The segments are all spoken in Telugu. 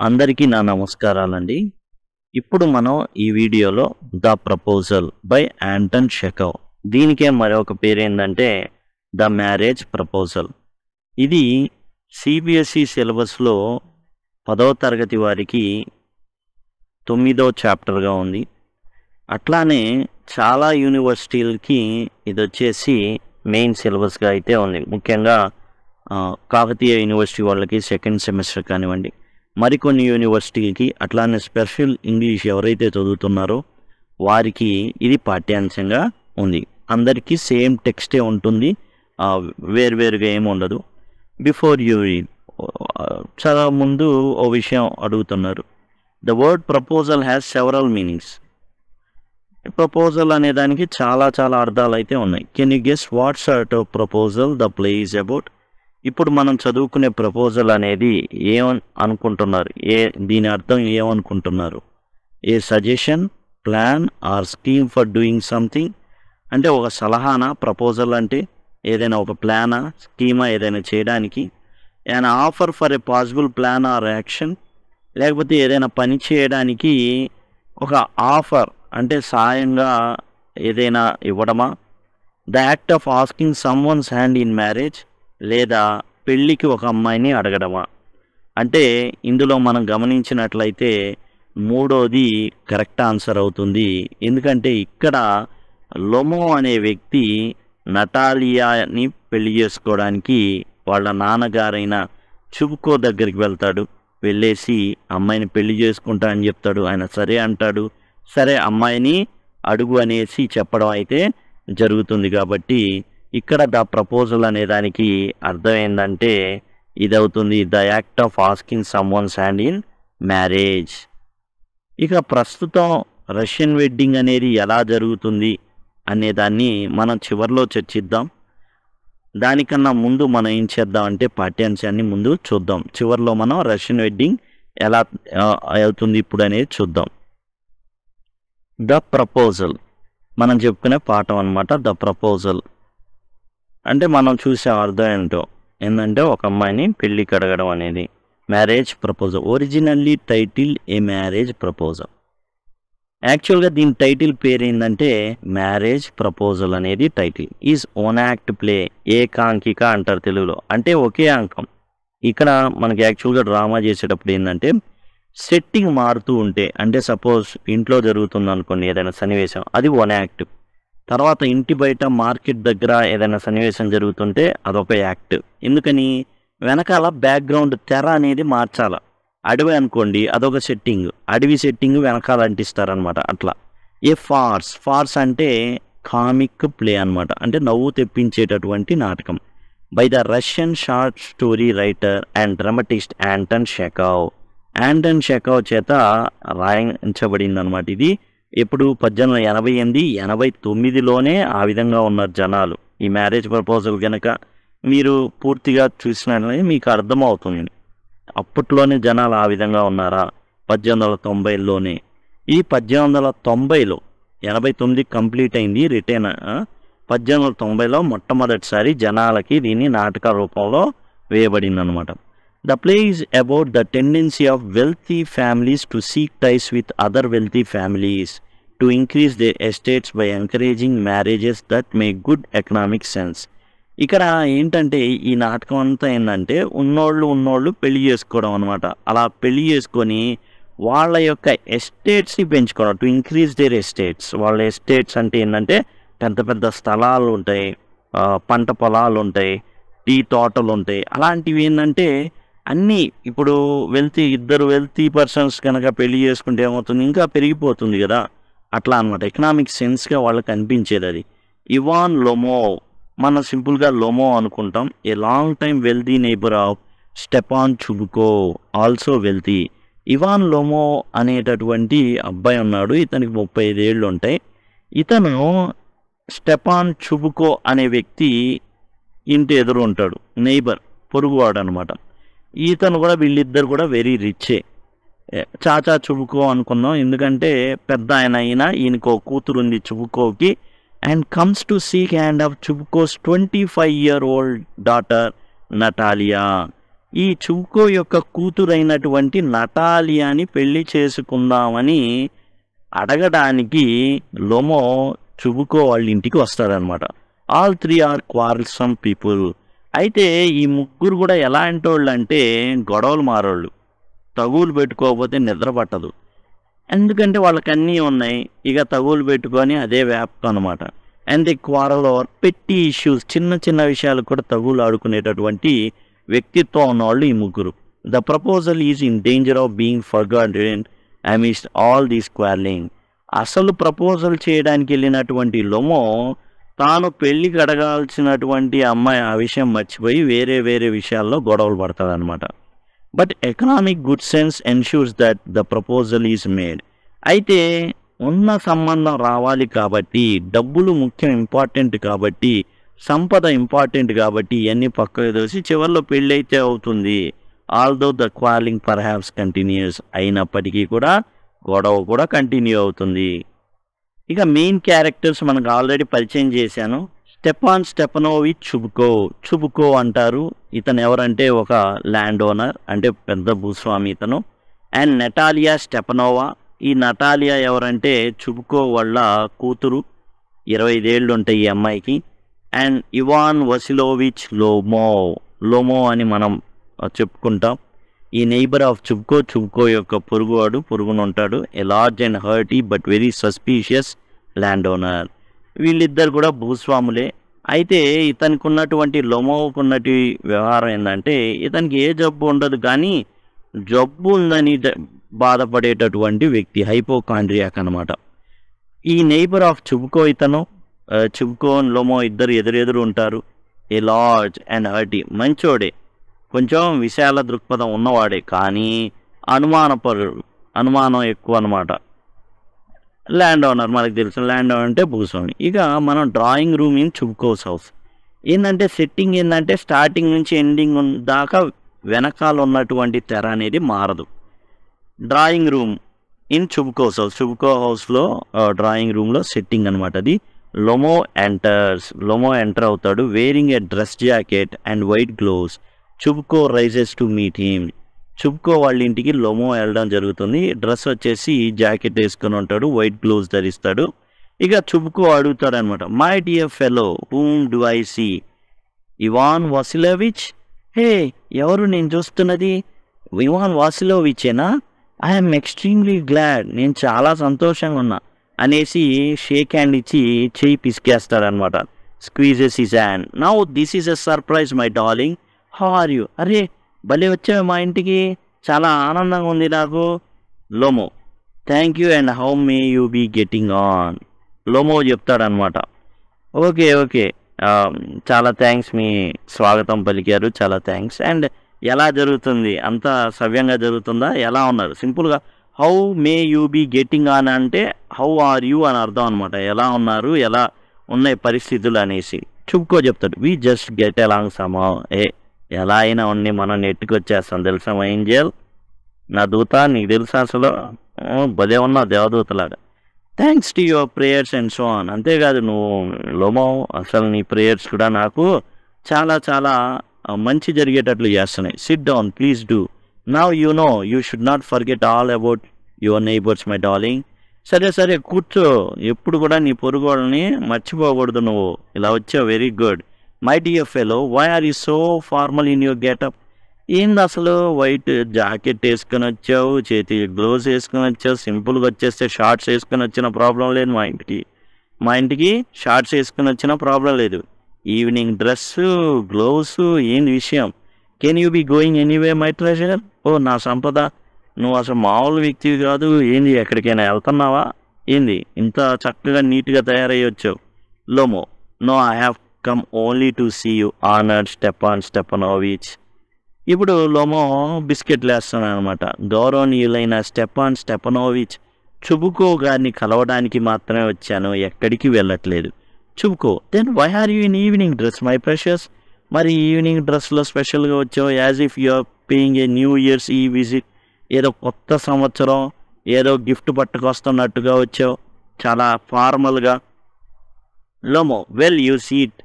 అందరికీ నా నమస్కారాలండి. ఇప్పుడు మనం ఈ వీడియోలో 'ద ప్రపోజల్' బై ఆంటన్ చెఖవ్, దీనికే మరొక పేరేందంటే 'ద మ్యారేజ్ ప్రపోజల్'. ఇది సిబిఎస్ఈ సిలబస్లో 10వ తరగతి వారికి 9వ చాప్టర్గా ఉంది. అట్లానే చాలా యూనివర్సిటీలకి ఇది వచ్చేసి మెయిన్ సిలబస్గా అయితే ఉంది. ముఖ్యంగా కాకతీయ యూనివర్సిటీ వాళ్ళకి సెకండ్ సెమిస్టర్ కానివ్వండి, మరికొన్ని యూనివర్సిటీలకి, అట్లానే స్పెషల్ ఇంగ్లీష్ ఎవరైతే చదువుతున్నారో వారికి ఇది పాఠ్యాంశంగా ఉంది. అందరికీ సేమ్ టెక్స్టే ఉంటుంది, వేరువేరుగా ఏమి ఉండదు. బిఫోర్ యూ రీడ్, చాలా ముందు ఓ విషయం అడుగుతున్నారు. The word proposal has several meanings. Proposal అనే దానికి చాలా అర్థాలు అయితే ఉన్నాయి. Can you guess what sort of proposal the play is about? ఇప్పుడు మనం చదువుకునే ప్రపోజల్ అనేది అనుకుంటున్నారు, దీని అర్థం ఏమనుకుంటున్నారు? A suggestion, plan or scheme for doing something. అంటే ఒక సలహానా ప్రపోజల్ అంటే? ఏదైనా ఒక ప్లానా, స్కీమా ఏదైనా చేయడానికి? ఏదైనా offer for a possible plan or action, లేకపోతే ఏదైనా పని చేయడానికి ఒక ఆఫర్ అంటే సాయంగా ఏదైనా ఇవ్వడమా? The act of asking someone's hand in marriage, లేదా పెళ్ళికి ఒక అమ్మాయిని అడగడమా? అంటే ఇందులో మనం గమనించినట్లయితే మూడోది కరెక్ట్ ఆన్సర్ అవుతుంది. ఎందుకంటే ఇక్కడ లొమో అనే వ్యక్తి నటాలియాని పెళ్లి చేసుకోవడానికి వాళ్ళ నాన్నగారైన చుబుకో దగ్గరికి వెళ్తాడు. వెళ్ళేసి అమ్మాయిని పెళ్లి చేసుకుంటా అని చెప్తాడు. ఆయన సరే అంటాడు. సరే అమ్మాయిని అడుగు అనేసి చెప్పడం అయితే జరుగుతుంది. కాబట్టి ఇక్కడ ద ప్రపోజల్ అనే దానికి అర్థం ఏంటంటే ఇది అవుతుంది, the act of asking someone's hand in marriage. ఇక ప్రస్తుతం రష్యన్ వెడ్డింగ్ అనేది ఎలా జరుగుతుంది అనే దాన్ని మనం చివరిలో చర్చిద్దాం. దానికన్నా ముందు మనం ఏం చేద్దామంటే పాఠ్యాంశాన్ని ముందు చూద్దాం. చివరిలో మనం రష్యన్ వెడ్డింగ్ ఎలా అవుతుంది ఇప్పుడు అనేది చూద్దాం. ద ప్రపోజల్ మనం చెప్పుకునే పాఠం అన్నమాట. ద ప్రపోజల్ అంటే మనం చూసే అర్థం ఏంటంటే ఒక అమ్మాయిని పెళ్ళికి అడగడం అనేది. Marriage proposal originally title a marriage proposal. యాక్చువల్గా దీని టైటిల్ పేరు ఏంటంటే మ్యారేజ్ ప్రపోజల్ అనేది title. Is one act play, ఏకాంకిక అంటారు తెలుగులో, అంటే ఒకే అంకం. ఇక్కడ మనకి యాక్చువల్గా డ్రామా చేసేటప్పుడు ఏంటంటే సెట్టింగ్ మారుతూ ఉంటే, అంటే సపోజ్ ఇంట్లో జరుగుతుంది అనుకోండి ఏదైనా సన్నివేశం, అది వన్ యాక్ట్. తర్వాత ఇంటి బయట మార్కెట్ దగ్గర ఏదైనా సన్నివేశం జరుగుతుంటే అదొక యాక్ట్. ఎందుకని? వెనకాల బ్యాక్గ్రౌండ్ తెర అనేది మార్చాల. అడవి అనుకోండి, అదొక సెట్టింగ్, అడవి సెట్టింగ్ వెనకాల అంటిస్తారనమాట. అట్లా ఏ ఫార్స్ అంటే కామిక్ ప్లే అనమాట, అంటే నవ్వు తెప్పించేటటువంటి నాటకం. By the Russian short story writer and dramatist Anton చెఖవ్. Anton చెఖవ్ చేత రాయించబడింది అనమాట. ఇది ఎప్పుడు 1888, 89లోనే ఆ విధంగా ఉన్నారు జనాలు. ఈ మ్యారేజ్ ప్రపోజల్ కనుక మీరు పూర్తిగా చూసినట్లయితే మీకు అర్థమవుతుంది. అప్పట్లోనే జనాలు ఆ విధంగా ఉన్నారా? 1890లోనే. ఈ 1890లో 89 కంప్లీట్ అయింది రిటర్న్. 1890లో మొట్టమొదటిసారి జనాలకి దీన్ని నాటక రూపంలో వేయబడింది అనమాట. The play is about the tendency of wealthy families to seek ties with other wealthy families to increase their estates by encouraging marriages that make good economic sense. ఇక్కడ ఏంటంటే ఈ నాటకం అంతా ఏంటంటే ఉన్నోళ్ళు పెళ్లి చేసుకోవడం అనమాట. అలా పెళ్లి చేసుకొని వాళ్ళ యొక్క ఎస్టేట్స్ని పెంచుకోవడం, టు ఇంక్రీజ్ దేర్ ఎస్టేట్స్. వాళ్ళ ఎస్టేట్స్ అంటే ఏంటంటే పెద్ద స్థలాలు ఉంటాయి, పంట పొలాలు ఉంటాయి, టీ తోటలు ఉంటాయి. అలాంటివి ఏంటంటే అన్నీ ఇప్పుడు ఇద్దరు వెల్తీ పర్సన్స్ కనుక పెళ్లి చేసుకుంటే ఏమవుతుంది, ఇంకా పెరిగిపోతుంది కదా. అట్లా అనమాట, ఎకనామిక్ సెన్స్గా వాళ్ళకి అనిపించేది అది. ఇవాన్ లొమో, మనం సింపుల్గా లొమో అనుకుంటాం. A long time wealthy neighbour of Stepan Chubukov, also wealthy. Ivan Lomov అనేటటువంటి అబ్బాయి ఉన్నాడు, ఇతనికి 35 ఏళ్ళు ఉంటాయి. ఇతను స్టెపాన్ చుబుకో అనే వ్యక్తి ఇంటి ఎదురు ఉంటాడు, నైబర్, పొరుగువాడు అనమాట. ఈతను కూడా, వీళ్ళిద్దరు కూడా వెరీ రిచ్చే. చాచా చుబుకో అనుకుందాం, ఎందుకంటే పెద్ద ఈయనకో కూతురు ఉంది చుబుకోకి. And comes to seek hand of Chubukov's 25-year-old daughter Natalia. ఈ చుబ్కో యొక్క కూతురైనటువంటి నటాలియాని పెళ్లి చేసుకుందామని అడగడానికి లోమో చుబుకో వాళ్ళ ఇంటికి వస్తాడనమాట. All 3 are quarrelsome people. అయితే ఈ ముగ్గురు కూడా ఎలాంటి వాళ్ళు అంటే గొడవలు మారోళ్ళు. తగువులు పెట్టుకోకపోతే నిద్ర పట్టదు. ఎందుకంటే వాళ్ళకి అన్నీ ఉన్నాయి. ఇక తగువులు పెట్టుకొని అదే వ్యాపకం అనమాట. అండ్ ది క్వారల్ ఓవర్ పెట్టి ఇష్యూస్, చిన్న చిన్న విషయాలు కూడా తగువులు ఆడుకునేటటువంటి వ్యక్తిత్వం ఉన్నవాళ్ళు ఈ ముగ్గురు. The proposal is in danger of being forgotten amidst all these quarrelling. అసలు ప్రపోజల్ చేయడానికి వెళ్ళినటువంటి లోమో తాను పెళ్లికి అడగాల్సినటువంటి అమ్మాయి ఆ విషయం మర్చిపోయి వేరే వేరే విషయాల్లో గొడవలు పడతాడనమాట. But economic good sense ensures that the proposal is made. అయితే ఉన్న సంబంధం రావాలి కాబట్టి, డబ్బులు ముఖ్యం, ఇంపార్టెంట్ కాబట్టి, సంపద ఇంపార్టెంట్ కాబట్టి ఇవన్నీ పక్కకు దోసి చివరిలో పెళ్ళి అయితే అవుతుంది. Although the quarrelling perhaps continues. అయినప్పటికీ కూడా గొడవ కూడా కంటిన్యూ అవుతుంది. ఇక మెయిన్ క్యారెక్టర్స్ మనకు ఆల్రెడీ పరిచయం చేశాను. Stepan Stepanovich చుబుకో. చుబుకో అంటారు. ఇతను ఎవరంటే ఒక ల్యాండ్ ఓనర్, అంటే పెద్ద భూస్వామి ఇతను. And Natalia Stepanovna. ఈ నటాలియా ఎవరంటే చుబుకో వాళ్ళ కూతురు. 25 ఏళ్ళు ఉంటాయి ఈ అమ్మాయికి. అండ్ ఇవాన్ వసిలోవిచ్ లోమో అని మనం చెప్పుకుంటాం. ఈ నైబర్ ఆఫ్ చుబుకో. చుబుకో యొక్క పొరుగువాడు, పొరుగున ఉంటాడు. A large and hearty but very suspicious land owner. వీళ్ళిద్దరు కూడా భూస్వాములే. అయితే ఇతనికి ఉన్నటువంటి లోమోకు ఉన్నటి వ్యవహారం ఏంటంటే ఇతనికి ఏ జబ్బు ఉండదు, కానీ జబ్బు ఉందని బాధపడేటటువంటి వ్యక్తి, హైపోకాండ్రియాక్ అనమాట. ఈ నైబర్ ఆఫ్ చుబుకో ఇతను, చుబుకో లోమో ఇద్దరు ఎదురెదురు ఉంటారు. ఏ లార్జ్ అండ్ హర్టీ, మంచోడే, కొంచెం విశాల దృక్పథం ఉన్నవాడే, కానీ అనుమానం ఎక్కువ అనమాట. ల్యాండ్ ఓనర్, మనకు తెలుసు ల్యాండ్ ఓనర్ అంటే భూస్వామి. ఇక మనం drawing room in Chubukov's house. ఏంటంటే సెట్టింగ్ ఏంటంటే స్టార్టింగ్ నుంచి ఎండింగ్ దాకా వెనకాల ఉన్నటువంటి తెర అనేది మారదు. Drawing room in Chubukov's house. Chubukov హౌస్లో డ్రాయింగ్ రూమ్లో సెట్టింగ్ అనమాట అది. లోమో ఎంటర్ అవుతాడు, wearing a dress jacket and white gloves. Chubukov rises to meet him. Chubukov వాళ్ళ ఇంటికి లోమో వెళ్ళడం జరుగుతుంది. డ్రెస్ వచ్చేసి జాకెట్ వేసుకొని ఉంటాడు, వైట్ గ్లోవ్స్ ధరిస్తాడు. ఇక చుబుకో అడుగుతాడు అనమాట, my dear fellow whom do I see? Ivan Vasilovich. Hey, ఎవరు నేను చూస్తున్నది? ఇవాన్ వాసిలోవిచేనా? ఐఎమ్ ఎక్స్ట్రీమ్లీ గ్లాడ్, నేను చాలా సంతోషంగా ఉన్నా అనేసి షేక్ హ్యాండ్ ఇచ్చి చేయి పిసికేస్తాడనమాట. Squeezes his hand. Now this is a surprise my darling, how are you? అరే భలే వచ్చావు మా ఇంటికి, చాలా ఆనందంగా ఉంది నాకు. Lomov, thank you and how may you be getting on? Lomov చెప్తాడనమాట. ఓకే, చాలా థ్యాంక్స్, మీ స్వాగతం పలికారు, చాలా థ్యాంక్స్. అండ్ ఎలా జరుగుతుంది? అంతా సవ్యంగా జరుగుతుందా? ఎలా ఉన్నారు? సింపుల్గా how may you be getting on అంటే హౌ ఆర్ యూ అని అర్థం అనమాట. ఎలా ఉన్నారు, ఎలా ఉన్నాయి పరిస్థితులు అనేసి. చుబుకో చెప్తాడు, we just get along somehow. ఎలా అయినా ఉండి మనం నెట్టుకు వచ్చేస్తాం తెలుసా మా ఏంజల్, నా దూత, నీకు తెలుసా అసలు భలే ఉన్నావు దేవదూతలాగా. Thanks to your prayers and so on. అంతేకాదు నువ్వు లోమో, అసలు నీ ప్రేయర్స్ కూడా నాకు చాలా చాలా మంచి జరిగేటట్లు చేస్తున్నాయి. SIT down please do. Now you know you should not forget all about your neighbours my darling. సరే కూర్చో, ఎప్పుడు కూడా నీ పొరుగు వాళ్ళని మర్చిపోకూడదు నువ్వు. ఇలా వచ్చావు, very good. My dear fellow, why are you so formal in your getup? ఏంది అసలు వైట్ జాకెట్ వేసుకొని వచ్చావు, చేతి గ్లోవ్స్ వేసుకొని వచ్చావు, సింపుల్గా వచ్చేస్తే షార్ట్స్ వేసుకొని వచ్చిన ప్రాబ్లం లేదు మా ఇంటికి షార్ట్స్ వేసుకొని వచ్చిన ప్రాబ్లం లేదు. ఈవినింగ్ డ్రెస్సు, గ్లోవ్స్, ఏంది విషయం? Can you be going anyway my treasure? ఓ నా సంపద, నువ్వు అసలు మామూలు వ్యక్తివి కాదు. ఏంది, ఎక్కడికైనా వెళ్తున్నావా ఏంది? ఇంత చక్కగా నీట్గా తయారయ్యి వచ్చావు. Lomov, no I have come only to see you honoured Stepan Stepanovich. ఇప్పుడు లోమో బిస్కెట్లు వేస్తున్నాను అనమాట. గౌరవనీయులైన స్టెపాన్ స్టెపనోవిచ్, చుబుకో గారిని కలవడానికి మాత్రమే వచ్చాను, ఎక్కడికి వెళ్ళట్లేదు. Chubukov, then why are you in evening dress my precious? మరి ఈవినింగ్ డ్రెస్లో స్పెషల్గా వచ్చావు, as if you are paying a new year's ఈ విజిట్. ఏదో కొత్త సంవత్సరం ఏదో గిఫ్ట్ పట్టుకొస్తున్నట్టుగా వచ్చావు, చాలా ఫార్మల్గా. Lomov, well you see.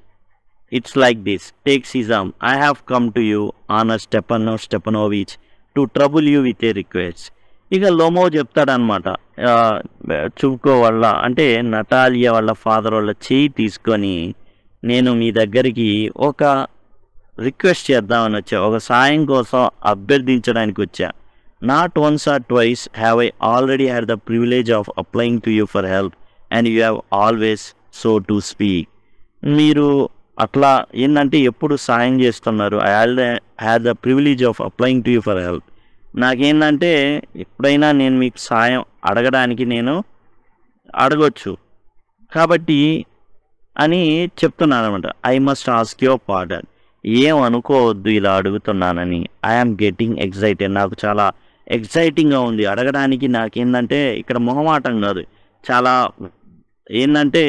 It's like this. Take Sesam. I have come to you, Honor Stepanovich, to trouble you with a request. ఇక లోమో చెప్తాడనమాట. చుబ్కో వాళ్ళ అంటే నటాలియా వాళ్ళ ఫాదర్ వాళ్ళ చేయి తీసుకొని నేను మీ దగ్గరికి ఒక రిక్వెస్ట్ చేద్దామని వచ్చా, ఒక సాయం కోసం అభ్యర్థించడానికి వచ్చా. Not once or twice have I already had the privilege of applying to you for help and you have always so to speak. మీరు అట్లా ఏంటంటే ఎప్పుడు సాయం చేస్తున్నారు. I had the privilege of applying to you for help. నాకేంటంటే ఎప్పుడైనా నేను మీకు సాయం అడగడానికి నేను అడగొచ్చు కాబట్టి అని చెప్తున్నాను అనమాట. I must ask your pardon. ఏం అనుకోవద్దు ఇలా అడుగుతున్నానని. I'm getting excited. నాకు చాలా ఎక్సైటింగ్గా ఉంది అడగడానికి. నాకేంటంటే ఇక్కడ మొహమాటం కాదు, చాలా ఏంటంటే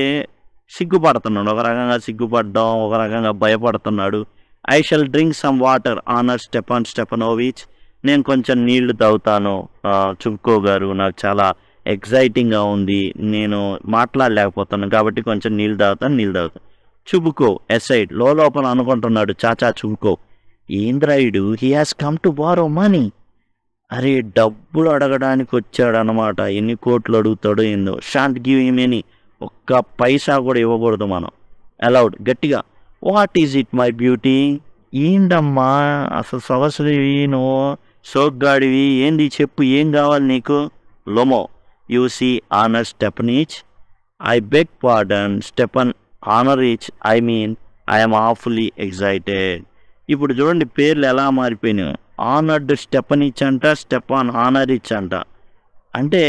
సిగ్గుపడుతున్నాడు. ఒక రకంగా సిగ్గుపడ్డం, ఒక రకంగా భయపడుతున్నాడు. I shall drink some water honour Stepanovich. నేను కొంచెం నీళ్లు తాగుతాను చుబ్కో గారు, నాకు చాలా ఎక్సైటింగ్గా ఉంది, నేను మాట్లాడలేకపోతున్నాను కాబట్టి కొంచెం నీళ్ళు తాగుతాను. చుబ్కో ఎసైడ్ లోపల అనుకుంటున్నాడు చాచా చుబ్కో, ఏంద్రాయుడు he has come to borrow money. అరే డబ్బులు అడగడానికి వచ్చాడు అనమాట. ఎన్ని కోట్లు అడుగుతాడో ఏందో. షాంట్ గివ్ హిమ్ ఎనీ, ఒక్క పైసా కూడా ఇవ్వకూడదు మనం. అలౌడ్ గట్టిగా. What is it my beauty. ఏంటమ్మా అసలు సొగసుడివి, నువ్వు సోగ్గాడివి, ఏంది చెప్పు, ఏం కావాలి నీకు. Lomov you see honour Stepanich. I beg pardon Stepan Honorich. I mean I'm awfully excited. ఇప్పుడు చూడండి పేర్లు ఎలా మారిపోయినాయి. ఆనర్డ్ స్టెపనిచ్ అంట, స్టెపాన్ ఆనరిచ్ అంట. అంటే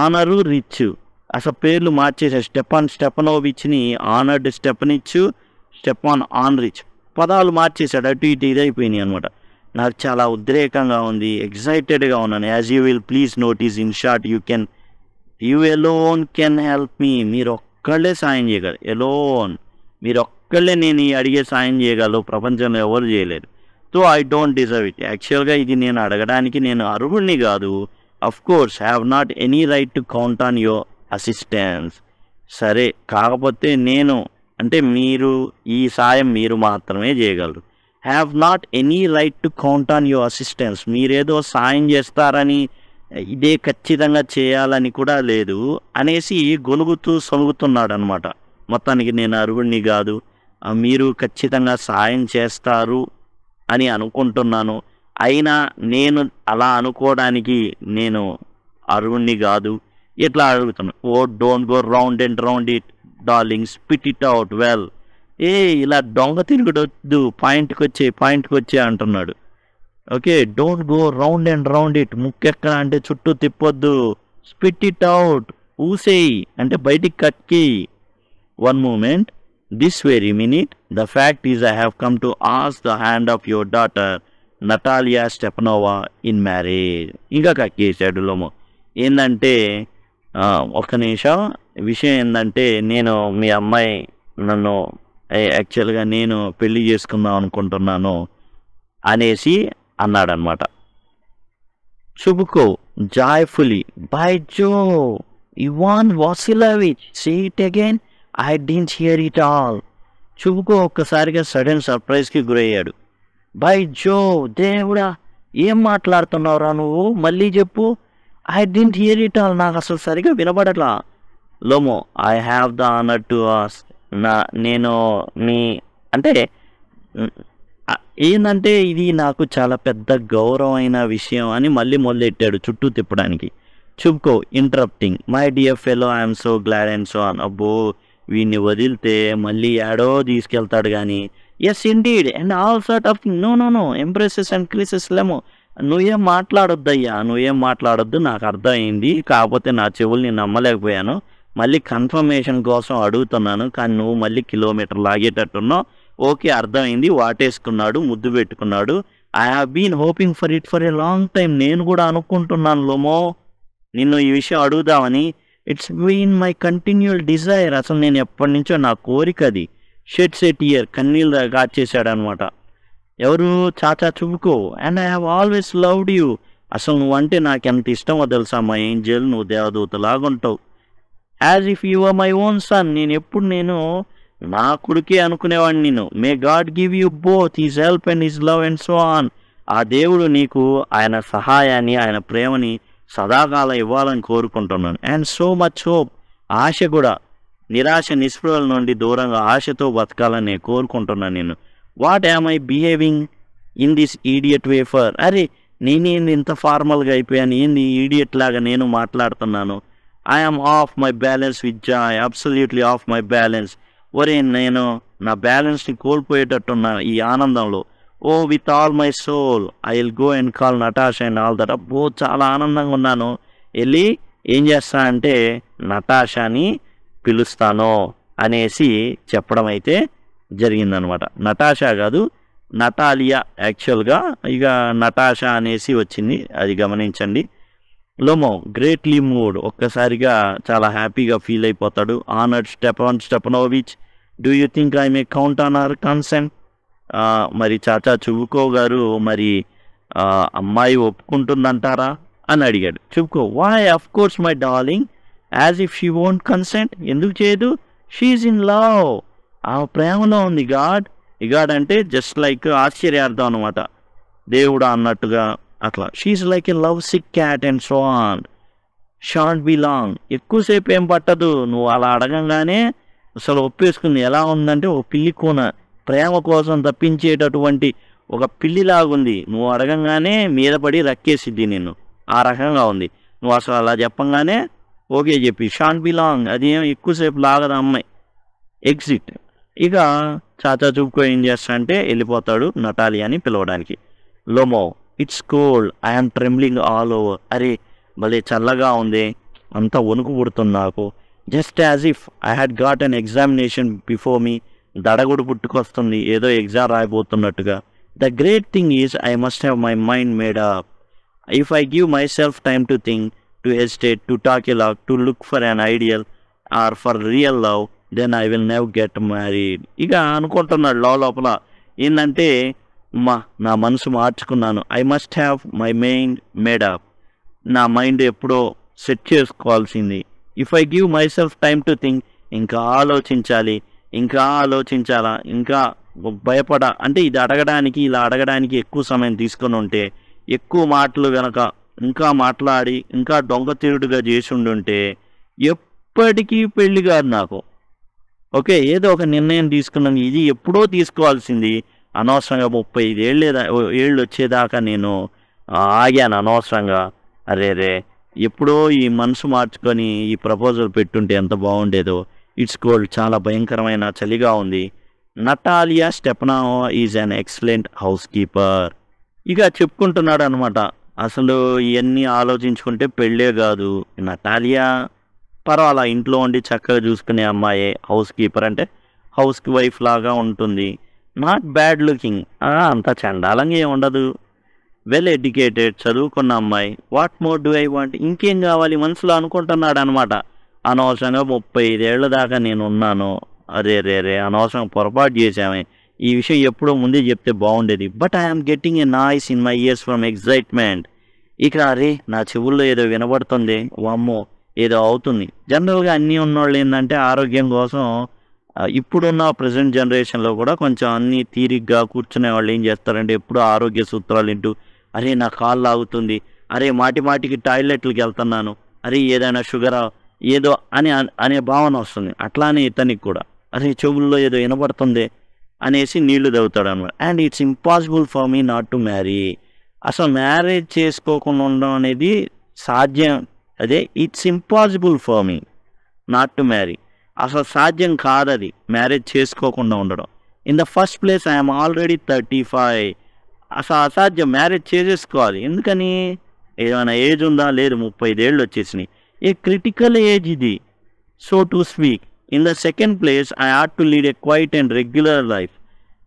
ఆనరు రిచ్, అసలు పేర్లు మార్చేసారు. స్టెపనోవిచ్ని ఆనర్డ్ స్టెపనిచ్, స్టెపాన్ ఆన్రిచ్ పదాలు మార్చేశాడు. అటు ఇటు ఇదైపోయినాయి అనమాట. నాకు చాలా ఉద్రేకంగా ఉంది, ఎక్సైటెడ్గా ఉన్నాను. As you will please notice, in short U alone can help me. మీరు ఒక్కళ్ళే సాయం చేయగలరు. ఎలోన్ మీరు ఒక్కళ్ళే నేను ఈ అడిగే సాయం చేయగలరు, ప్రపంచంలో ఎవరు చేయలేరు. So I don't deserve it. యాక్చువల్గా ఇది నేను అడగడానికి నేను అర్హుడిని కాదు. Of course have not any right to count on your assistance. సరే కాకపోతే నేను అంటే మీరు ఈ సాయం మీరు మాత్రమే చేయగలరు. Have not any right to count on your assistance. మీరేదో సాయం చేస్తారని ఇదే ఖచ్చితంగా చేయాలని కూడా లేదు అనేసి గొనుగుతూ సొనుగుతున్నాడు అనమాట. మొత్తానికి నేను అర్హుడిని కాదు, మీరు ఖచ్చితంగా సాయం చేస్తారు అని అనుకుంటున్నాను, అయినా నేను అలా అనుకోవడానికి నేను అర్హుడిని కాదు, ఇట్లా అడుగుతున్నాను. Oh don't go round and round it darling, spit it out well. ఇలా దొంగ తిరుగుడొద్దు, పాయింట్కి వచ్చే అంటున్నాడు. Okay, don't go round and round it. ముక్కెక్కడ అంటే చుట్టూ తిప్పొద్దు. స్పిట్ ఇట్ అవుట్, ఊసేయి అంటే బయటికి కక్కి. One moment, this very minute. The fact is I have come to ask the hand of your daughter Natalya Stepanovna in marriage. ఇంకా కక్కేసాడు లోమో. ఏంటంటే ఒక్క నిమిషం, విషయం ఏంటంటే నేను మీ అమ్మాయి నన్ను యాక్చువల్గా నేను పెళ్లి చేసుకుందాం అనుకుంటున్నాను అనేసి అన్నాడనమాట. Chubukov joyfully, by Jove Ivan Vasilovich, say it again, I didn't hear it all. Chubukov ఒక్కసారిగా సడన్ సర్ప్రైజ్కి గురయ్యాడు. బై జో, దేవుడా ఏం మాట్లాడుతున్నావురా నువ్వు, మళ్ళీ చెప్పు. I didn't hear it all, నాకు అసలు సరిగా వినబడట్లా. Lomov, I have the honour to ask. నేను మీ అంటే ఏంటంటే ఇది నాకు చాలా పెద్ద గౌరవమైన విషయం అని మళ్ళీ మొదలెట్టాడు చుట్టూ తిప్పడానికి. Chubukov interrupting, my dear fellow, I'm so glad and so on. అబ్బో వీడిని వదిలితే మళ్ళీ ఏడో తీసుకెళ్తాడు కానీ. Yes indeed and all sort of no embraces and kisses లేమో. నువ్వేం మాట్లాడొద్దయ్యా, నువ్వేం మాట్లాడొద్దు, నాకు అర్థమైంది. కాకపోతే నా చెవుల్ని నమ్మలేకపోయాను, మళ్ళీ కన్ఫర్మేషన్ కోసం అడుగుతున్నాను, కానీ నువ్వు మళ్ళీ కిలోమీటర్ లాగేటట్టున్నావు. ఓకే అర్థమైంది. వాటేసుకున్నాడు, ముద్దు పెట్టుకున్నాడు. I have been hoping for it for a long time. నేను కూడా అనుకుంటున్నాను లోమో నిన్ను ఈ విషయం అడుగుదామని. It's been my continual desire. అసలు నేను ఎప్పటి నుంచో నా కోరిక అది. షెడ్స్ ఎ టియర్, కన్నీళ్ళు కాచేసాడు అనమాట. ఎవరు? చాచా Chubukov. And I have always loved you. అసలు నువ్వంటే నాకు ఎంత ఇష్టమో తెలుసా మా ఏంజల్, నువ్వు దేవదూత లాగుంటావు. As if you are my own son. నేను నా కొడుకే అనుకునేవాడిని నేను. May God give you both his help and his love and so on. ఆ దేవుడు నీకు ఆయన సహాయాన్ని, ఆయన ప్రేమని సదాకాలం ఇవ్వాలని కోరుకుంటున్నాను. అండ్ సో మచ్ హోప్, ఆశ కూడా, నిరాశ నిస్పృహల నుండి దూరంగా ఆశతో బతకాలని నేను కోరుకుంటున్నాను నేను. What am I behaving in this idiot way for? అరే నేనేంది ఇంత ఫార్మల్గా అయిపోయాను, ఏంది ఈడియట్ లాగా నేను మాట్లాడుతున్నాను. I'm off my balance with joy, absolutely off my balance. ఒరే నేను నా బ్యాలెన్స్ని కోల్పోయేటట్టున్నాను ఈ ఆనందంలో. Oh with all my soul I will go and call Natasha and all that. అబ్బో చాలా ఆనందంగా ఉన్నాను. వెళ్ళి ఏం చేస్తా అంటే నటాషాని పిలుస్తాను అనేసి చెప్పడం అయితే జరిగిందనమాట. నటాషా కాదు, నటాలియా యాక్చువల్గా, ఇక నటాషా అనేసి వచ్చింది, అది గమనించండి. లోమో గ్రేట్లీ మూడ్, ఒక్కసారిగా చాలా హ్యాపీగా ఫీల్ అయిపోతాడు. Honoured Stepan Stepanovich, do you think I may count on our consent? మరి చాచా చుబుకో గారు, మరి అమ్మాయి ఒప్పుకుంటుందంటారా అని అడిగాడు. Chubukov, why of course my darling, as if she won't consent. ఎందుకు చేయదు? షీఈ్ ఇన్ లవ్, ఆ ప్రేమలో ఉంది. గాడ్ అంటే జస్ట్ లైక్ ఆశ్చర్యార్థం అనమాట, దేవుడా అన్నట్టుగా అట్లా. She's like a lovesick cat and so on, shan't be long. ఎక్కువసేపు ఏం పట్టదు, నువ్వు అలా అడగంగానే అసలు ఒప్పేసుకుంది. ఎలా ఉందంటే ఓ పిల్లి కూన, ప్రేమ కోసం తప్పించేటటువంటి ఒక పిల్లిలాగుంది. నువ్వు అడగంగానే మీద పడి రక్కేసిద్ది నిన్ను, ఆ రకంగా ఉంది. నువ్వు అసలు అలా చెప్పంగానే ఓకే చెప్పి షాంట్ బి లాంగ్, అది ఏం ఎక్కువసేపు లాగదు అమ్మాయి. ఎగ్జిట్. ఇక చాచా చూపుకో ఏం చేస్తా అంటే వెళ్ళిపోతాడు నటాలియాని పిలవడానికి. Lomov, it's cold, I'm trembling all over. అరే భలే చల్లగా ఉంది, అంతా వణుకు పుడుతుంది నాకు. Just as if I had got an examination before me, దడగుడు పుట్టుకొస్తుంది, ఏదో ఎగ్జామ్ రాయబోతున్నట్టుగా. The great thing is I must have my mind made up. If I give my self time to think, to hesitate, to talk a lot, to look for an ideal or for real love, then I will never get married. ఇక అనుకుంటున్నాడు లోపల ఏంటంటే, నా మనసు మార్చుకున్నాను. I must have my mind made up, నా మైండ్ ఎప్పుడో సెట్ చేసుకోవాల్సింది. If I give my self time to think, ఇంకా ఆలోచించాలి, ఇంకా ఆలోచించాలా, ఇంకా అంటే ఇది అడగడానికి, ఇలా అడగడానికి ఎక్కువ సమయం తీసుకొని ఉంటే, ఎక్కువ మాటలు గనక ఇంకా మాట్లాడి ఇంకా దొంగతీరుడుగా చేసి ఉండుంటే ఎప్పటికీ పెళ్లి కాదు నాకు. ఓకే, ఏదో ఒక నిర్ణయం తీసుకున్నాను, ఇది ఎప్పుడో తీసుకోవాల్సింది. అనవసరంగా 35 ఏళ్ళు వచ్చేదాకా నేను ఆగాను అనవసరంగా. అరే ఎప్పుడో ఈ మనసు మార్చుకొని ఈ ప్రపోజల్ పెట్టుంటే ఎంత బాగుండేదో. ఇట్స్ కోల్డ్, చాలా భయంకరమైన చలిగా ఉంది. Natalya Stepanovna is an excellent housekeeper. ఇక చెప్పుకుంటున్నాడు అనమాట. అసలు ఇవన్నీ ఆలోచించుకుంటే పెళ్ళే కాదు, నటాలియా పర్వాలా ఇంట్లో ఉండి చక్కగా చూసుకునే అమ్మాయే, హౌస్ కీపర్ అంటే హౌస్ వైఫ్ లాగా ఉంటుంది. నాట్ బ్యాడ్ లుకింగ్, అంత చండాలంగా ఏమి ఉండదు. వెల్ ఎడ్యుకేటెడ్, చదువుకున్న అమ్మాయి. What more do I want, ఇంకేం కావాలి మనసులో అనుకుంటున్నాడు అనమాట. అనవసరంగా 35 ఏళ్ల దాకా నేను ఉన్నాను, అరే అనవసరంగా పొరపాటు చేశామే, ఈ విషయం ఎప్పుడో ముందే చెప్తే బాగుండేది. But I'm getting a noise in my years from excitement. ఇక అరే నా చెవుల్లో ఏదో వినబడుతుంది, వామ్మో ఏదో అవుతుంది. జనరల్గా అన్నీ ఉన్నవాళ్ళు ఏంటంటే ఆరోగ్యం కోసం ఇప్పుడున్న ప్రజెంట్ జనరేషన్లో కూడా కొంచెం అన్నీ తీరిగ్గా కూర్చునే వాళ్ళు ఏం చేస్తారంటే ఎప్పుడు ఆరోగ్య సూత్రాలు వింటూ, అరే నా కాళ్ళు లాగుతుంది, అరే మాటికి టాయిలెట్లకి వెళ్తున్నాను, అరే ఏదైనా షుగరా ఏదో అనే భావన వస్తుంది. అట్లానే ఇతనికి కూడా అరే చెవుల్లో ఏదో వినబడుతుంది అనేసి నీళ్లు తాగుతాడు అనమాట. And it's impossible for me not to marry. అసలు మ్యారేజ్ చేసుకోకుండా ఉండడం అనేది సాధ్యం, అదే it's impossible for me not to marry. అసలు సాధ్యం కాదది మ్యారేజ్ చేసుకోకుండా ఉండడం. In the first place I'm already 35. అసలు అసాధ్యం, మ్యారేజ్ చేసేసుకోవాలి. ఎందుకని, ఏమైనా ఏజ్ ఉందా? లేదు, 35 ఏళ్ళు వచ్చేసినాయి. ఏ క్రిటికల్ ఏజ్ ఇది, so to speak. In the second place I had to lead a quiet and regular life.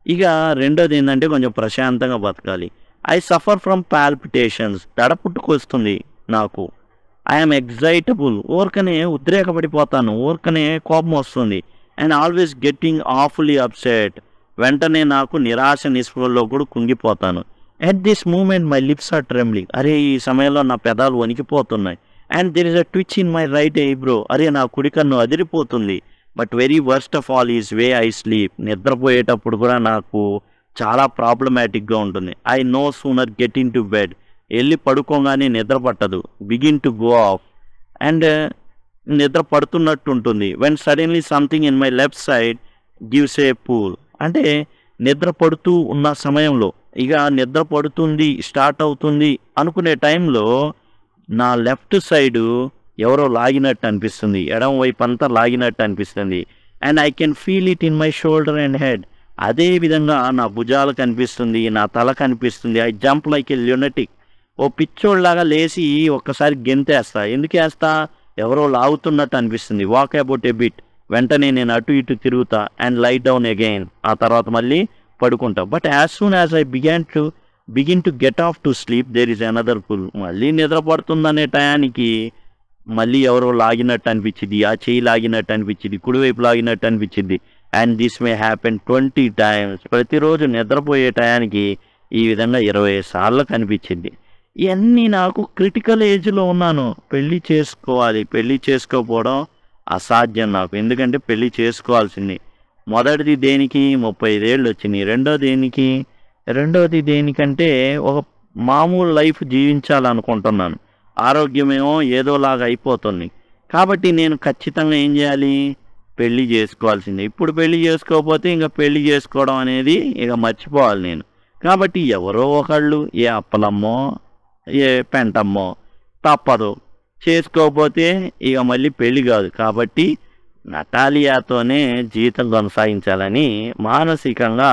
ఇక రెండోది ఏంటంటే కొంచెం ప్రశాంతంగా బతకాలి. ఐ సఫర్ ఫ్రమ్ పాల్పిటేషన్స్, దడ పుట్టుకొస్తుంది నాకు. ఐఎమ్ ఎగ్జైటబుల్, ఊరికనే ఉద్రేకపడిపోతాను, ఊరికనే కోపం వస్తుంది. And always getting awfully upset, వెంటనే నాకు నిరాశ నిస్పృహల్లో కూడా కుంగిపోతాను. At this moment my lips are trembling, అరే ఈ సమయంలో నా పెదాలు వణికిపోతున్నాయి. And there is a twitch in my right eyebrow, అరే నా కుడి కన్ను అదిరిపోతుంది. But very worst of all is way I sleep. నిద్రపోయేటప్పుడు కూడా నాకు చాలా ప్రాబ్లమాటిక్గా ఉంటుంది. I no sooner get into bed, వెళ్ళి పడుకోగానే నిద్ర పట్టదు. Begin to go of and నిద్ర పడుతున్నట్టు ఉంటుంది. When suddenly something in my left side gives a pool. అంటే నిద్ర పడుతూ ఉన్న సమయంలో, ఇక నిద్ర పడుతుంది స్టార్ట్ అవుతుంది అనుకునే టైంలో నా లెఫ్ట్ సైడు ఎవరో లాగినట్టు అనిపిస్తుంది, ఎడమ వైపు అంతా లాగినట్టు అనిపిస్తుంది. And I can feel it in my shoulder and head. అదే విధంగా నా భుజాలు కనిపిస్తుంది, నా తల కనిపిస్తుంది. I jump like a lunatic. ఓ పిచ్చోళ్ళలాగా లేచి ఒక్కసారి గెంతేస్తా. ఎందుకు వేస్తా? ఎవరో లాగుతున్నట్టు అనిపిస్తుంది. వాక్ అబౌట్ ఏ బిట్, వెంటనే నేను అటు ఇటు తిరుగుతా అండ్ లై డౌన్ అగైన్. ఆ తర్వాత మళ్ళీ పడుకుంటా. But as soon as I begin to get off to sleep there is another pull. మళ్ళీ నిద్ర పడుతుందనే టయానికి మళ్ళీ ఎవరో లాగినట్టు అనిపించింది, ఆ చేయి లాగినట్టు అనిపించింది, కుడివైపు లాగినట్టు అనిపించింది. And this may happen 20 times. ప్రతిరోజు నిద్రపోయే టయానికి ఈ విధంగా 20 సార్లు కనిపించింది. ఇవన్నీ నాకు క్రిటికల్ ఏజ్లో ఉన్నాను. పెళ్ళి చేసుకోవాలి, పెళ్ళి చేసుకోకపోవడం అసాధ్యం నాకు. ఎందుకంటే పెళ్ళి చేసుకోవాల్సింది. మొదటిది దేనికి? 35 ఏళ్ళు వచ్చినాయి. రెండోది దేనికంటే ఒక మామూలు లైఫ్ జీవించాలనుకుంటున్నాను. ఆరోగ్యమేమో ఏదోలాగా అయిపోతుంది. కాబట్టి నేను ఖచ్చితంగా ఏం చేయాలి? పెళ్ళి చేసుకోవాల్సిందే. ఇప్పుడు పెళ్ళి చేసుకోకపోతే ఇంకా పెళ్ళి చేసుకోవడం అనేది ఇక మర్చిపోవాలి నేను. కాబట్టి ఎవరో ఒకళ్ళు, ఏ అప్పలమ్మో ఏ పెంటమ్మో, తప్పదు. చేసుకోకపోతే ఇక మళ్ళీ పెళ్ళి కాదు. కాబట్టి నటాలియాతోనే జీవితం కొనసాగించాలని మానసికంగా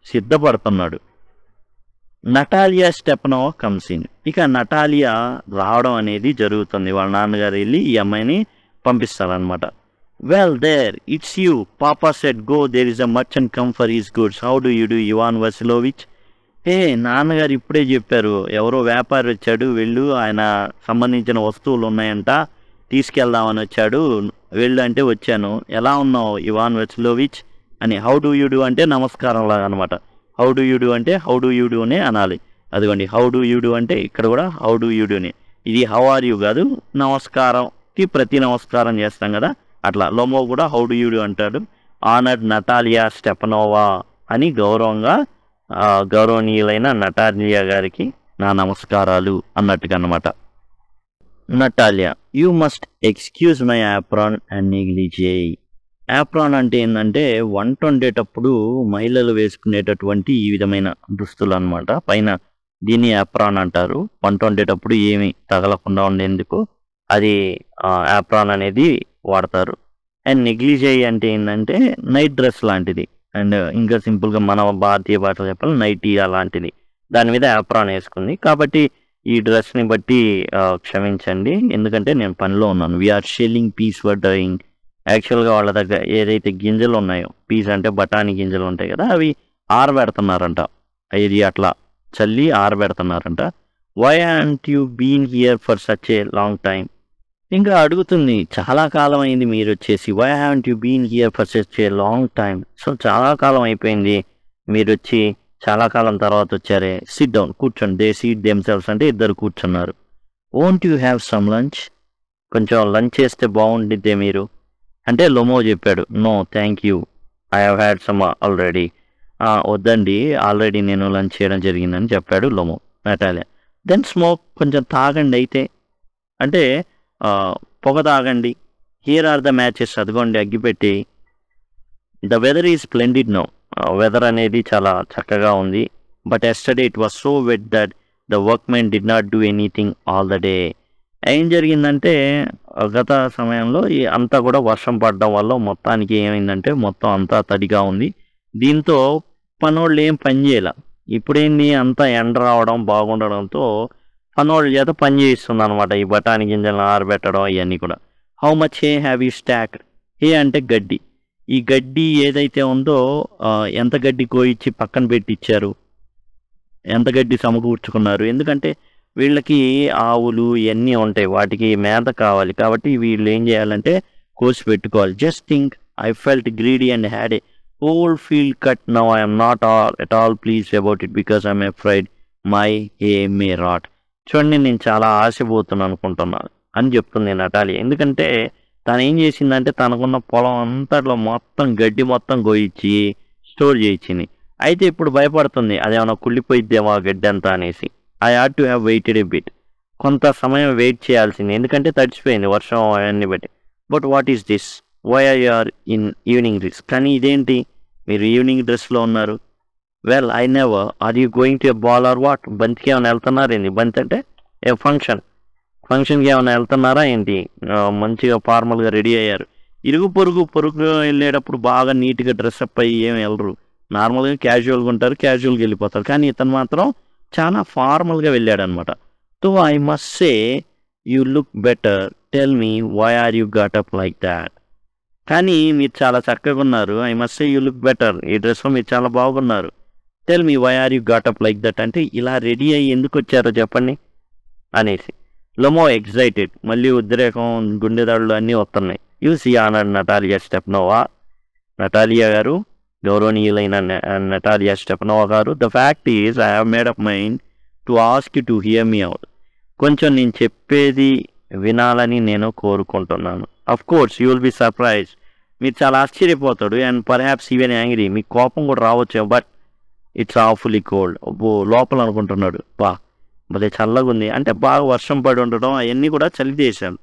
సిద్ధపడుతున్నాడు. Natalya Stepanovna comes in. ఇక నటాలియా రావడం అనేది జరుగుతుంది. వాళ్ళ నాన్నగారు వెళ్ళి ఈ అమ్మాయిని పంపిస్తారనమాట. Well there it's you, papa said go, there is a merchant come for his goods, how do you do Ivan Vasilovich. Hey, నాన్నగారు ఇప్పుడే చెప్పారు, ఎవరో వ్యాపారి వచ్చాడు, వెళ్ళు, ఆయన సంబంధించిన వస్తువులు ఉన్నాయంట, తీసుకెళ్దామని వచ్చాడు, వెళ్ళు అంటే వచ్చాను. ఎలా ఉన్నావు ఇవాన్ వసిలోవిచ్ అని. హౌ డూ యూ డూ అంటే నమస్కారం లాగా అనమాట. హౌ డూ యూ డూ అంటే హౌ డూ యూ డూనే అనాలి. అదిగోండి, హౌ డూ యూ డూ అంటే ఇక్కడ కూడా హౌ డూ యూ డూనే. ఇది హౌ ఆర్ యూ కాదు, నమస్కారంకి ప్రతి నమస్కారం చేస్తాం కదా అట్లా. లోమో కూడా హౌ డూ యూ డూ అంటాడు. ఆనర్డ్ నటాలియా స్టెపనోవా అని గౌరవనీయులైన నటాలియా గారికి నా నమస్కారాలు అన్నట్టుగా అనమాట. Natalya, you must excuse my apron and negligee. Apron అంటే ఏంటంటే వంట వండేటప్పుడు మహిళలు వేసుకునేటటువంటి ఈ విధమైన దుస్తులు అనమాట. పైన దీన్ని యాప్రాన్ అంటారు. వంట వండేటప్పుడు ఏమి తగలకుండా ఉండేందుకు అది యాప్రాన్ అనేది వాడతారు. అండ్ నెగ్లిజే అంటే ఏంటంటే నైట్ డ్రెస్ లాంటిది. అండ్ ఇంకా సింపుల్గా మన భారతీయ భాషలో చెప్పాలి నైటీ అలాంటిది. దాని మీద యాప్రాన్ వేసుకుంది. కాబట్టి ఈ డ్రెస్ని బట్టి క్షమించండి, ఎందుకంటే నేను పనిలో ఉన్నాను. We're shelling peas for drying. యాక్చువల్గా వాళ్ళ దగ్గర ఏదైతే గింజలు ఉన్నాయో, పీస్ అంటే బఠానీ గింజలు ఉంటాయి కదా, అవి ఆరబెడుతున్నారంట. ఇది అట్లా చల్లి ఆరబెడుతున్నారంట. Why haven't you been here for such a long time. ఇంకా అడుగుతుంది, చాలా కాలం అయింది మీరు వచ్చేసి. Why haven't you been here for such a long time. So చాలా కాలం అయిపోయింది మీరు వచ్చి, చాలా కాలం తర్వాత వచ్చారే. సిట్ డౌన్, కూర్చోండి. దే సీట్ దెమ్సెల్వ్స్ అంటే ఇద్దరు కూర్చున్నారు. Won't you have some lunch. కొంచెం లంచ్ చేస్తే బాగుండిద్దే మీరు అంటే లోమో చెప్పాడు. No thank you, I have had some already. వద్దండి, ఆల్రెడీ నేను లంచ్ చేయడం జరిగిందని చెప్పాడు లోమో. నటాలియా, దెన్ స్మోక్, కొంచెం తాగండి అయితే. అంటే పొగ తాగండి. హియర్ ఆర్ ద మ్యాచెస్, అదిగోండి అగ్గిపెట్టి. The weather is splendid no. Weather అనేది చాలా చక్కగా ఉంది. But yesterday it was so wet that the workmen did not do anything all the day. ఏం జరిగిందంటే గత సమయంలో అంతా కూడా వర్షం పడడం వల్ల మొత్తానికి ఏమైందంటే మొత్తం అంతా తడిగా ఉంది. దీంతో పనోళ్ళు ఏం పని చేయాల. ఇప్పుడేంది అంతా ఎండ రావడం బాగుండడంతో పనోళ్ళ చేత పని చేయిస్తుంది అనమాట. ఈ బఠానీ గింజలను ఆరబెట్టడం ఇవన్నీ కూడా. How much hay have you stacked. Hay అంటే గడ్డి. ఈ గడ్డి ఏదైతే ఉందో ఎంత గడ్డి కోయించి పక్కన పెట్టి ఇచ్చారు, ఎంత గడ్డి సమకూర్చుకున్నారు. ఎందుకంటే వీళ్ళకి ఆవులు ఇవన్నీ ఉంటాయి, వాటికి మేత కావాలి. కాబట్టి వీళ్ళు ఏం చేయాలంటే కోసి పెట్టుకోవాలి. Just think, I felt greedy and had a whole field cut. Now I'm not at all pleased about it because I'm afraid my hay may rot. చూడండి, నేను చాలా ఆశపోతున్నాను అనుకుంటున్నాను అని చెప్తుంది నటాలియా. ఎందుకంటే తను ఏం చేసిందంటే తనకున్న పొలం అంతట్లో మొత్తం గడ్డి మొత్తం గోయించి స్టోర్ చేయించింది. అయితే ఇప్పుడు భయపడుతుంది అదేమన్నా కుళ్ళిపోయిద్దేమో ఆ గడ్డి అంతా అనేసి. I had to have waited a bit. కొంత సమయం వెయిట్ చేయాల్సింది ఎందుకంటే తడిచిపోయింది వర్షం అవన్నీ బట్టి. But what is this? Why are you are in evening dress? కానీ ఇదేంటి మీరు ఈవినింగ్ డ్రెస్లో ఉన్నారు? Well I never. Are you going to a ball or what? బంతికి ఏమైనా వెళ్తున్నారేంటి? బంతి అంటే ఏ ఫంక్షన్కి ఏమైనా వెళ్తున్నారా ఏంటి? మంచిగా ఫార్మల్గా రెడీ అయ్యారు. ఇరుగు పొరుగు వెళ్ళేటప్పుడు బాగా నీట్గా డ్రెస్అప్ అయ్యి ఏమి వెళ్ళరు. నార్మల్గా క్యాజువల్గా ఉంటారు, క్యాజువల్గా వెళ్ళిపోతారు. కానీ ఇతను మాత్రం చాలా ఫార్మల్గా వెళ్ళాడనమాట. So I must say you look better. Tell me why are you got up like that? కానీ మీరు చాలా చక్కగా ఉన్నారు. I must say you look better. ఈ డ్రెస్లో మీరు చాలా బాగున్నారు. Tell me why are you got up like that అంటే ఇలా రెడీ అయ్యి ఎందుకు వచ్చారో చెప్పండి అనేసి. Lomov excited. మళ్ళీ ఉద్రేకం, గుండెదాడులు అన్నీ వస్తున్నాయి. యూసీ అన్నాడు నటాలియా స్టెఫనోవా. నటాలియా గారు, గౌరవనీయులైన నటాలియా స్టెఫనోవా గారు, the fact is I have made up mind to ask to hear me out. కొంచెం నేను చెప్పేది వినాలని నేను కోరుకుంటున్నాను. Of course you will be surprise. మీరు చాలా ఆశ్చర్యపోతాడు అండ్ పర్హాప్స్ ఈవెన్ యాంగ్రీ. మీకు కోపం కూడా రావచ్చు. But it's awfully cold. లోపల అనుకుంటున్నాడు భలే చల్లగా ఉంది. అంటే బాగా వర్షం పడి ఉండడం అవన్నీ కూడా చలి దేశాలు.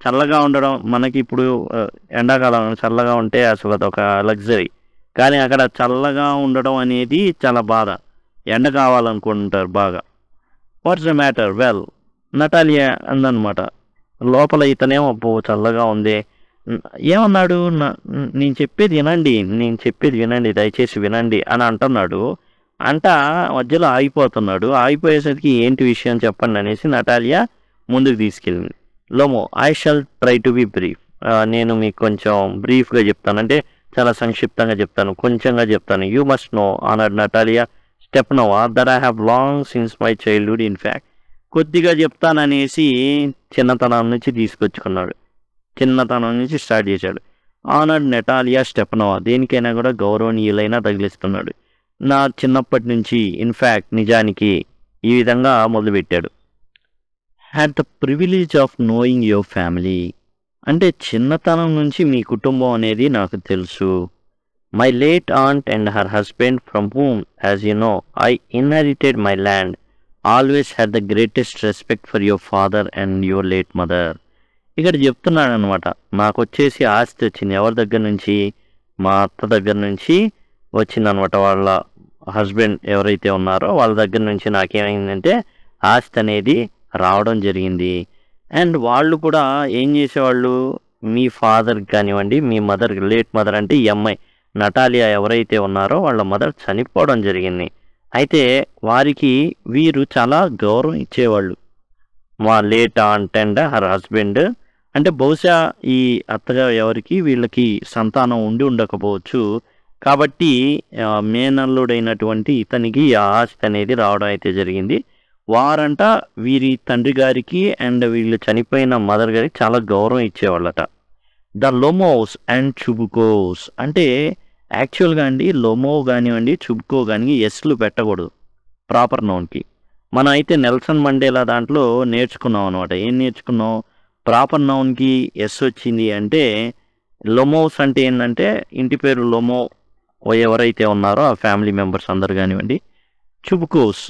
చల్లగా ఉండడం మనకి ఇప్పుడు ఎండాకాలం చల్లగా ఉంటే అసలు అదొక లగ్జరీ. కానీ అక్కడ చల్లగా ఉండడం అనేది చాలా బాధ. ఎండ కావాలనుకుంటారు బాగా. What's the matter? Well Natalya అందనమాట. లోపల ఇతనేమో చల్లగా ఉంది. ఏమన్నాడు? నేను చెప్పేది వినండి దయచేసి వినండి అని అంటున్నాడు. మధ్యలో ఆగిపోతున్నాడు. ఆగిపోయేసరికి ఏంటి విషయం చెప్పండి అనేసి నటాలియా ముందుకు తీసుకెళ్ళింది. Lomo I shall try to be brief. నేను మీకు కొంచెం బ్రీఫ్గా చెప్తాను, అంటే చాలా సంక్షిప్తంగా చెప్తాను, కొంచెంగా చెప్తాను. యూ మస్ట్ నో అన్నాడు Natalya Stefanovna that I have long since my childhood. In fact కొద్దిగా చెప్తాననేసి చిన్నతనం నుంచి తీసుకొచ్చుకున్నాడు. చిన్నతనం నుంచి స్టార్ట్ చేశాడు. Honoured Natalya Stefanovna. దేనికైనా కూడా గౌరవనీయులైనా తగిలిస్తున్నాడు. నా చిన్నప్పటి నుంచి ఇన్ఫ్యాక్ట్ నిజానికి ఈ విధంగా మొదలుపెట్టాడు. Had the privilege of knowing your family. అంటే చిన్నతనం నుంచి మీ కుటుంబం అనేది నాకు తెలుసు. My late aunt and her husband from whom as you know I inherited my land always had the greatest respect for your father and your late mother. ఇక్కడ చెప్తున్నాడు అనమాట, నాకు వచ్చేసి ఆస్తి వచ్చింది. ఎవరి దగ్గర నుంచి? మా అత్త దగ్గర నుంచి వచ్చిందనమాట. వాళ్ళ హస్బెండ్ ఎవరైతే ఉన్నారో వాళ్ళ దగ్గర నుంచి నాకేమైందంటే ఆస్తి అనేది రావడం జరిగింది. అండ్ వాళ్ళు కూడా ఏం చేసేవాళ్ళు, మీ ఫాదర్కి కానివ్వండి, మీ మదర్, లేట్ మదర్ అంటే ఈ అమ్మాయి నటాలియా ఎవరైతే ఉన్నారో వాళ్ళ మదర్ చనిపోవడం జరిగింది. అయితే వారికి వీరు చాలా గౌరవం ఇచ్చేవాళ్ళు. మా late aunt and her husband అంటే బహుశా ఈ అత్తగా ఎవరికి వీళ్ళకి సంతానం ఉండి ఉండకపోవచ్చు. కాబట్టి మేనల్లుడైనటువంటి ఇతనికి ఆ ఆస్తి అనేది రావడం అయితే జరిగింది. వారంట వీరి తండ్రి గారికి అండ్ వీళ్ళు చనిపోయిన మదర్ గారికి చాలా గౌరవం ఇచ్చేవాళ్ళట. ద లొమోస్ అండ్ చుబుకోస్ అంటే యాక్చువల్గా అండి లొమో కానివ్వండి చుబుకో కానీ ఎస్లు పెట్టకూడదు ప్రాపర్ నౌన్కి. మనం అయితే నెల్సన్ మండేలా దాంట్లో నేర్చుకున్నాం అనమాట. ఏం నేర్చుకున్నాం? ప్రాపర్ నౌన్కి ఎస్ వచ్చింది అంటే లొమోస్ అంటే ఏంటంటే ఇంటి పేరు లొమో ఎవరైతే ఉన్నారో ఆ ఫ్యామిలీ మెంబర్స్ అందరు కానివ్వండి. చుబుకోస్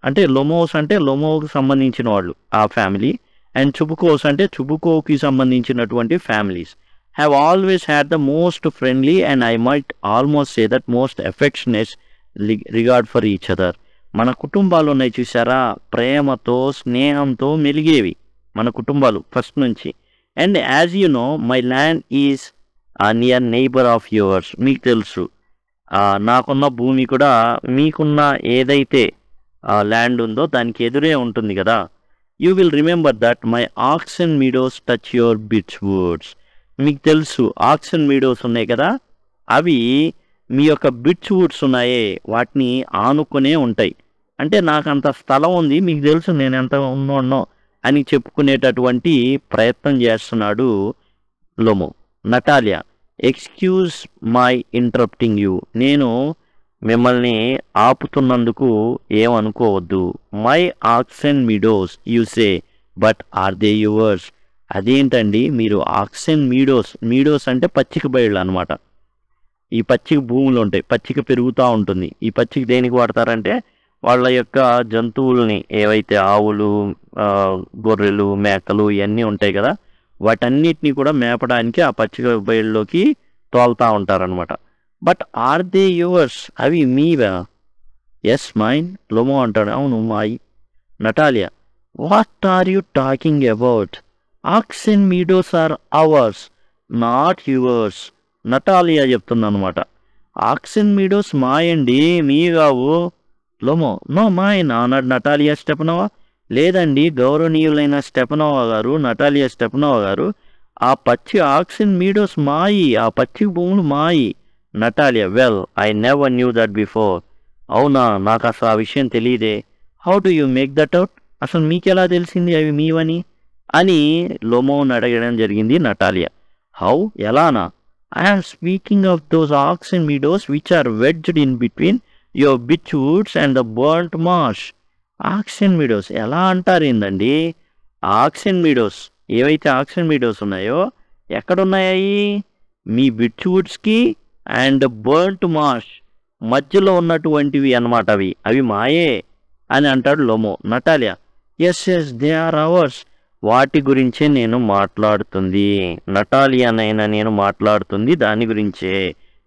అంటే లొమోస్ అంటే లొమోకి సంబంధించిన వాళ్ళు ఆ ఫ్యామిలీ, అండ్ చుబుకోస్ అంటే చుబుకోకి సంబంధించినటువంటి families have always had the most friendly and I might almost say that most affectionate regard for each other. మన కుటుంబాలు ఉన్నాయి చూసారా, ప్రేమతో స్నేహంతో మెలిగేవి మన కుటుంబాలు ఫస్ట్ నుంచి. And as you know my land is near neighbour of yours. మీకు తెలుసు నాకున్న భూమి కూడా మీకున్న ఏదైతే ల్యాండ్ ఉందో దానికి ఎదురే ఉంటుంది కదా. You will remember that my axon Meadows touch your birch woods. మీకు తెలుసు ఆక్సన్ మీడోస్ ఉన్నాయి కదా, అవి మీ యొక్క బిచ్ వుడ్స్ ఉన్నాయే వాటిని ఆనుకునే ఉంటాయి. అంటే నాకు అంత స్థలం ఉంది, మీకు తెలుసు నేను ఎంత ఉన్నో అని చెప్పుకునేటటువంటి ప్రయత్నం చేస్తున్నాడు Lomov. Natalya excuse my interrupting you. నేను మిమ్మల్ని ఆపుతున్నందుకు ఏమనుకోవద్దు. My axon meadows you say but are they yours. అదేంటండి మీరు ఆక్సిన్ మీడోస్ అంటే పచ్చిక బయళ్ళు అనమాట. ఈ పచ్చిక భూములు ఉంటాయి, పచ్చిక పెరుగుతూ ఉంటుంది. ఈ పచ్చిక దేనికి వాడతారంటే వాళ్ళ యొక్క జంతువుల్ని ఏవైతే ఆవులు, గొర్రెలు, మేకలు ఇవన్నీ ఉంటాయి కదా, వాటన్నిటిని కూడా మేపడానికి ఆ పచ్చిక బయళ్ళలోకి తోలుతూ ఉంటారనమాట. But are they yours? అవి మీవా? Yes mine. లొమో అంటాడు, అవును మాయి. Natalya, what are you talking about? Oxen meadows are ours, not yours. Natalya చెప్తుందనమాట. ఆక్సిన్ మీడోస్ మాయండి, మీ కావు. లొమో, నో మైన్ అన్నాడు నటాలియా స్టెపనోవా. లేదండి గౌరవనీయులైన స్టెపనోవా గారు, నటాలియా స్టెపనోవా గారు, ఆ పచ్చి ఆక్సిన్ మీడోస్ మాయి, ఆ పచ్చి భూములు మాయి. Natalya, well I never knew that before. అవునా, నాకు అసలు ఆ విషయం తెలియదే. How do you make that out? అసలు మీకెలా తెలిసింది అవి మీవని అని లొమోని అడగడం జరిగింది నటాలియా. హౌ, ఎలానా? I'm speaking of those oxen meadows which are wedged in between your birch woods and the burnt marsh. Oxen meadows ఎలా అంటారు ఏందండి? ఆక్సిన్ మీడోస్, ఏవైతే ఆక్సిన్ మీడోస్ ఉన్నాయో ఎక్కడున్నాయి? మీ బిచ్ వుడ్స్కి అండ్ బర్న్ట్ మార్ష్ మధ్యలో ఉన్నటువంటివి అన్నమాట. అవి మాయే అని అంటాడు Lomov. Natalya, yes yes they are ours. వాటి గురించే నేను మాట్లాడుతుంది, నటాలియానైనా నేను మాట్లాడుతుంది దాని గురించే.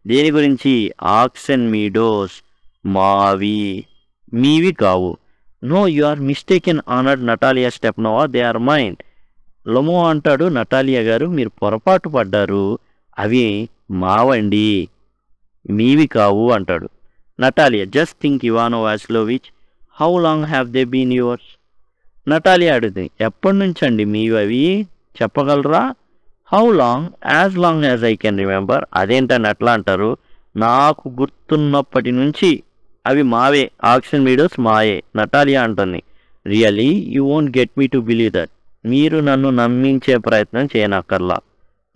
దేని గురించి? ఆక్సిన్ మీడోస్ మావి, మీవి కావు. నో యు ఆర్ మిస్టేకెన్ అన్నాడు Natalia స్టెపనోవా, they are mine. Lomov అంటాడు, నటాలియా గారు మీరు పొరపాటు పడ్డారు, అవి మావండి, మీవి కావు అంటాడు. Natalia, just think Ivan Vasilyevich, how long have they been yours? Natalia అడుగుతుంది, ఎప్పటి నుంచండి మీవి అవి చెప్పగలరా? How long? As long as I can remember. అదేంటని అట్లా అంటారు? నాకు గుర్తున్నప్పటి నుంచి అవి మావే, ఆక్సిన్ మీడోస్ మాయే. నటాలియా అంటుంది, really you won't get me to believe that. మీరు నన్ను నమ్మించే ప్రయత్నం చేయనక్కర్లా.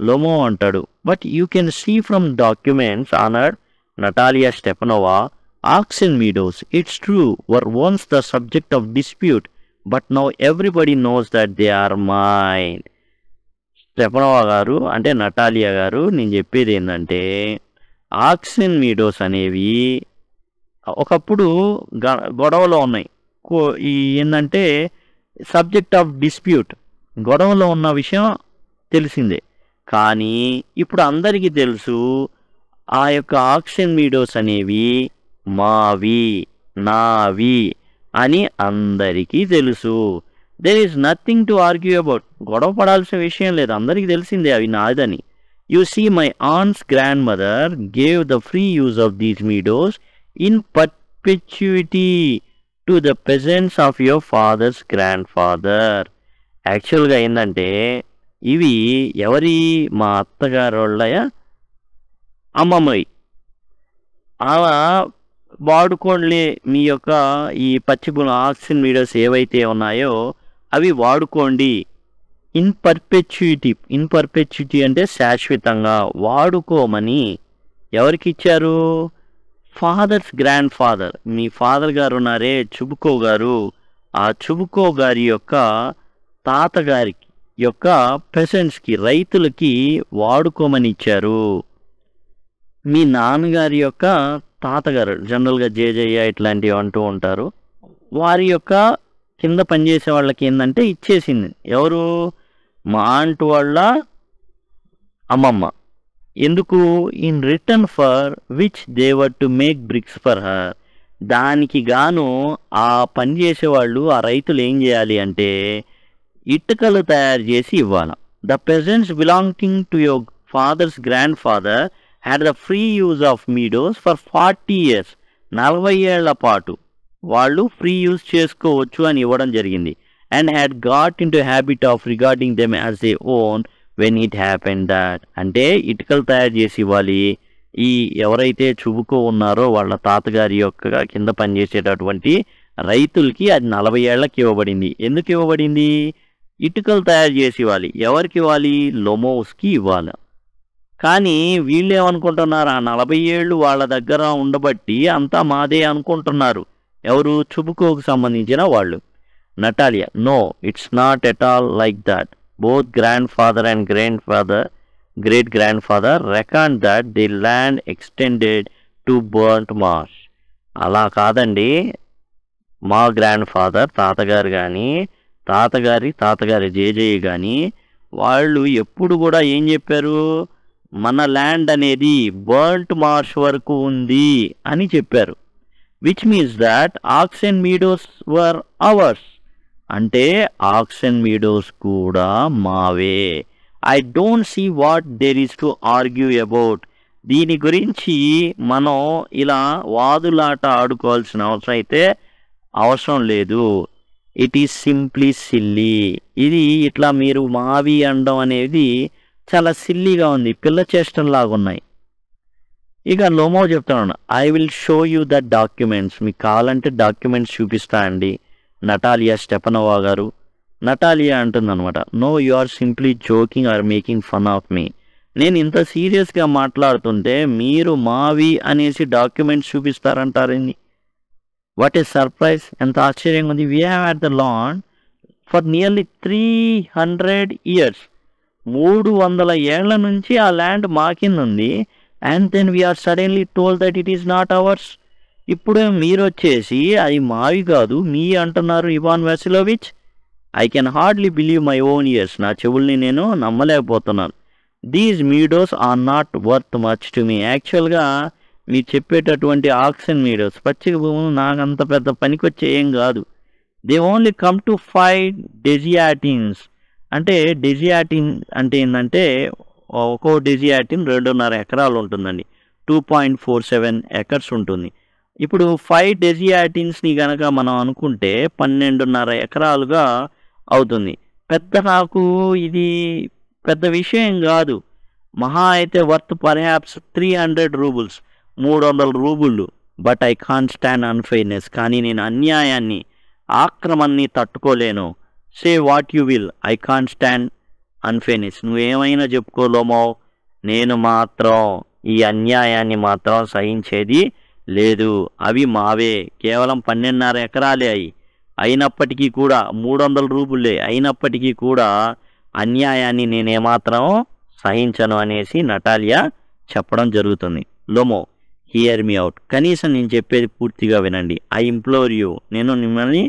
లొమో అంటాడు, but you can see from documents అన్నాడు Natalia Stepanovna. Oxen Meadows, it's true, were once the subject of dispute, but now everybody knows that they are mine. Stepanovna గారు అంటే నటాలియా గారు, నేను చెప్పేది ఏంటంటే ఆక్సిన్ మీడోస్ అనేవి ఒకప్పుడు గొడవలో ఉన్నాయి. ఈ ఏంటంటే సబ్జెక్ట్ ఆఫ్ డిస్ప్యూట్, గొడవలో ఉన్న విషయం తెలిసిందే. కానీ ఇప్పుడు అందరికీ తెలుసు ఆ యొక్క ఆక్సిన్ మీడోస్ అనేవి మావి, నావి అని అందరికీ తెలుసు. There is nothing to argue about. గొడవ పడాల్సిన విషయం లేదు, అందరికీ తెలిసిందే అవి నాదని. You see my aunt's grandmother gave the free use of these meadows in perpetuity to the peasants of your father's grandfather. యాక్చువల్గా ఏంటంటే ఇవి ఎవరి? మా అత్తగారు వాళ్ళ అమ్మమ్మవి. అలా వాడుకోండి, మీ యొక్క ఈ పచ్చిపుల ఆక్సిన్ మీడోస్ ఏవైతే ఉన్నాయో అవి వాడుకోండి. ఇన్ పర్పెచ్యుటీ అంటే శాశ్వతంగా వాడుకోమని ఎవరికి ఇచ్చారు? ఫాదర్స్ గ్రాండ్ ఫాదర్, మీ ఫాదర్ గారు ఉన్నారే చుబుకో గారు, ఆ చుబుకో గారి యొక్క తాతగారికి యొక్క పెసెంట్స్కి, రైతులకి వాడుకోమని ఇచ్చారు. మీ నాన్నగారి యొక్క తాతగారు, జనరల్గా జేజయ్య ఇట్లాంటివి అంటూ ఉంటారు, వారి యొక్క కింద పనిచేసే వాళ్ళకి ఏంటంటే ఇచ్చేసింది ఎవరు? మా ఆంట్ వాళ్ళ అమ్మమ్మ. ఎందుకు? In return for which they were to make bricks for her. దానికి గాను ఆ పని చేసేవాళ్ళు, ఆ రైతులు ఏం చేయాలి అంటే ఇటుకలు తయారు చేసి ఇవ్వాలి. The peasants belonging to your father's grandfather had the free use of meadows for 40 years. 40 ఏళ్ల పాటు వాళ్ళు ఫ్రీ యూజ్ చేసుకోవచ్చు అని ఇవ్వడం జరిగింది. And had got in to habit of regarding them as they own when it happen that. అంటే ఇటుకలు తయారు చేసి ఇవ్వాలి. ఈ ఎవరైతే చుబుకో ఉన్నారో వాళ్ళ తాతగారి యొక్క కింద పనిచేసేటటువంటి రైతులకి అది 40 ఏళ్లకి ఇవ్వబడింది. ఎందుకు ఇవ్వబడింది? ఇటుకలు తయారు చేసి ఇవ్వాలి. ఎవరికి ఇవ్వాలి? లొమోస్కి ఇవ్వాలి. కానీ వీళ్ళేమనుకుంటున్నారు? ఆ 40 ఏళ్ళు వాళ్ళ దగ్గర ఉండబట్టి అంతా మాదే అనుకుంటున్నారు. ఎవరు? చుబుకోకు సంబంధించిన వాళ్ళు. Natalya, no it's not at all like that. both grandfather and great grandfather reckoned that the land extended to burnt marsh. అలా కాదండి, మా గ్రాండ్ ఫాదర్ తాతగారు కానీ తాతగారి జేజేయి కానీ వాళ్ళు ఎప్పుడు కూడా ఏం చెప్పారు, మన ల్యాండ్ అనేది బర్ంట్ మార్ష్ వరకు ఉంది అని చెప్పారు. Which means that Oxen Meadows were ours, అంటే ఆక్సన్ మీడోస్ కూడా మావే. I don't see what there is to argue about. దీని గురించి మనం ఇలా వాదులాట ఆడుకోవాల్సిన అవసరం లేదు. It is simply silly. ఇది ఇట్లా మీరు మావి అనడం అనేది చాలా సిల్లీగా ఉంది, పిల్ల చేష్టంలాగా ఉన్నాయి. ఇక లోమో చెప్తున్నాను, I will show you the documents. మీకు కావాలంటే డాక్యుమెంట్స్ చూపిస్తా అండి. నటాలియా స్టెపనోవా గారు, నటాలియా అంటుందన్నమాట, no you are simply joking or making fun of me. నేను ఇంత సీరియస్గా మాట్లాడుతుంటే మీరు మావి అనేసి డాక్యుమెంట్స్ చూపిస్తారంటారండి. వాట్ ఏ సర్ప్రైజ్, ఎంత ఆశ్చర్యంగా ఉంది. We have had the land for nearly 300 years. 300 ఏళ్ల నుంచి ఆ ల్యాండ్ మా కింద ఉంది. And then we are suddenly told that it is not ours. ఇప్పుడు మీరు వచ్చేసి అది మావి కాదు మీ అంటున్నారు, Ivan Vasilyevich. I can hardly believe my own ears. నా చెవుల్ని నేను నమ్మలేకపోతున్నాను. These meadows are not worth much to me. యాక్చువల్గా మీరు చెప్పేటటువంటి ఆక్సన్ మీడోస్, పచ్చిక భూములు నాకు అంత పెద్ద పనికొచ్చే ఏం కాదు. They only come to 5 డెజియాటిన్స్. అంటే డెజియాటిన్ అంటే ఏంటంటే ఒక్కో డెజియాటిన్ 2.5 ఎకరాలు ఉంటుందండి. 2.47 acres ఉంటుంది. ఇప్పుడు 5 డెజియాటిన్స్ని కనుక మనం అనుకుంటే 12.5 ఎకరాలుగా అవుతుంది. నాకు ఇది పెద్ద విషయం కాదు. మహా అయితే వర్త్ పర్హాప్స్ 300 rubles, 300 రూబుళ్ళు. But I can't stand unfairness. కానీ నేను అన్యాయాన్ని, ఆక్రమణని తట్టుకోలేను. Say what you will, I can't stand unfairness. నువ్వేమైనా చెప్పుకో లోమో, నేను మాత్రం ఈ అన్యాయాన్ని మాత్రం సహించేది లేదు. అవి మావే, కేవలం 12.5 ఎకరాలే అయినప్పటికీ కూడా 300 రూబుల్లే అయినప్పటికీ కూడా అన్యాయాన్ని నేనేమాత్రం సహించను అనేసి నటాలియా చెప్పడం జరుగుతుంది. Lomo, here me out. కనీసం నేను చెప్పేది పూర్తిగా వినండి. ఐ ఇంప్లోర్ యూ, నేను మిమ్మల్ని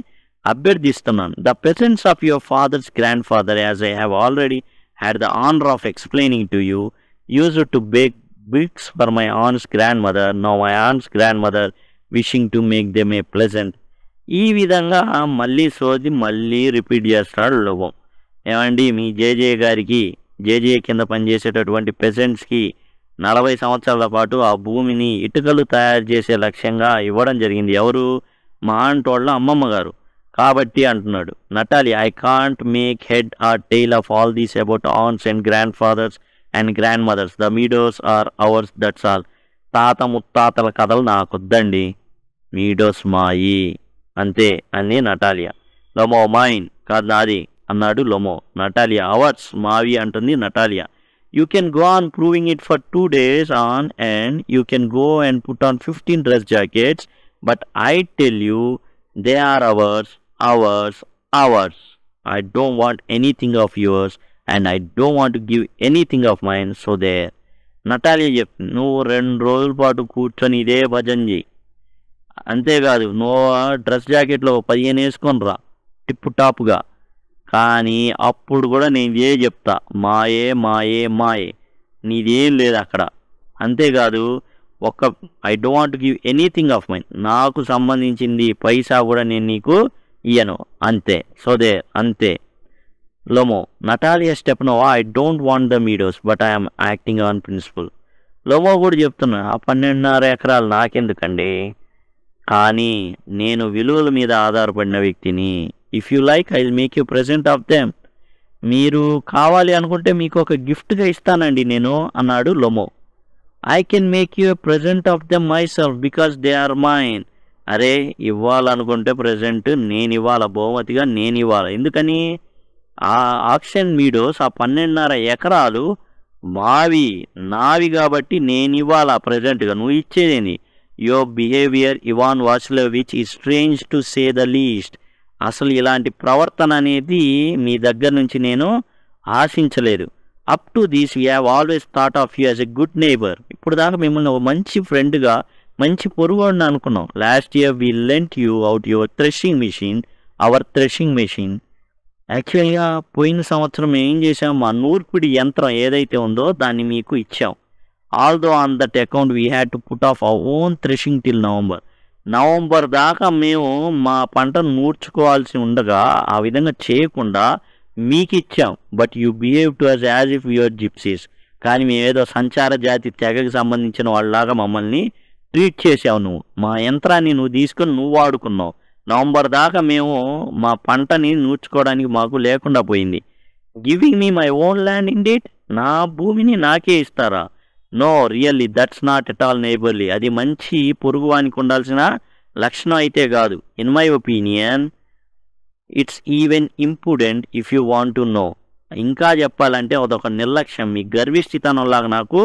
అభ్యర్థిస్తున్నాను. The presence of your father's grandfather, as I have already had the honour of explaining to you, used to bake bricks for my aunt's grandmother. Now my aunt's grandmother wishing to make them a pleasant. ఈ విధంగా మళ్ళీ రిపీట్ చేస్తాడు లోబం. ఏమండి, మీ జేజే గారికి, జేజే కింద పనిచేసేటటువంటి పెజెంట్స్కి 40 సంవత్సరాల పాటు ఆ భూమిని ఇటుకలు తయారు చేసే లక్ష్యంగా ఇవ్వడం జరిగింది. ఎవరు? మా ఆంట్ వాళ్ళ అమ్మమ్మ గారు. కాబట్టి అంటున్నాడు Natalya, I can't make head or tail of all these about aunts and grandfathers and grandmothers. The meadows are ours, that's all. తాత ముత్తాతల కథలు నాకొద్దండి, మీడోస్ మాయి అంతే అని నటాలియా. లోమో, మైన్ కాదు నాది అన్నాడు లోమో. నటాలియా, అవర్స్ మావి అంటుంది Natalya. You can go on proving it for 2 days on and you can go and put on 15 dress jackets, but I tell you they are ours, ours, ours. I don't want anything of yours and I don't want to give anything of mine. So there. Natalia చెప్తుంది, నువ్వు 2 రోజుల పాటు కూర్చొని ఇదే భజన చేయి. అంతేకాదు, నువ్వు డ్రెస్ జాకెట్లో 15 వేసుకొని రా టిప్పు టాప్గా. కానీ అప్పుడు కూడా నేను ఇదే చెప్తా, మాయే మాయే మాయే, నీదేం లేదు అక్కడ. అంతేకాదు, I don't want to give anything of mine, నాకు సంబంధించింది పైసా కూడా నేను నీకు ఇయ్యను. అంతే. సో దే, అంతే. Lomov, Natalia Stepanovna, I don't want the meadows but I'm acting on principle. Lomov కూడా చెప్తున్నా, ఆ 12.5 ఎకరాలు నాకెందుకండి, కానీ నేను విలువల మీద ఆధారపడిన వ్యక్తిని. If you like I will make you present of them. మీరు కావాలి అనుకుంటే మీకు ఒక గిఫ్ట్గా ఇస్తానండి నేను అన్నాడు Lomov. I can make you a present of them myself because they are mine. అరే, ఇవ్వాలనుకుంటే ప్రెజెంట్ నేను ఇవ్వాలా, బహుమతిగా నేను ఇవ్వాలి. ఎందుకని? ఆ ఆక్షన్ మీడోస్, ఆ 12.5 ఎకరాలు మావి, నావి కాబట్టి నేను ఇవ్వాలా ప్రజెంట్గా. నువ్వు ఇచ్చేదేంది? Your behaviour Ivan Vasilyevich is strange to say the least. అసలు ఇలాంటి ప్రవర్తన అనేది మీ దగ్గర నుంచి నేను ఆశించలేదు. Up to this we have always thought of you as a good neighbour. ఇప్పుడు దాకా మిమ్మల్ని ఒక మంచి ఫ్రెండ్గా, మంచి పొరుగువాడిని అనుకున్నాం. Last year we lent you out your threshing machine, our threshing machine. యాక్చువల్గా పోయిన సంవత్సరం ఏం చేసాం, మా నూర్పిడి యంత్రం ఏదైతే ఉందో దాన్ని మీకు ఇచ్చాం. Although on that account we had to put of our own threshing till November దాకా మేము మా పంటను నూర్చుకోవాల్సి ఉండగా ఆ విధంగా చేయకుండా మీకు ఇచ్చాం. But you behave to us as if your gypsies. కానీ మేమేదో సంచార జాతి తెగకి సంబంధించిన వాళ్ళలాగా మమ్మల్ని ట్రీట్ చేసావు. నువ్వు మా యంత్రాన్ని నువ్వు తీసుకొని నువ్వు వాడుకున్నావు. నవంబర్ దాకా మేము మా పంటని నూర్చుకోవడానికి మాకు లేకుండా పోయింది. Giving me my own land indeed, నా భూమిని నాకే ఇస్తారా? No, really that's not at all neighbourly. అది మంచి పొరుగువానికి ఉండాల్సిన లక్షణం అయితే కాదు. In my opinion it's even imprudent if you want to know. ఇంకా చెప్పాలంటే అదొక నిర్లక్ష్యం, మీ గర్విష్ఠితనంలాగా నాకు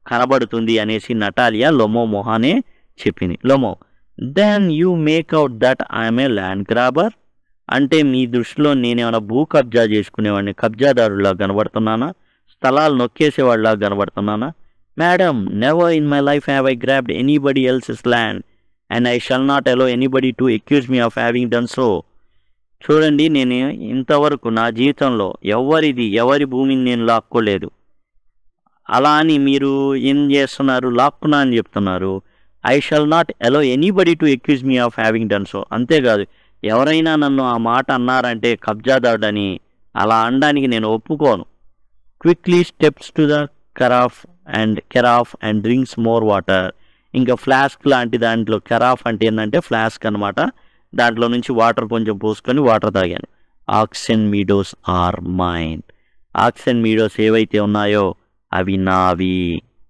కనబడుతుంది అనేసి నటాలియా లొమో మొహానే చెప్పింది. Lomov, then you make out that I'm a land grabber. అంటే మీ దృష్టిలో నేనేమైనా భూ కబ్జా చేసుకునేవాడిని, కబ్జాదారులా కనబడుతున్నానా? స్థలాలు నొక్కేసేవాడిలా కనబడుతున్నానా? Madam, never in my life have I grabbed anybody else's land and I shall not allow anybody to accuse me of having done so. చూడండి, నేను ఇంతవరకు నా జీవితంలో ఎవరి భూమిని నేను లాక్కోలేదు. అలా అని మీరు ఏం చేస్తున్నారు, లాక్కున్నా అని చెప్తున్నారు. I shall not allow anybody to accuse me of having done so. అంతేకాదు, ఎవరైనా నన్ను ఆ మాట అన్నారంటే కబ్జాదారుడని, అలా అనడానికి నేను ఒప్పుకోను. Quickly steps to the care of and drinks more water. ఇంకా ఫ్లాస్క్ లాంటి దాంట్లో, కెరాఫ్ అంటే ఏంటంటే ఫ్లాస్క్ అనమాట, దాంట్లో నుంచి వాటర్ కొంచెం పోసుకొని వాటర్ తాగాను. Oxen Meadows are mine. Oxen Meadows ఏవైతే ఉన్నాయో అవి నావి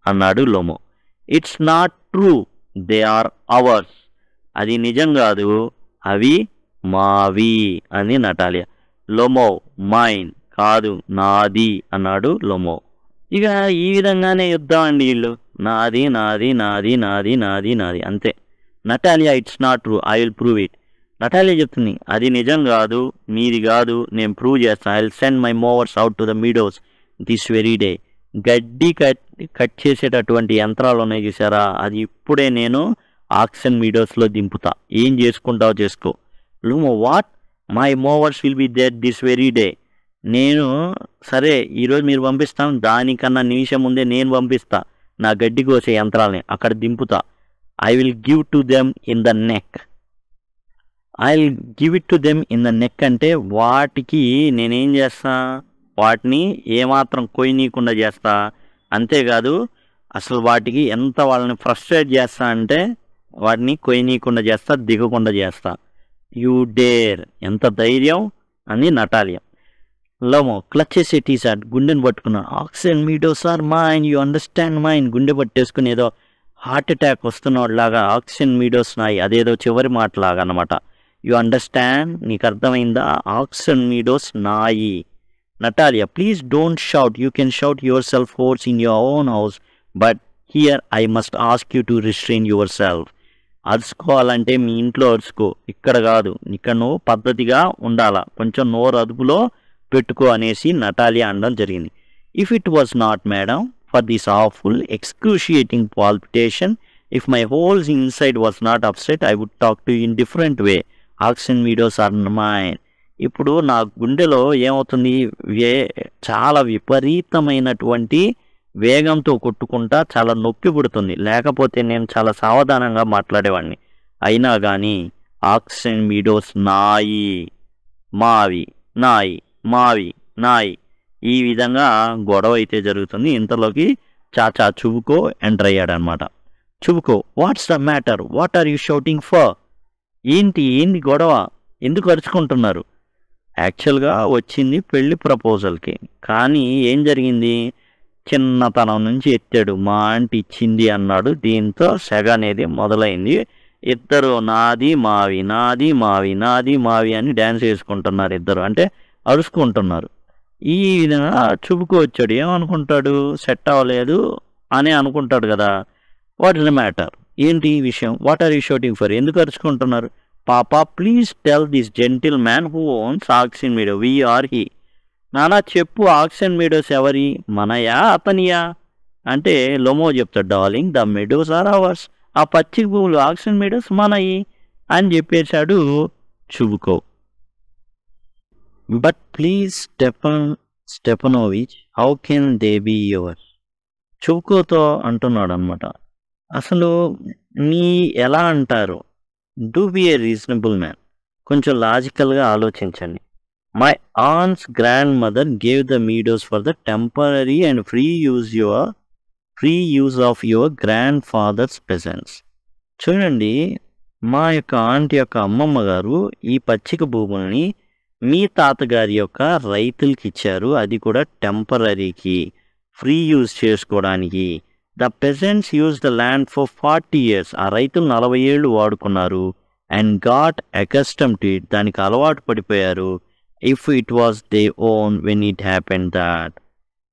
అన్నాడు Lomov. It's not true, they are ours. అది నిజం కాదు, అవి మావి అని నటాలియా. లొమో, మైన్ కాదు నాది అన్నాడు లొమో. ఇక ఈ విధంగానే యుద్ధం అండి వీళ్ళు. నాది నాది నాది నాది నాది నాది అంతే. Natalia, it's not true, I will prove it. Natalia చెప్తుంది, అది నిజం కాదు, మీది కాదు, నేను ప్రూవ్ చేస్తాను. I will send my mowers out to the meadows this very day. గడ్డి కట్ చేసేటటువంటి యంత్రాలు ఉన్నాయి చూసారా, అది ఇప్పుడే నేను ఆక్సన్ మీడోస్లో దింపుతా. ఏం చేసుకుంటావో చేసుకో. Lomov, what? My mowers will be there this very day. నేను సరే ఈరోజు మీరు పంపిస్తాను, దానికన్నా నిమిషం ముందే నేను పంపిస్తా నా గడ్డి కోసే యంత్రాలని, అక్కడ దింపుతా. I will give to them in the neck. I will give it to them in the neck అంటే వాటికి నేనేం చేస్తా, వాటిని ఏమాత్రం కొయ్యనీయకుండా చేస్తా. అంతేకాదు, అసలు వాటికి ఎంత వాళ్ళని ఫ్రస్ట్రేట్ చేస్తా అంటే వాటిని కొయ్యనీయకుండా చేస్తా, దిగకుండా చేస్తా. యూ డేర్, ఎంత ధైర్యం అని Natalia. Lomov clutches a T shirt, గుండెని పట్టుకున్నాను. Oxen Meadows are mine, you understand mine. గుండె పట్టేసుకుని ఏదో హార్ట్ అటాక్ వస్తున్నలాగా ఆక్సెన్ మీడోస్ నాయి, అదేదో చివరి మాటలాగా అనమాట. యూ అండర్స్టాండ్, నీకు అర్థమైందా? ఆక్సెన్ మీడోస్ నాయి. Natalia, please don't shout, you can shout yourself hoarse in your own house, but here I must ask you to restrain yourself. అరుచుకోవాలంటే మీ ఇంట్లో అరుచుకో, ఇక్కడ కాదు. ఇక్కడ నువ్వు పద్ధతిగా ఉండాలా, కొంచెం నోరు అదుపులో పెట్టుకో అనేసి నటాలియా అనడం జరిగింది. If it was not madam for this awful excruciating palpitation, if my whole inside was not upset, I would talk to you in different way. Oxen meadows are mine. ఇప్పుడు నా గుండెలో ఏమవుతుంది, చాలా విపరీతమైనటువంటి వేగంతో కొట్టుకుంటా చాలా నొప్పి పుడుతుంది. లేకపోతే నేను చాలా సావధానంగా మాట్లాడేవాడిని. అయినా కానీ ఆక్సెన్ మీడోస్ నాయి, మావి, నాయి, మావి, నాయి, ఈ విధంగా గొడవ అయితే జరుగుతుంది. ఇంతలోకి చాచా చుబుకో ఎంటర్ అయ్యాడనమాట. Chubukov, what's the matter, what are you shouting for? ఏంటి గొడవ, ఎందుకు అరుచుకుంటున్నారు? యాక్చువల్గా వచ్చింది పెళ్లి ప్రపోజల్కి, కానీ ఏం జరిగింది, చిన్నతనం నుంచి ఎత్తాడు, మా ఆంటీ ఇచ్చింది అన్నాడు. దీంతో సెగ అనేది మొదలైంది. ఇద్దరు నాది మావి, నాది మావి, నాది మావి అని డ్యాన్స్ వేసుకుంటున్నారు ఇద్దరు, అంటే అరుచుకుంటున్నారు. ఈ విధంగా చుబుకు వచ్చాడు. ఏమనుకుంటాడు, సెట్ అవ్వలేదు అని అనుకుంటాడు కదా. వాట్ ఇస్ ద మ్యాటర్, ఏంటి ఈ విషయం, what are you shooting for, ఎందుకు అరుచుకుంటున్నారు? Papa, please tell this gentleman who owns Oxen Meadows, we or he. నానా చెప్పు ఆక్సిజన్ మీడోస్ ఎవరి, మనయా అతనియా అంటే లొమో చెప్తాడు, darling the meadows are ours, ఆ పచ్చిక పువ్వులు ఆక్సిజన్ మీడోస్ మనయి అని చెప్పేశాడు Chubukov. But please Stepanovich how can they be yours. చుబుకోతో అంటున్నాడు అనమాట, అసలు మీ ఎలా అంటారు, do be a reasonable man, కొంచెం లాజికల్గా ఆలోచించండి. My aunt's grandmother gave the meadows for the temporary and free use of your grandfather's peasants. చూడండి, మా యొక్క ఆంటీ యొక్క అమ్మమ్మ గారు ఈ పచ్చిక భూముల్ని మీ తాతగారి యొక్క రైతులకి ఇచ్చారు, అది కూడా టెంపరరీకి, ఫ్రీ యూజ్ చేసుకోవడానికి. The pageants use the land for 40 years, ఆ రైతులు 40 ఏళ్ళు వాడుకున్నారు. And got accustom to it, దానికి అలవాటు పడిపోయారు. If it was they own when it happen that,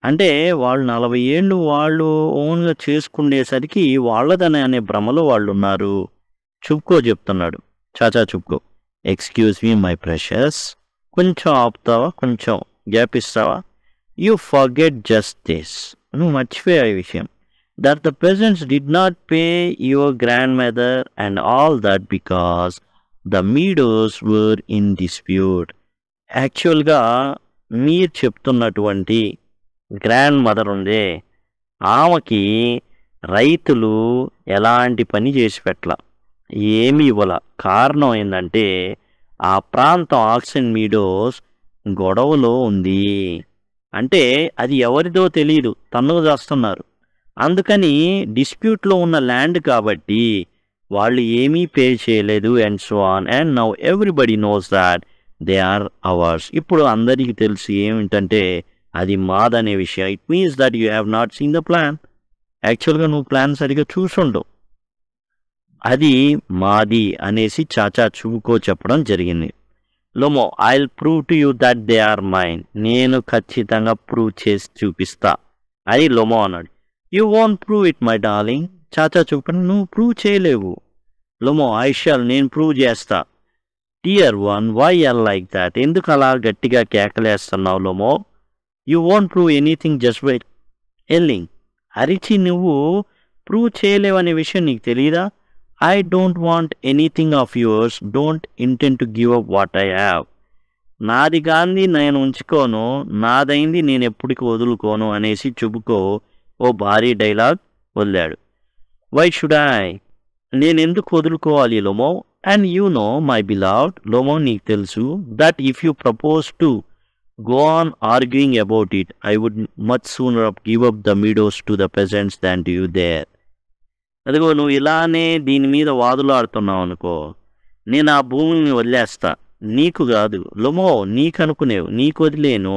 అంటే వాళ్ళు 40 ఏళ్ళు వాళ్ళు ఓన్గా చేసుకునేసరికి వాళ్ళదని అనే భ్రమలో వాళ్ళు ఉన్నారు. చుబ్కో చెప్తున్నాడు, చాచా చుబ్కో, ఎక్స్క్యూజ్ మీ మై ప్రెషస్, కొంచెం ఆపుతావా, కొంచెం గ్యాప్ ఇస్తావా, యూ ఫర్గెట్ జస్ట్ దిస్, నువ్వు మర్చిపోయా ఈ విషయం, that the peasants did not pay your grandmother and all that because the meadows were in dispute. యాక్చువల్గా మీరు చెప్తున్నటువంటి గ్రాండ్ మదర్ ఉందే, ఆమెకి రైతులు ఎలాంటి పని చేసి పెట్టల, ఏమి ఇవ్వాల. కారణం ఏంటంటే ఆ ప్రాంతం ఆక్సిజన్ మీడోస్ గొడవలో ఉంది, అంటే అది ఎవరిదో తెలియదు, తన్నుకు చేస్తున్నారు. అందుకని డిస్ప్యూట్లో ఉన్న ల్యాండ్ కాబట్టి వాళ్ళు ఏమీ పే చేయలేదు. And so on, and now everybody knows that they are ours. ఇప్పుడు అందరికీ తెలుసు ఏమిటంటే అది మాదనే విషయం. It means that you have not seen the plan. యాక్చువల్గా నువ్వు ప్లాన్ సరిగ్గా చూసుండవు, అది మాది అనేసి చాచా చుబుకో చెప్పడం జరిగింది. Lomov, I will prove to you that they are mine, నేను ఖచ్చితంగా ప్రూవ్ చేసి చూపిస్తా అని లోమో అన్నాడు. You won't prove it my darling, చాచా చూపండి, నువ్వు ప్రూవ్ చేయలేవు. లోమో, ఐ షాల్, నేను ప్రూవ్ చేస్తా. Dear one, why are like that, ఎందుకు అలా గట్టిగా కేకలేస్తున్నావు Lomov. You won't prove anything just by yelling, అరిచి నువ్వు ప్రూవ్ చేయలేవనే విషయం నీకు తెలీదా. I don't want anything of yours, don't intend to give up what I have. నాది కాంది నేను ఉంచుకోను, నాదైంది నేను ఎప్పటికి వదులుకోను అనేసి చుబుకో ఓ భారీ డైలాగ్ వదిలాడు. వై షుడ్ ఐ, నేనెందుకు వదులుకోవాలి Lomov. And you know my beloved Lomov, నీకు తెలుసు, that if you propose to go on arguing about it, I would much sooner give up the meadows to the peasants than to you there. అదిగో నువ్వు ఇలానే దీని మీద వాదులాడుతున్నావు అనుకో, నేను ఆ భూమిని వదిలేస్తా. నీకు కాదు లోమో, నీకు అనుకునేవు, నీకు వదిలేను.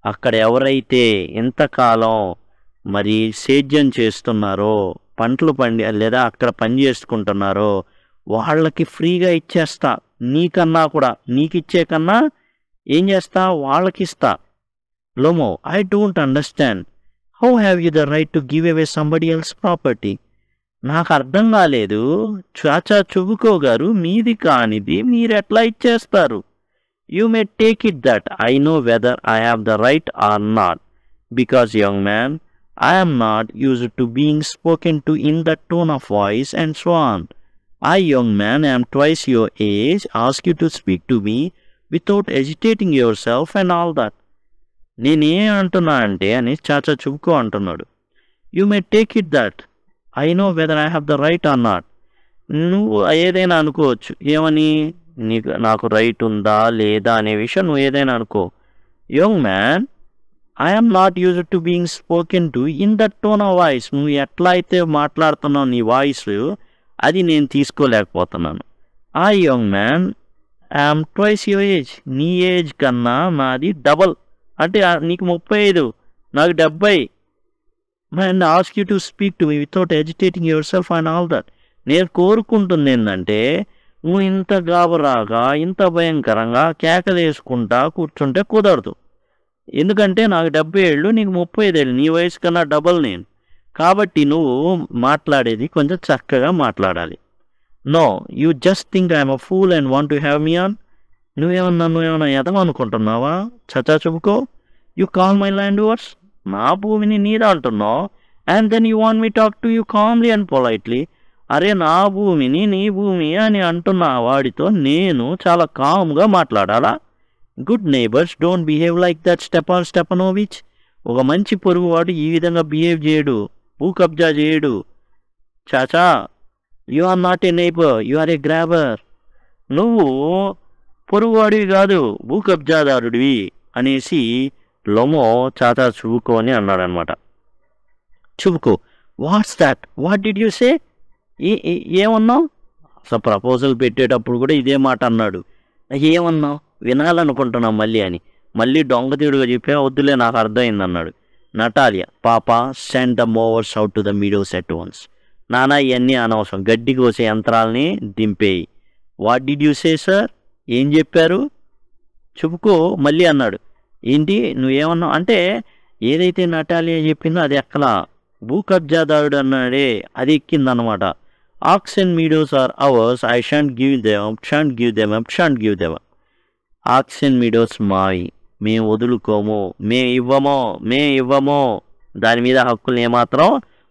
అక్కడ ఎవరైతే ఎంతకాలం మరి సేద్యం చేస్తున్నారో, పంటలు లేదా అక్కడ పని చేసుకుంటున్నారో వాళ్ళకి ఫ్రీగా ఇచ్చేస్తా. నీకన్నా కూడా, నీకు ఇచ్చే కన్నా ఏం చేస్తా, వాళ్ళకి ఇస్తా. Lomo, I don't understand, how have you the right to give away somebody else property. నాకు అర్థం కాలేదు చాచా చుబుకో గారు, మీది కానిది మీరు ఎట్లా ఇచ్చేస్తారు. You may take it that I know whether I have the right are not, because young man I am not used to being spoken to in that tone of voice and so on. I, young man, am twice your age, ask you to speak to me without agitating yourself and all that. నేనేం అంటున్నా అంటే అని చాచా చుబుకో అంటున్నాడు. You may take it that I know whether I have the right are not. నువ్వు ఏదైనా అనుకోవచ్చు, ఏమని, నాకు రైట్ ఉందా లేదా అనే విషయం నువ్వు ఏదైనా అనుకో. Young man, I am not used to being spoken to in that tone of voice. నువ్వు ఎట్లా అయితే మాట్లాడుతున్నావు నీ వాయిస్, అది నేను తీసుకోలేకపోతున్నాను. I young man I'm twice your age, నీ ఏజ్ కన్నా నాది డబల్, అంటే నీకు 35, నాకు 70. And ask you to speak to me without agitating yourself and all that. నేను కోరుకుంటుంది ఏంటంటే నువ్వు ఇంత గాబరాగా, ఇంత భయంకరంగా కేకలేసుకుంటా కూర్చుంటే కుదరదు. ఎందుకంటే నాకు 70 ఏళ్ళు, నీకు 35 ఏళ్ళు, నీ వయసు కన్నా డబల్ నేను. కాబట్టి నువ్వు మాట్లాడేది కొంచెం చక్కగా మాట్లాడాలి. No, you just think I'm a fool and want to have me on. నువ్వేమన్నా ఎదమనుకుంటున్నావా చాచా Chubukov. You call my land yours, నా భూమిని నీదా అంటున్నావు, and then you want me talk to you calmly and politely. అరే నా భూమిని నీ భూమి అని అంటున్న వాడితో నేను చాలా కామ్గా మాట్లాడాలా? Good neighbours don't behave like that Stepan Stepanovich. ఒక మంచి పొరుగువాడు ఈ విధంగా బిహేవ్ చేయడు, భూ కబ్జా చేయడు. చాచా, you are not a neighbour, you are a grabber. నువ్వు పొరుగువాడివి కాదు, భూ కబ్జాదారుడివి అనేసి లొమో చాచా చుబుకో అని అన్నాడనమాట. Chubukov, what's that, what did you say? ఏమన్నావు? అసలు ప్రపోజల్ పెట్టేటప్పుడు కూడా ఇదే మాట అన్నాడు. ఏమన్నావు? వినాలనుకుంటున్నాం మళ్ళీ అని. మళ్ళీ దొంగతీడుగా చెప్పా, వద్దులే నాకు అర్థమైంది అన్నాడు. Natalia, papa send the mowers out to the meadows at once. నానా ఇవన్నీ అనవసరం, గడ్డి కోసే యంత్రాలని దింపేయి. What did you say sir? ఏం చెప్పారు? చెప్పుకో మళ్ళీ అన్నాడు. ఏంటి నువ్వేమన్నావు అంటే, ఏదైతే నటాలియా చెప్పిందో అది ఎక్కలా, భూ కబ్జాదారుడు అన్నాడే అది ఎక్కిందనమాట. Oxen and meadows are ours, I shan't give them, shan't give them, shan't give them. Oxen and meadows మావి, మేము వదులుకోము, మేము ఇవ్వము, దాని మీద హక్కులు ఏమాత్రం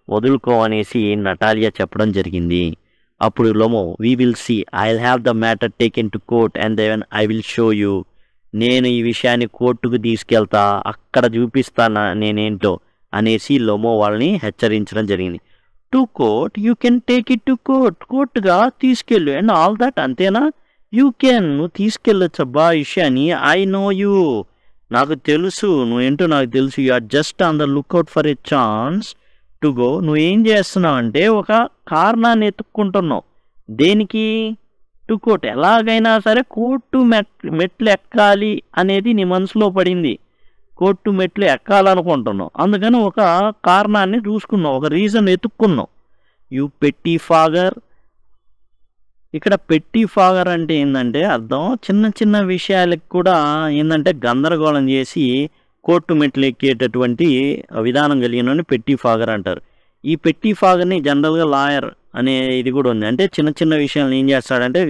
వదులుకోమనేసి నటాలియా చెప్పడం జరిగింది. అప్పుడు Lomov, we will see, I will have the matter taken to court and then I will show you. నేను ఈ విషయాన్ని కోర్టుకు తీసుకెళ్తా, అక్కడ చూపిస్తానా నేనేంటో అనేసి లొమో వాళ్ళని హెచ్చరించడం జరిగింది. To court, you can take it to court, కోర్టుగా తీసుకెళ్ళు అండ్ ఆల్ దట్, అంతేనా? యూ కెన్, నువ్వు తీసుకెళ్ళొచ్చబ్బా విషయాన్ని. ఐ నో యూ, నాకు తెలుసు నువ్వేంటో నాకు తెలుసు. You are just on the lookout for a chance to go. నువ్వేం చేస్తున్నావు అంటే ఒక కారణాన్ని ఎత్తుక్కుంటున్నావు. దేనికి? టు కోర్ట్, ఎలాగైనా సరే కోర్టు మెట్లు ఎక్కాలి అనేది నీ మనసులో పడింది. కోర్టు మెట్లు ఎక్కాలనుకుంటున్నావు, అందుకని ఒక కారణాన్ని చూసుకున్నావు, ఒక రీజన్ ఎత్తుక్కున్నావు. యూ పెట్టి ఫాగర్. ఇక్కడ పెట్టి ఫాగర్ అంటే ఏంటంటే అర్థం, చిన్న చిన్న విషయాలకు కూడా ఏంటంటే గందరగోళం చేసి కోర్టు మెట్లు ఎక్కేటటువంటి విధానం కలిగిన పెట్టి ఫాగర్ అంటారు. ఈ పెట్టి ఫాగర్ని జనరల్గా లాయర్ అనే ఇది కూడా ఉంది. అంటే చిన్న చిన్న విషయాలను ఏం చేస్తాడంటే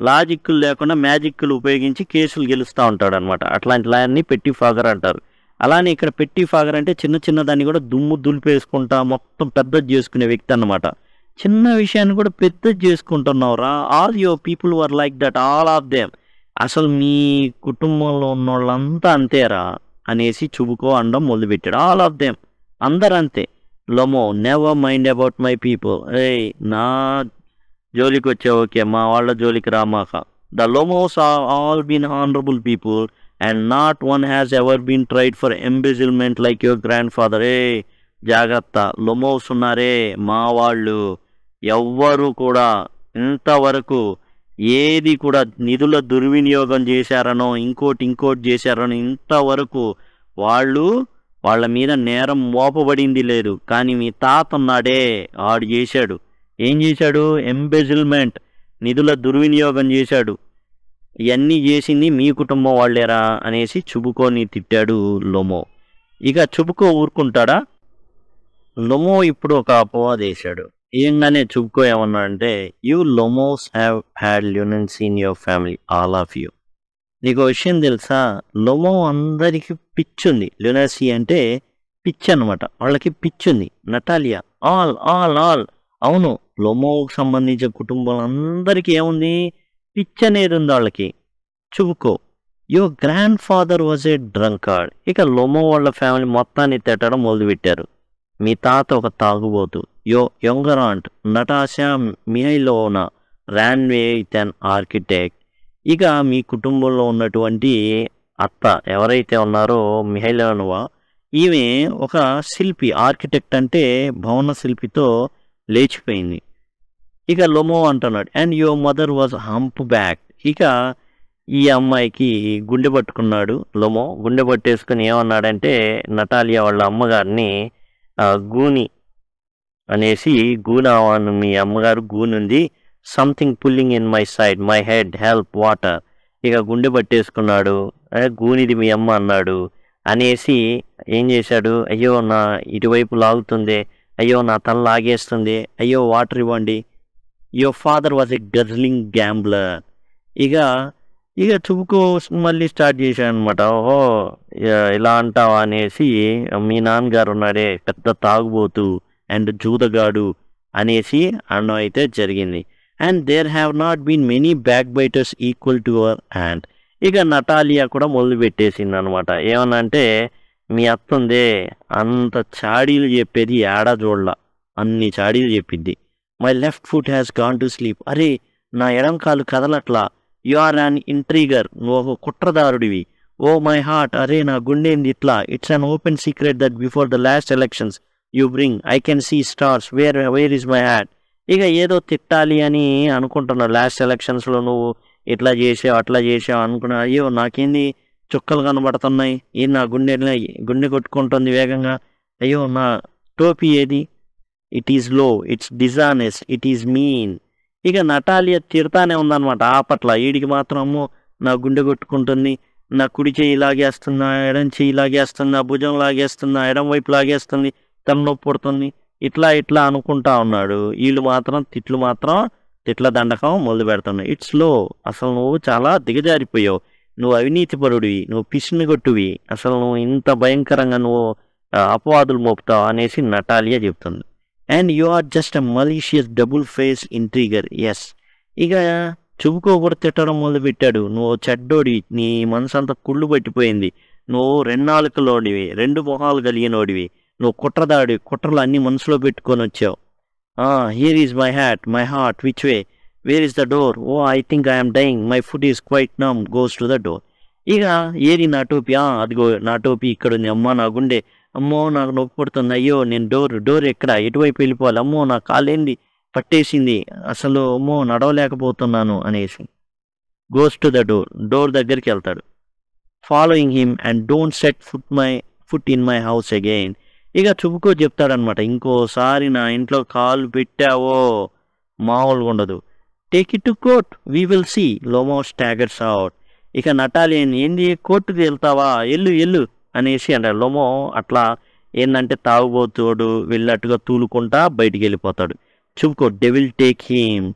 లాజిక్లు లేకుండా మ్యాజిక్లు ఉపయోగించి కేసులు గెలుస్తూ ఉంటాడు అనమాట. అట్లాంటి లాయర్ని పెట్టి ఫాగర్ అంటారు. అలానే ఇక్కడ పెట్టి ఫాగర్ అంటే చిన్న చిన్న దాన్ని కూడా దుమ్ము దులిపేసుకుంటా మొత్తం పెద్దది చేసుకునే వ్యక్తి అన్నమాట. చిన్న విషయాన్ని కూడా పెద్దది చేసుకుంటున్నావురా. All your people were like that, all of them. అసలు మీ కుటుంబంలో ఉన్న వాళ్ళంతా అంతేరా అనేసి చుబుకో అనడం మొదలుపెట్టాడు. ఆల్ ఆఫ్ దెమ్, అందరు అంతే. Lomov, never mind about my people. నా జోలికి వచ్చే ఓకే, మా వాళ్ళ జోలికి రామాక. The Lomovs are all been honourable people and not one has ever been tried for embezzlement like your grandfather. జాగ్రత్త, లొమోస్ ఉన్నారే మా వాళ్ళు, ఎవ్వరు కూడా ఇంతవరకు ఏది కూడా నిధుల దుర్వినియోగం చేశారనో ఇంకోటి చేశారనో ఇంతవరకు వాళ్ళ మీద నేరం మోపబడింది లేదు. కానీ మీ తాత ఉన్నాడే, ఆడు చేశాడు. ఏం చేశాడు? ఎంబెజిల్మెంట్, నిధుల దుర్వినియోగం చేశాడు. ఇవన్నీ చేసింది మీ కుటుంబం వాళ్ళేరా అనేసి చుబుకోని తిట్టాడు లొమో. ఇక చుబుకో ఊరుకుంటాడా? లొమో ఇప్పుడు ఒక అపవాదు వేశాడు. ఏంగానే చుబుకో ఏమన్నాడంటే, you Lomovs have had lunacy in your family, all of you. నీకు విషయం తెలుసా, లొమో అందరికీ పిచ్చుంది. ల్యూనసీ అంటే పిచ్చి అనమాట, వాళ్ళకి పిచ్చుంది. నటాలియా, ఆల్ ఆల్ ఆల్ అవును, లొమోకి సంబంధించిన కుటుంబం అందరికీ ఏముంది? పిచ్చి అనేది ఉంది వాళ్ళకి. Chubukov, your grandfather was a drunkard. ఇక లొమో వాళ్ళ ఫ్యామిలీ మొత్తాన్ని తిట్టడం మొదలుపెట్టారు. మీ తాత ఒక తాగుబోతు. Your younger aunt Natasha Mikhailovna ran away with an architect. ఇక మీ కుటుంబంలో ఉన్నటువంటి అత్త ఎవరైతే ఉన్నారో మిహైలోనవా, ఈమె ఒక శిల్పి, ఆర్కిటెక్ట్ అంటే భవన శిల్పితో లేచిపోయింది. ఇక లొమో అంటున్నాడు, and your mother was hump back. ఇక ఈ అమ్మాయికి గుండె పట్టుకున్నాడు లొమో. గుండె పట్టేసుకుని ఏమన్నాడంటే, నటాలియా వాళ్ళ అమ్మగారిని గూని అనేసి, గూనావాను మీ అమ్మగారు గూనుంది, something pulling in my side, my head, help, water. ఇక గుండె పట్టేసుకున్నాడు. గూనిది మీ అమ్మ అన్నాడు అనేసి ఏం చేశాడు, అయ్యో నా ఇటువైపు లాగుతుంది, అయ్యో నా తల లాగేస్తుంది, అయ్యో వాటర్ ఇవ్వండి. Your father was a guzzling gambler. ఇక ఇక చుబుకు మళ్ళీ స్టార్ట్ చేశాడనమాట. ఓహో! ఇలా అంటావా అనేసి, మీ నాన్నగారు ఉన్నాడే పెద్ద తాగుబోతు అండ్ జూదగాడు అనేసి అనడం అయితే జరిగింది. And there have not been many backbiters equal to our aunt. ఇక నటాలియా కూడా మొదలుపెట్టేసింది అనమాట. ఏమన్నా అంటే, మీ అత్తుందే అంత చాడీలు చెప్పేది ఏడా చూడలా, అన్ని చాడీలు చెప్పిద్ది. My left foot has gone to sleep. అరే నా ఎడం కాలు కదలట్లా. You are an intriguer. నువ్వు ఒక కుట్రదారుడివి. ఓ మై హార్ట్. అరే నా గుండెంది ఇట్లా. It's an open secret that before the last elections you bring I can see stars. Where is my hat. ఇక ఏదో తిట్టాలి అని అనుకుంటున్నావు. లాస్ట్ ఎలక్షన్స్లో నువ్వు ఇట్లా చేసావు అట్లా చేసావు అనుకున్నా. అయ్యో నాకేంది చుక్కలు కనబడుతున్నాయి, ఏం నా గుండె కొట్టుకుంటుంది వేగంగా. అయ్యో నా టోపీ ఏది? It is low, it's dishonest, it is mean. ఇక నటాలియా తిడతానే ఉందన్నమాట. ఆపట్ల. వీడికి మాత్రము నా గుండె కొట్టుకుంటుంది, నా కుడి చెయ్యి లాగేస్తున్నా, ఎడం చెయ్యి లాగేస్తున్నా, భుజం లాగేస్తున్నా, ఎడం వైపు లాగేస్తుంది, తలనొప్పి పుడుతుంది, ఇట్లా అనుకుంటా ఉన్నాడు. వీళ్ళు మాత్రం తిట్ల దండకం మొదలు పెడుతున్నాయి. ఇట్స్ లో. అసలు నువ్వు చాలా దిగజారిపోయావు, నువ్వు అవినీతిపరుడివి, నువ్వు పిసినిగొట్టువి, అసలు నువ్వు ఇంత భయంకరంగా నువ్వు అపవాదులు మోపుతావు అనేసి నటాలియా చెప్తుంది. And you are just a malicious double face intriguer. Yes. ఇక చుబుకో కూడా తిట్టడం మొదలుపెట్టాడు. నువ్వు చెడ్డోడివి, నీ మనసు అంతా కుళ్ళు పట్టిపోయింది, నువ్వు రెండాలుకలోడివి, రెండు మొహాలు కలిగినోడివి, నువ్వు కుట్రదాడివి, కుట్రలు అన్ని మనసులో పెట్టుకొని వచ్చావు. Here is my heart which where is the door? Oh I think I'm dying, my foot is quite numb, goes to the door. ఇక ఏది నా టోపీ? అదిగో నా టోపీ ఇక్కడ ఉంది. అమ్మ నా గుండె, అమ్మో నాకు నొప్పి పడుతుంది, అయ్యో నేను డోర్ ఎక్కడ, ఎటువైపు వెళ్ళిపోవాలి, అమ్మో నా కాలేంది పట్టేసింది, అసలు అమ్మో నడవలేకపోతున్నాను అనేసి గోస్ టు ద డోర్ దగ్గరికి వెళ్తాడు. Following him and don't set foot in my house again. ఇక చుబుకో చెప్తాడనమాట, ఇంకోసారి నా ఇంట్లో కాలు పెట్టావో మామూలుగా ఉండదు. Take it to court, we will see. Lomov staggers out. ఇక నటాలియన్, ఏంది కోర్టుకి వెళ్తావా, ఎల్లు అనేసి అంటాడు. లోమో అట్లా ఏంటంటే తాగుబోతుడు వెళ్ళినట్టుగా తూలుకుంటా బయటికి వెళ్ళిపోతాడు. చుబుకో, డెవిల్ టేక్ హిమ్.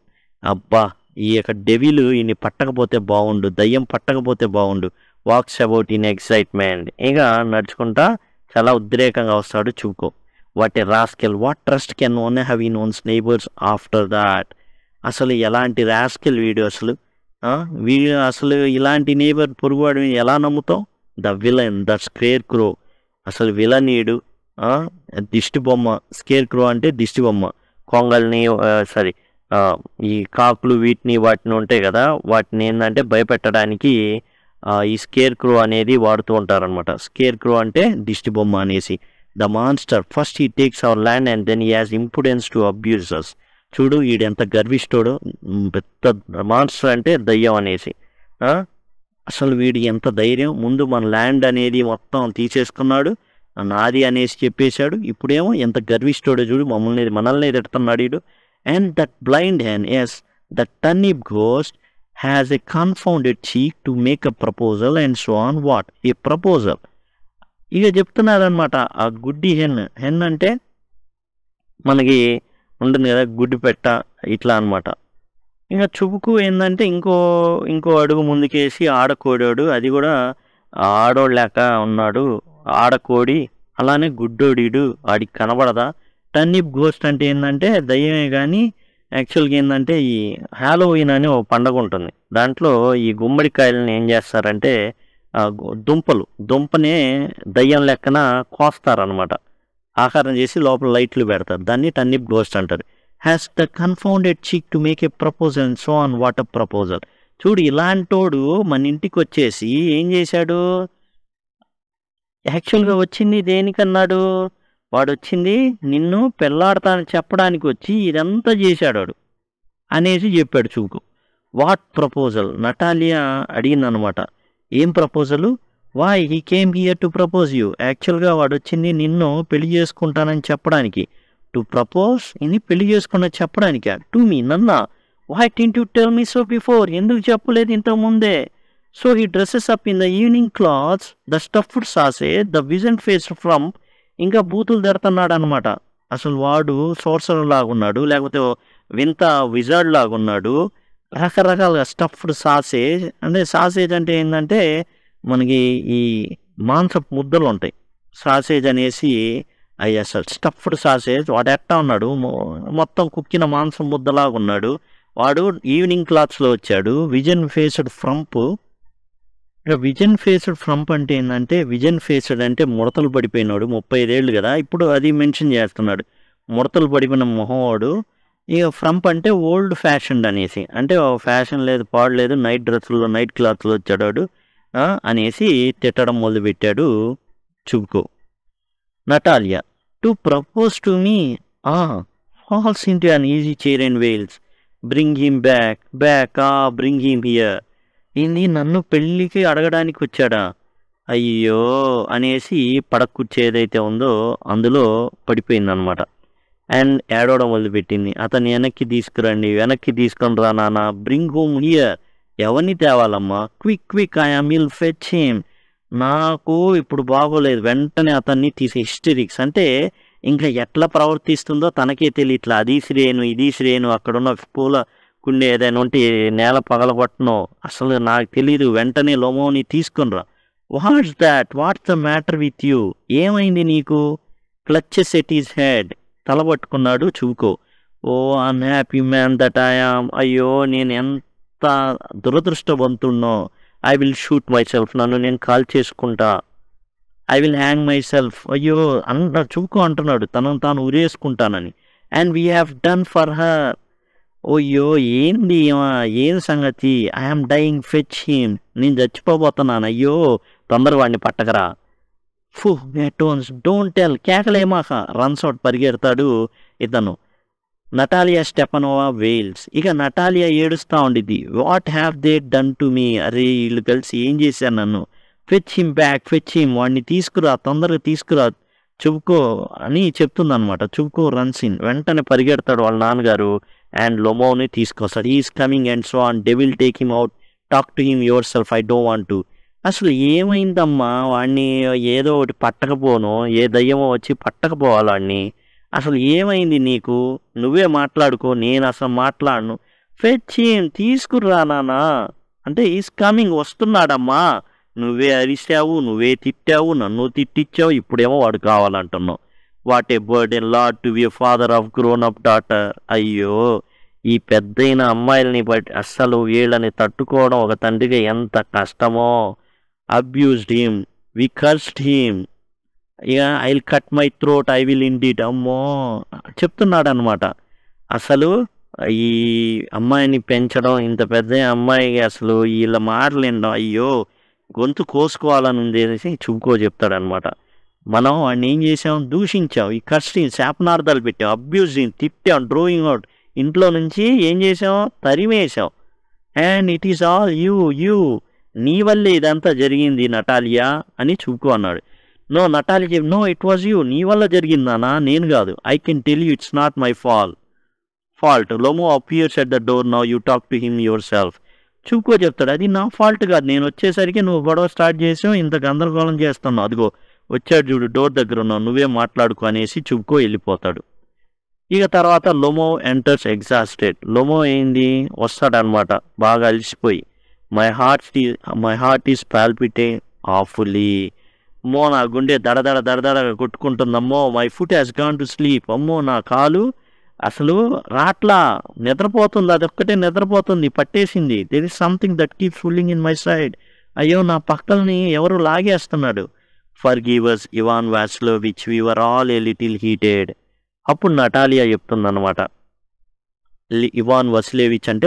అబ్బా ఈ యొక్క డెవిల్ ఈయన్ని పట్టకపోతే బాగుండు, దయ్యం పట్టకపోతే బాగుండు. Walks about in excitement. ఇక నడుచుకుంటా చాలా ఉద్రేకంగా వస్తాడు Chubukov. What a rascal, what trust can one have in one's neighbours after that. అసలు ఎలాంటి రాస్కెల్ వీడియో అసలు. వీడియో అసలు ఇలాంటి నేబర్ పొరుగువాడు ఎలా నమ్ముతావు? ద విలన్, ద స్కేర్ క్రో. అసలు విలనీయుడు, దిష్టి బొమ్మ. స్కేర్ క్రో అంటే దిష్టి బొమ్మ. కొంగల్ని ఈ కాకులు వాటిని ఉంటాయి కదా, వాటిని ఏంటంటే భయపెట్టడానికి ఈ స్కేర్ క్రో అనేది వాడుతూ ఉంటారనమాట. స్కేర్ క్రో అంటే దిష్టి బొమ్మ అనేసి. The monster first he takes our land and then he has impudence to abuse us. చూడు ఈడెంత గర్విష్ఠుడు, పెద్ద మాన్స్టర్ అంటే దయ్యం అనేసి. అసలు వీడి ఎంత ధైర్యం, ముందు మన ల్యాండ్ అనేది మొత్తం తీసేసుకున్నాడు, నాది అనేసి చెప్పేశాడు, ఇప్పుడేమో ఎంత గర్విష్ఠుడో చూడు, మనల్ని తిడుతున్నాడు వీడు. And that blind hen, yes that turnip ghost has a confounded cheek to make a proposal and so on. What a proposal. ఇక చెప్తున్నారనమాట. ఆ గుడ్డి హెన్ అంటే మనకి ఉంటుంది కదా గుడ్డి పెట్ట, ఇట్లా అనమాట. ఇంకా చుబుకు ఏంటంటే ఇంకో అడుగు ముందుకేసి ఆడకోడాడు, అది కూడా ఆడోళ్ళాక ఉన్నాడు, ఆడకోడి, అలానే గుడ్డోడీడు, ఆడికి కనబడదా. టర్నిప్ గోస్ట్ అంటే ఏంటంటే దయ్యమే, కానీ యాక్చువల్గా ఏంటంటే ఈ హ్యాలోవీన్ అనే ఒక పండుగ ఉంటుంది. దాంట్లో ఈ గుమ్మడికాయలని ఏం చేస్తారంటే దుంపనే దయ్యం లెక్కన కోస్తారనమాట, ఆకారం చేసి లోపల లైట్లు పెడతారు. దాన్ని టర్నిప్ గోస్ట్ అంటారు. Has the confounded cheek to make a proposal and so on. What a proposal. చూడు ఇలాంటోడు మన ఇంటికి వచ్చేసి ఏం చేశాడు, యాక్చువల్గా వచ్చింది దేనికన్నాడు, వాడు వచ్చింది నిన్ను పెళ్ళాడతానని చెప్పడానికి వచ్చి ఇదంతా చేశాడు అనేసి చెప్పాడు చూకు. What proposal. నటాలియా అడిగిందనమాట, ఏం proposal? Why he came here to propose you. యాక్చువల్గా వాడు వచ్చింది నిన్ను పెళ్లి చేసుకుంటానని చెప్పడానికి. టు ప్రపోజ్, ఇది పెళ్లి చేసుకున్న చెప్పడానికా? టు మీ, నన్నా? Why didn't you tell me so before. ఎందుకు చెప్పలేదు ఇంతకుముందే? So he dresses up in the evening clothes, the stuffed sausage, the wizen face frump. ఇంకా బూతులు తెరుతున్నాడు అనమాట. అసలు వాడు సోర్సర్ లాగున్నాడు, లేకపోతే వింత విజార్డ్ లాగున్నాడు, రకరకాలుగా స్టఫ్డ్ సాసేజ్ అంటే సాసేజ్ అంటే ఏంటంటే మనకి ఈ మాంసపు ముద్దలు ఉంటాయి. సాసేజ్ అనేసి అవి అసలు స్టఫ్డ్ సాసేజ్ వాడు ఎట్టా ఉన్నాడు మొత్తం కుక్కిన మాంసం ముద్దలాగా ఉన్నాడు. వాడు ఈవినింగ్ క్లాత్స్లో వచ్చాడు. Wizen faced frump. Wizen faced frump అంటే ఏంటంటే విజన్ ఫేస్డ్ అంటే ముడతలు పడిపోయినాడు. 35 ఏళ్ళు కదా, ఇప్పుడు అది మెన్షన్ చేస్తున్నాడు. ముడతలు పడిపోయిన మొహవాడు. ఇక ఫ్రంప్ అంటే ఓల్డ్ ఫ్యాషన్డ్ అనేసి, అంటే ఫ్యాషన్ లేదు పాడు లేదు, నైట్ డ్రెస్సుల్లో నైట్ క్లాత్లో వచ్చాడు అనేసి తిట్టడం మొదలుపెట్టాడు Chubukov. Natalia to propose to me falls into an easy chair and wails. Bring him back bring him here. ఏంది నన్ను పెళ్ళికి అడగడానికి వచ్చాడా, అయ్యో అనేసి పడక కుర్చీ ఏదైతే ఉందో అందులో పడిపోయిందనమాట. అండ్ ఏడవడం మొదలుపెట్టింది. అతను వెనక్కి తీసుకొని రా నాన్న, బ్రింగ్ హోమ్ హియర్. ఎవరిని తేవాలమ్మా, quick I will fetch him. నాకు ఇప్పుడు బాగోలేదు, వెంటనే అతన్ని హిస్టరిక్స్ అంటే ఇంకా ఎట్లా ప్రవర్తిస్తుందో తనకే తెలియట్లా. అది శ్రేణు ఇది శ్రేణు, అక్కడున్న పూల కుండే ఏదైనా ఉంటే నేల పగలగొట్టనో అసలు నాకు తెలీదు, వెంటనే లోమోని తీసుకునిరా. What's the matter with you, ఏమైంది నీకు? క్లచెస్ ఎట్ ఈజ్ హెడ్, తలబట్టుకున్నాడు Chubukov. Oh unhappy man that I am. అయ్యో నేను ఎంత దురదృష్టవంతున్నో. I will shoot myself, నన్ను నేను కాల్ చేసుకుంటా. I will hang myself. అయ్యో చుబ్కో అంటున్నాడు తనను తాను ఉరేసుకుంటానని. And we have done for her. ఓయ్యో ఏంది ఏం సంగతి? ఐఎమ్ డైయింగ్ ఫెచ్ హిమ్, నేను చచ్చిపోబోతున్నాను, అయ్యో తొందరగా వాడిని పట్టకరా. డోంట్ టెల్, కేకలేమాక. రన్స్ అవుట్, పరిగెడతాడు ఇతను. Natalia Stepanovna wails. ఇక నటాలియా ఏడుస్తూ ఉండిద్ది. What have they done to me, అరే వీళ్ళు కలిసి ఏం చేశారు నన్ను. ఫెచ్ హిమ్, వాడిని తీసుకురా, తొందరగా తీసుకురా చుబ్కో అని చెప్తుందనమాట. చుబ్కో రన్స్ ఇన్, వెంటనే పరిగెడతాడు వాళ్ళ నాన్నగారు అండ్ లోమోని తీసుకొస్తాడు. Is coming and so on, devil take him out, talk to him your self, I don't want to. అసలు ఏమైందమ్మా, వాడిని ఏదో ఒకటి పట్టకపోను, ఏ దయ్యమో వచ్చి పట్టకపోవాలి వాడిని. అసలు ఏమైంది నీకు, నువ్వే మాట్లాడుకో, నేను అసలు మాట్లాడను. ఫెచ్ హిమ్, తీసుకురా నానా అంటే ఈజ్ కమింగ్, వస్తున్నాడమ్మా. నువ్వే అరిశావు, నువ్వే తిట్టావు, నన్ను తిట్టించావు, ఇప్పుడేమో వాడు కావాలంటున్నావు. What a burden lad to be father of grown up daughter. అయ్యో ఈ పెద్దయిన అమ్మాయిలని బట్టి అస్సలు వీళ్ళని తట్టుకోవడం ఒక తండ్రిగా ఎంత కష్టమో. అబ్యూస్డ్ హిమ్, వి కర్స్డ్ హిమ్, ఇక I will cut my throat, I will indeed. అమ్మో చెప్తున్నాడు అనమాట. అసలు ఈ అమ్మాయిని పెంచడం, ఇంత పెద్ద అమ్మాయికి అసలు వీళ్ళ మాటలు వినడం, అయ్యో గొంతు కోసుకోవాలని ఉంది అనేసి చుబ్కో చెప్తాడనమాట. మనం వాడిని ఏం చేసాం, దూషించాం, ఈ కర్స్టింగ్ శాపనార్థాలు పెట్టాం, అబ్యూజింగ్, తిట్టాం, డ్రోయింగ్ అవుట్, ఇంట్లో నుంచి ఏం చేసాం, తరిమేసాం. And it is all you, నీ వల్లే ఇదంతా జరిగింది నటాలియా అని చుబ్కో అన్నాడు. Natalia no it was you, నీ వల్ల జరిగిందానా, నేను కాదు. I can tell you it's not my fault. Lomov appears at the door, now you talk to him yourself. Chubukov చెప్తాడు, అది నా ఫాల్ట్ కాదు, నేను వచ్చేసరికి నువ్వు గొడవ స్టార్ట్ చేసావు, ఇంత గందరగోళం చేస్తున్నావు, అదిగో వచ్చాడు చూడు డోర్ దగ్గర ఉన్నావు, నువ్వే మాట్లాడుకో అనేసి చుబ్కో వెళ్ళిపోతాడు. ఇక తర్వాత లోమో ఎంటర్స్ ఎగ్జాస్టెడ్. లోమో ఏంది వస్తాడనమాట బాగా అలసిపోయి. My heart is palpitating awfully. అమ్మో నా గుండె దడదడ కొట్టుకుంటుందమ్మో. My foot has gone to sleep. అమ్మో నా కాలు అసలు రాట్లా, నిద్రపోతుంది, అదొక్కటే నిద్రపోతుంది, పట్టేసింది. There is something that keeps pulling in my side. అయ్యో నా పక్కల్ని ఎవరు లాగేస్తున్నాడు. Forgive us Ivan Vasilyevich, we were all a little heated. అప్పుడు నటాలియా చెప్తుందన్నమాట. ఇవాన్ వాసిలేవిచ్ అంటే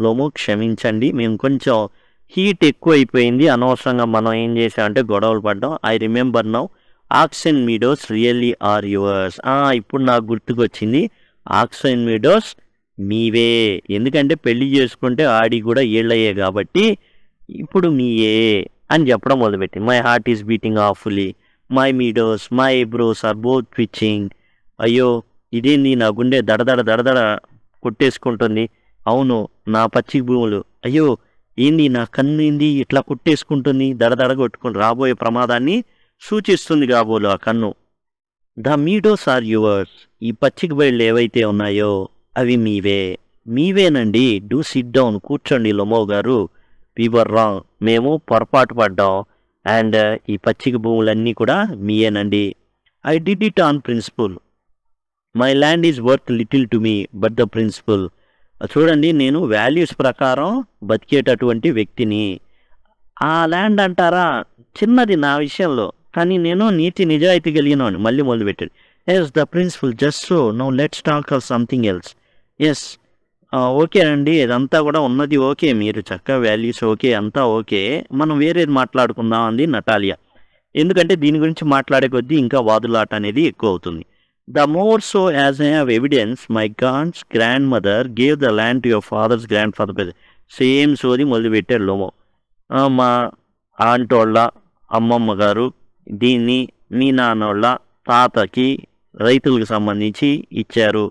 లోమో క్షమించండి, మేము కొంచెం హీట్ ఎక్కువ అయిపోయింది, అనవసరంగా మనం ఏం చేసామంటే గొడవలు పడ్డాం. I remember now, Ox and Meadows really are yours. ఇప్పుడు నాకు గుర్తుకొచ్చింది, ఆక్స్ అండ్ మీడోస్ మీవే, ఎందుకంటే పెళ్లి చేసుకుంటే ఆడి కూడా ఏళ్ళయ్యే కాబట్టి ఇప్పుడు మీయే అని చెప్పడం మొదలుపెట్టి. My heart is beating awfully, my meadows, my brows are both twitching. అయ్యో ఇదేంది, నా గుండె దడదడ కొట్టేసుకుంటుంది. అవును నా పచ్చి భూములు. అయ్యో ఏంది, నా కన్ను ఏంది ఇట్లా కొట్టేసుకుంటుంది, దడదడ కొట్టుకుని రాబోయే ప్రమాదాన్ని సూచిస్తుంది కాబోలు ఆ కన్ను. ద మీడోస్ ఆర్ యువర్స్, ఈ పచ్చిక బయళ్ళు ఏవైతే ఉన్నాయో అవి మీవే. మీవేనండి, డూ సిట్ డౌన్, కూర్చోండి లొమో గారు. వి వర్ రాంగ్, మేము పొరపాటు పడ్డాం. అండ్ ఈ పచ్చిక భూములన్నీ కూడా మీయేనండి. I did it on principle. My land is worth little to me but the principle. చూడండి, నేను వాల్యూస్ ప్రకారం బతికేటటువంటి వ్యక్తిని. ఆ ల్యాండ్ అంటారా, చిన్నది నా విషయంలో, కానీ నేను నీతి నిజాయితీ కలిగినవాడిని. మళ్ళీ మొదలుపెట్టాడు. Yes the principle, just so, now let's talk of something else. Yes okay అండి, ఇదంతా కూడా ఉన్నది ఓకే, మీరు చక్కగా వాల్యూస్ ఓకే, అంతా ఓకే, మనం వేరేది మాట్లాడుకుందాం అంది నటాలియా. ఎందుకంటే దీని గురించి మాట్లాడే కొద్దీ ఇంకా వాదులాట అనేది ఎక్కువ అవుతుంది. The more so as I have evidence, my God's grandmother gave the land to your father's grandfather. Same సోది మొదలుపెట్టాడు లోమో. మా ఆంటోళ్ళ అమ్మమ్మ గారు దీన్ని మీ నాన్నోళ్ళ తాతకి రైతులకు సంబంధించి ఇచ్చారు.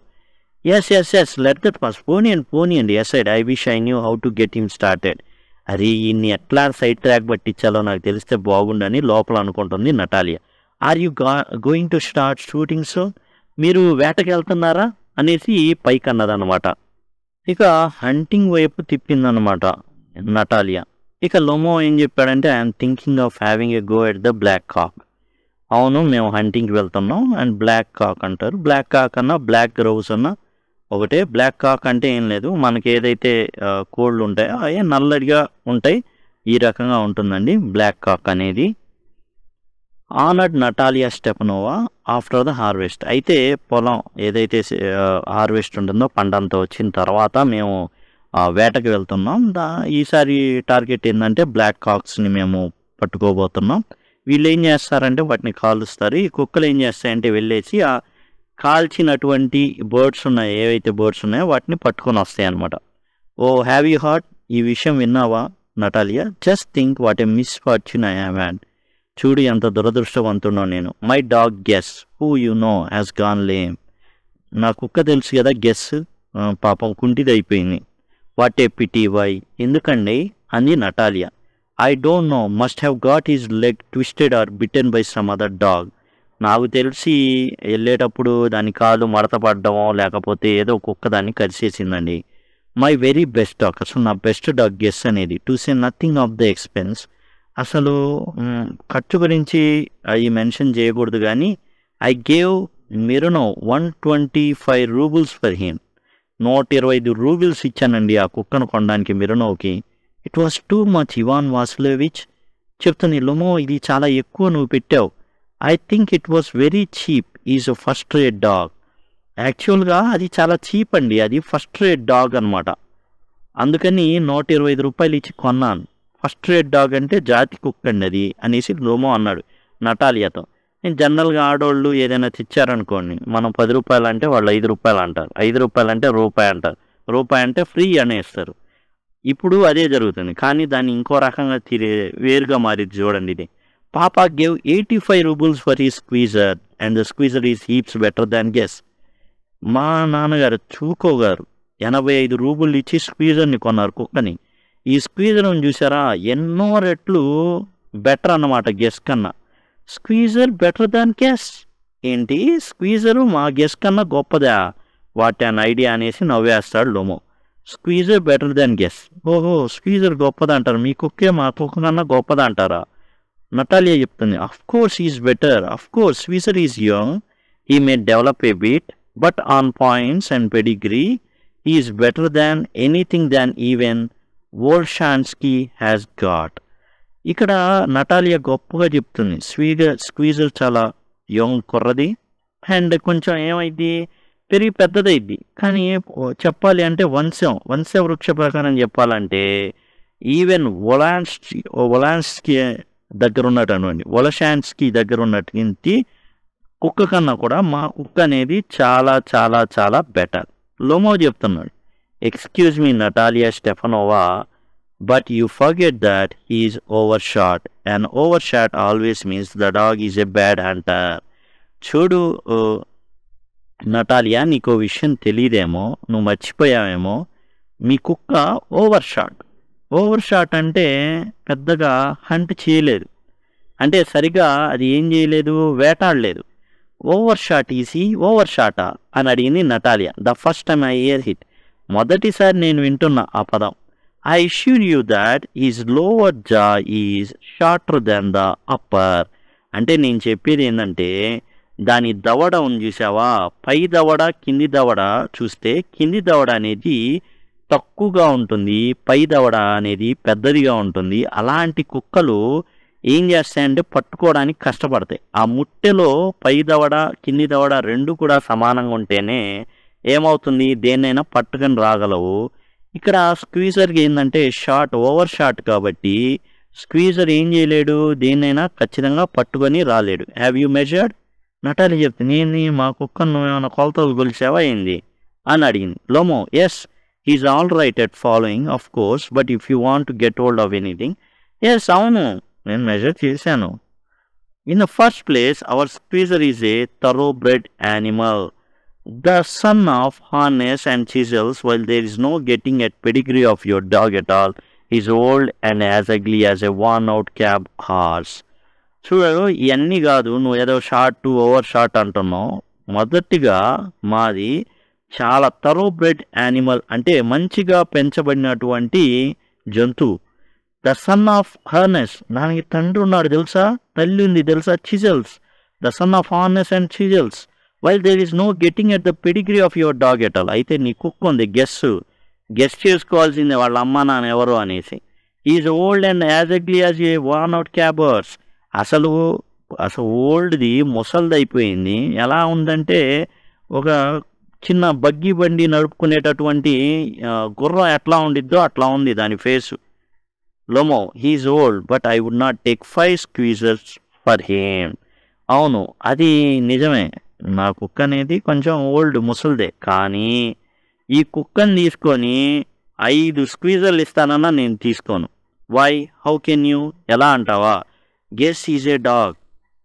Yes yes yes let that pass, పోనీయండి. Aside I wish I knew how to get him started. అది ఇన్ని ఎట్లా సైడ్ ట్రాక్ పట్టించాలో నాకు తెలిస్తే బాగుండని లోపల అనుకుంటుంది Natalya. Are you going to start shooting? So మీరు వేటకి వెళ్తున్నారా అనేసి పైకి అన్నదన్నమాట. ఇక హంటింగ్ వైపు తిప్పిందనమాట నటాలియా. ఇక లోమో ఏం చెప్పాడంటే, I'm thinking of having a go at the black cock. అవును, మేము హంటింగ్కి వెళ్తున్నాం. అండ్ బ్లాక్ కాక్ అంటారు. బ్లాక్ కాక్ అన్నా బ్లాక్ గ్రౌస్ అన్నా ఒకటే. బ్లాక్ కాక్ అంటే ఏం లేదు, మనకి ఏదైతే కోళ్ళు ఉంటాయో అవి నల్లడిగా ఉంటాయి, ఈ రకంగా ఉంటుందండి బ్లాక్ కాక్ అనేది. Honoured Natalia Stepanovna after the harvest. అయితే పొలం ఏదైతే హార్వెస్ట్ ఉంటుందో, పండంతా వచ్చిన తర్వాత మేము వేటకి వెళ్తున్నాం. ఈసారి టార్గెట్ ఏంటంటే బ్లాక్ కాక్స్ని మేము పట్టుకోబోతున్నాం. వీళ్ళు ఏం చేస్తారంటే వాటిని కాలుస్తారు. ఈ కుక్కలు ఏం చేస్తాయంటే వెళ్ళేసి ఆ కాల్చినటువంటి బర్డ్స్ ఉన్నాయి, ఏవైతే బర్డ్స్ ఉన్నాయో వాటిని పట్టుకొని వస్తాయి అన్నమాట. ఓ హ్యావ్ యూ హార్ట్, ఈ విషయం విన్నావా Natalya? Just think what a misfortune I have had. చూడు ఎంత దురదృష్టవంతుడో నేను. My dog Guess who you know has gone lame. నా కుక్క తెలుసు కదా, గెస్, పాపం కుంటిదైపోయింది. వాట్ ఏ పిటీ, వై, ఎందుకండి అంది Natalya. I don't know, must have got his leg twisted or bitten by some other dog. నాకు తెలిసి వెళ్ళేటప్పుడు దాని కాలు మడత పడ్డమో లేకపోతే ఏదో కుక్క దాన్ని కరిచేసిందండి. మై వెరీ బెస్ట్ డాగ్, అసలు నా బెస్ట్ డాగ్ గెస్ అనేది. To say nothing of the expense, అసలు ఖర్చు గురించి అవి మెన్షన్ చేయకూడదు కానీ, I gave Mironov 125 roubles for him. 125 roubles ఇచ్చానండి ఆ కుక్కను కొనడానికి మిరునోకి. It was too much Ivan Vasilyevich. చెప్తుంది లోమో, ఇది చాలా ఎక్కువ నువ్వు పెట్టావు. I think it was very cheap, is a first rate dog. యాక్చువల్గా అది చాలా చీప్ అండి, అది ఫస్ట్ రేట్ డాగ్ అనమాట. అందుకని 125 రూపాయలు ఇచ్చి కొన్నాను. ఫస్ట్ రేట్ డాగ్ అంటే జాతి కుక్క అండి అది అనేసి లోమో అన్నాడు నటాలియాతో. నేను జనరల్గా ఆడవాళ్ళు ఏదైనా తెచ్చారనుకోండి, మనం 10 రూపాయలు అంటే వాళ్ళు 5 రూపాయలు అంటారు, 5 రూపాయలు అంటే రూపాయి అంటారు, రూపాయి అంటే ఫ్రీ అనేస్తారు. ఇప్పుడు అదే జరుగుతుంది, కానీ దాన్ని ఇంకో రకంగా వేరుగా మారింది చూడండి ఇది. పాపా గేవ్ 85 రూబుల్స్ ఫర్ ఈ squeezer and the squeezer is heaps better than guess. మా నాన్నగారు చూకో గారు 85 రూబులు ఇచ్చి స్క్వీజర్ని కొన్నారు కుక్కని. ఈ స్క్వీజర్ని చూసారా, ఎన్నో రెట్లు బెటర్ అన్నమాట గెస్ కన్నా. స్క్వీజర్ బెటర్ దాన్ గెస్ ఏంటి, స్క్వీజరు మా గెస్ కన్నా గొప్పదా, వాట్ అన్ ఐడియా అనేసి నవ్వేస్తాడు Lomov. Squeezer better than Guess, ఓహో స్క్వీజర్ గొప్పదంటారు, మీ కుక్కే మా కుక్క కన్నా గొప్పదంటారా? నటాలియా చెప్తుంది, of course is better, of course Squeezer is young, he may develop a bit, but on points and pedigree he is better than anything than even Volchanetsky has got. ఇక్కడ నటాలియా గొప్పగా చెప్తుంది, స్క్వీజర్ చాలా యంగ్ కుర్రది అండ్ కొంచెం ఏమైంది పెరిగి పెద్దదైద్ది. కానీ చెప్పాలి అంటే వంశ వృక్ష ప్రకారం చెప్పాలంటే ఈవెన్ వొలాన్స్కీ దగ్గర ఉన్నట్టు అనుకోండి, వొలషాన్స్కీ దగ్గర ఉన్నటువంటి కుక్క కన్నా కూడా మా కుక్క అనేది చాలా చాలా చాలా బెటర్. లోమో చెప్తున్నాడు, excuse me Natalia Stepanovna, but you forget that he is overshot and overshot always means the dog is a bad hunter. చూడు నటాలియా, నీకో విషయం తెలియదేమో, నువ్వు మర్చిపోయావేమో, మీ కుక్క ఓవర్ షాట్ అంటే పెద్దగా హంట్ చేయలేదు, అంటే సరిగా అది ఏం చేయలేదు, వేటాడలేదు. ఓవర్ షాట్ ఈసీ ఓవర్ షాటా అని అడిగింది Natalya. The first time I hear it, మొదటిసారి నేను వింటున్న ఆ పదం. I assure you that is lower jaw is shorter than the upper. అంటే నేను చెప్పేది ఏంటంటే దాని దవడ ఉంది చూసావా, పై దవడ కింది దవడ చూస్తే కింది దవడ అనేది తక్కువగా ఉంటుంది, పై దవడ అనేది పెద్దదిగా ఉంటుంది. అలాంటి కుక్కలు ఏం చేస్తాయంటే పట్టుకోవడానికి కష్టపడతాయి. ఆ ముట్టెలో పై దవడ కింది దవడ రెండు కూడా సమానంగా ఉంటేనే ఏమవుతుంది, దేన్నైనా పట్టుకొని రాగలవు. ఇక్కడ స్క్వీజర్కి ఏంటంటే ఓవర్ షాట్ కాబట్టి స్క్వీజర్ ఏం చేయలేడు, దేన్నైనా ఖచ్చితంగా పట్టుకొని రాలేడు. Have you measured? నటాలి చెప్తే నేను మా కుక్కను నువ్వేమైనా కొలతలు కొలిచావా ఏంది అని అడిగింది. Lomov, yes he is all right at following of course, but if you want to get hold of anything. Yes, అవును, నేను మెజర్ చేశాను. In the first place our Squeezer is a thoroughbred animal, the son of harness and chisels. While there is no getting at pedigree of your dog at all, he is old and as ugly as a worn out cab horse. చూడు, ఇవన్నీ కాదు, నువ్వు ఏదో షార్ట్ ఓవర్ షార్ట్ అంటున్నావు. మొదటిగా మాది చాలా థరోబ్రెడ్ యానిమల్, అంటే మంచిగా పెంచబడినటువంటి జంతువు. ద సన్ ఆఫ్ హార్నెస్, దానికి తండ్రి ఉన్నాడు తెలుసా, తల్లి ఉంది తెలుసా, Chisels. The son of Harness and Chisels. While there is no getting at the pedigree of your dog at all. అయితే నీ కుక్క ఉంది, గెస్ చేసుకోవాల్సిందే వాళ్ళ అమ్మ నాన్న ఎవరు అనేసి. Is old and as ugly as a worn out cab horse. అసలు ఓల్డ్ది ముసల్ది అయిపోయింది. ఎలా ఉందంటే ఒక చిన్న బగ్గి బండి నడుపుకునేటటువంటి గుర్రం ఎట్లా ఉండిద్దో అట్లా ఉంది దాని face. Lomov, he is old but I would not take 5 Squeezers for him. అవును, అది నిజమే, నా కుక్క అనేది కొంచెం ఓల్డ్ ముసలిదే, కానీ ఈ కుక్కని తీసుకొని 5 స్క్వీజర్లు ఇస్తానన్నా నేను తీసుకోను. వై? How can you? ఎలా అంటావా? Guess is a dog.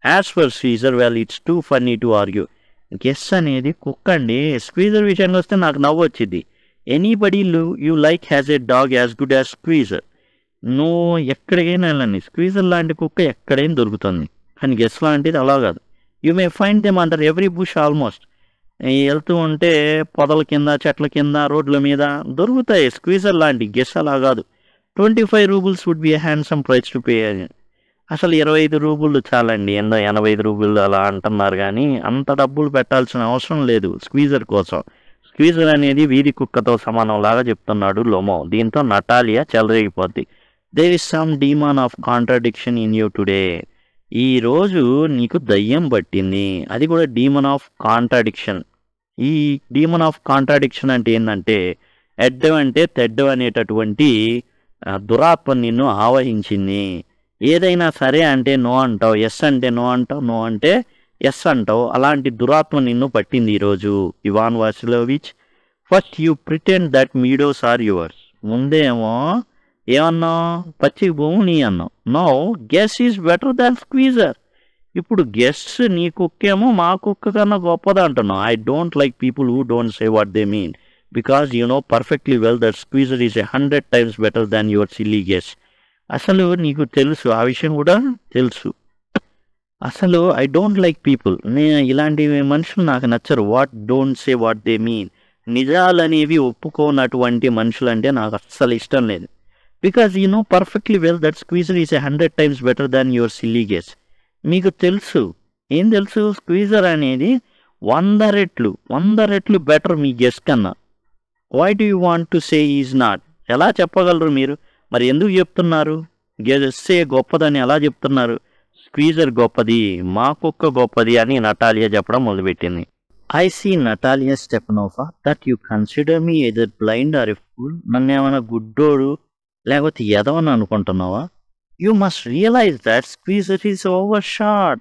As for squeezer, well it's too funny to argue. Guess అనేది కుక్క అండి. స్క్వీజర్ విషయానికి వస్తే నాకు నవ్వు వచ్చింది. Anybody you like has a dog as good as squeezer. నువ్వు ఎక్కడికైనా వెళ్ళండి, స్క్వీజర్ లాంటి కుక్క ఎక్కడైనా దొరుకుతుంది, కానీ గెస్ లాంటిది అలా కాదు. You may find them under every bush almost. వెళ్తూ ఉంటే పొదల కింద, చెట్ల కింద, రోడ్ల మీద దొరుకుతాయి స్క్వీజర్ లాంటి. గెస్ అలా కాదు. 25 roubles would be a handsome price to pay. అసలు 25 రూబులు చాలండి, ఎన్నో 85 రూబులు అలా అంటున్నారు, కానీ అంత డబ్బులు పెట్టాల్సిన అవసరం లేదు స్క్వీజర్ కోసం. స్క్వీజర్ అనేది వీధి కుక్కతో సమానంలాగా చెప్తున్నాడు లోమో. దీంతో నటాలియా చెలరేగిపోద్ది. There is some demon of contradiction in you today. ఈరోజు నీకు దయ్యం పట్టింది, అది కూడా డీమన్ ఆఫ్ కాంట్రాడిక్షన్. ఈ డీమన్ ఆఫ్ కాంట్రాడిక్షన్ అంటే ఏంటంటే ఎడ్డం అంటే తెడ్డం అనేటటువంటి దురాత్మ నిన్ను ఆవహించింది. ఏదైనా సరే అంటే నో అంటావు, ఎస్ అంటే నో అంటావు, నో అంటే ఎస్ అంటావు. అలాంటి దురాత్మ నిన్ను పట్టింది ఈరోజు. Ivan Vasilyevich, first you pretend that meadows are yours. ముందేమో ఏమన్నావు, పచ్చి భూమి అన్నావు. No, Guess is better than Squeezer. ఇప్పుడు గెస్ నీ కుక్కేమో మా కుక్క కన్నా గొప్పది అంటున్నావు. I don't like people who don't say what they mean, because you know perfectly well that Squeezer is 100 times better than your silly Guess. అసలు నీకు తెలుసు, ఆ విషయం కూడా తెలుసు. అసలు ఐ డోంట్ లైక్ పీపుల్, ఇలాంటి మనుషులు నాకు నచ్చరు. What don't say what they mean, నిజాలు అనేవి ఒప్పుకోనటువంటి మనుషులంటే నాకు అస్సలు ఇష్టం లేదు. Because you know perfectly well that Squeezer is 100 times better than your silly Guess. మీకు తెలుసు, ఏం తెలుసు, స్క్వీజర్ అనేది 100 రెట్లు బెటర్ మీ గెస్ కన్నా. Why do you want to say is not? ఎలా చెప్పగలరు మీరు? మరి ఎందుకు చెప్తున్నారు గెస్సే గొప్పదని? ఎలా చెప్తున్నారు? స్క్వీజర్ గొప్పది, మా కుక్క గొప్పది అని నటాలియా చెప్పడం మొదలుపెట్టింది. I see Natalia Stepanovna that you consider me either blind or a fool. నన్ను ఏమైనా గుడ్డోడు లేకపోతే ఎదవని అనుకుంటున్నావా? You must realise that Squeezer is overshot.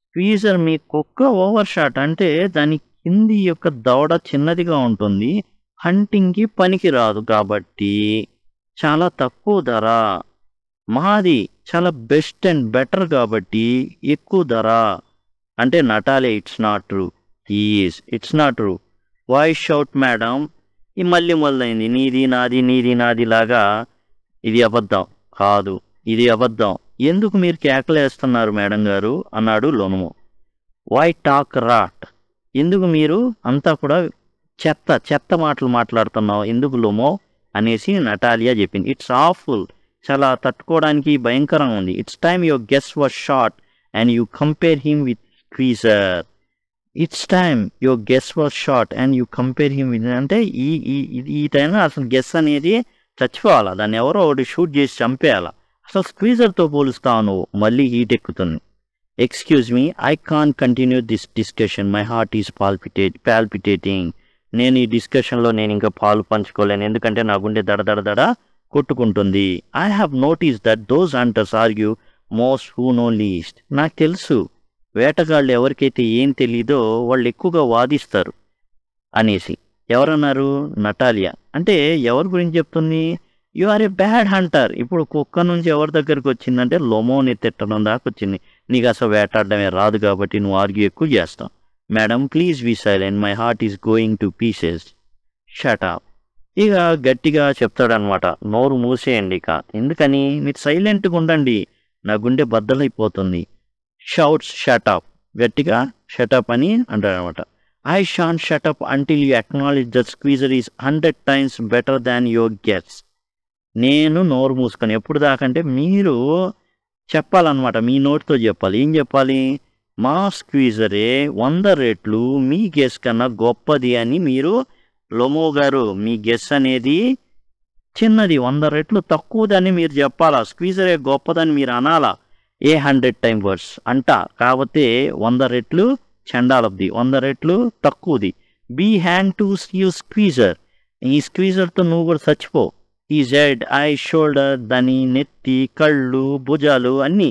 Squeezer మీ కుక్క ఓవర్ షాట్ అంటే దాని కింది యొక్క దవడ చిన్నదిగా ఉంటుంది, హంటింగ్కి పనికి రాదు, కాబట్టి చాలా తక్కువ ధర. మాది చాలా బెస్ట్ అండ్ బెటర్ కాబట్టి ఎక్కువ ధర. అంటే Natalia, it's not true. It's not true. Voice shout madam. ఈ మళ్ళీ మొదలైంది నీది నాది నీది నాది లాగా. ఇది అబద్ధం కాదు, ఇది అబద్ధం. ఎందుకు మీరు కేకలేస్తున్నారు మేడం గారు అన్నాడు లోనము. Why talk rot. ఎందుకు మీరు అంతా కూడా చెత్త చెత్త మాటలు మాట్లాడుతున్నావు ఎందుకు లోమో అనేసి నటాలియా చెప్పింది. ఇట్స్ ఆఫుల్, చాలా తట్టుకోవడానికి భయంకరంగా ఉంది. It's time your guess was short and you compare him with squeezer. It's time your guess was short and you compare him with అంటే ఈ టైంలో అసలు గెస్ అనేది చచ్చిపోవాలా, దాన్ని ఎవరో ఒకటి షూట్ చేసి చంపేయాలా. అసలు స్క్వీజర్తో పోలుస్తావు నువ్వు, మళ్ళీ హీట్ ఎక్కుతుంది. Excuse me, I can't continue this discussion, my heart is palpitating. నేను ఈ డిస్కషన్లో నేను ఇంకా పాలు పంచుకోలేను, ఎందుకంటే నా గుండె దడ కొట్టుకుంటుంది. I have notice that those hunters argue most who know least. నాకు తెలుసు వేటగాళ్ళు ఎవరికైతే ఏం తెలీదో వాళ్ళు ఎక్కువగా వాదిస్తారు అనేసి. ఎవరన్నారు? నటాలియా. అంటే ఎవరి గురించి చెప్తుంది? You are a bad hunter. ఇప్పుడు కుక్క నుంచి ఎవరి దగ్గరికి వచ్చిందంటే లొమోని తిట్టడం దాకా వచ్చింది. నీకు అసలు వేటాడడమే రాదు కాబట్టి నువ్వు ఆర్గ్యూ ఎక్కువ చేస్తావు. Madam please be silent, my heart is going to pieces. Shut up. ఇక గట్టిగా చెప్తాడనమాట, నోరు మూసేయండి ఇక. ఎందుకని? మీరు సైలెంట్గా ఉండండి, నా గుండె బద్దలైపోతుంది. షౌట్స్ షటప్, గట్టిగా షటప్ అని అంటాడనమాట. I shan't shut up until you acknowledge that Squeezer is 100 times better than your Guess. నేను నోరు మూసుకొని ఎప్పుడు దాకంటే మీరు చెప్పాలన్నమాట, మీ నోటితో చెప్పాలి. ఏం చెప్పాలి? మా స్క్వీజరే 100 రెట్లు మీ గెస్ కన్నా గొప్పది అని మీరు, లొమో గారు మీ గెస్ అనేది చిన్నది, 100 రెట్లు తక్కువదని మీరు చెప్పాలా. స్క్వీజరే గొప్పదని మీరు అనాలా. 100 times వర్స్ అంట, కాకపోతే 100 రెట్లు చండాలబ్ది, 100 రెట్లు తక్కువది. Be hand to you Squeezer, ఈ స్క్వీజర్తో నువ్వు కూడా చచ్చిపో. ఈ హెడ్, ఐ, షోల్డర్, దాని నెత్తి, కళ్ళు, భుజాలు అన్నీ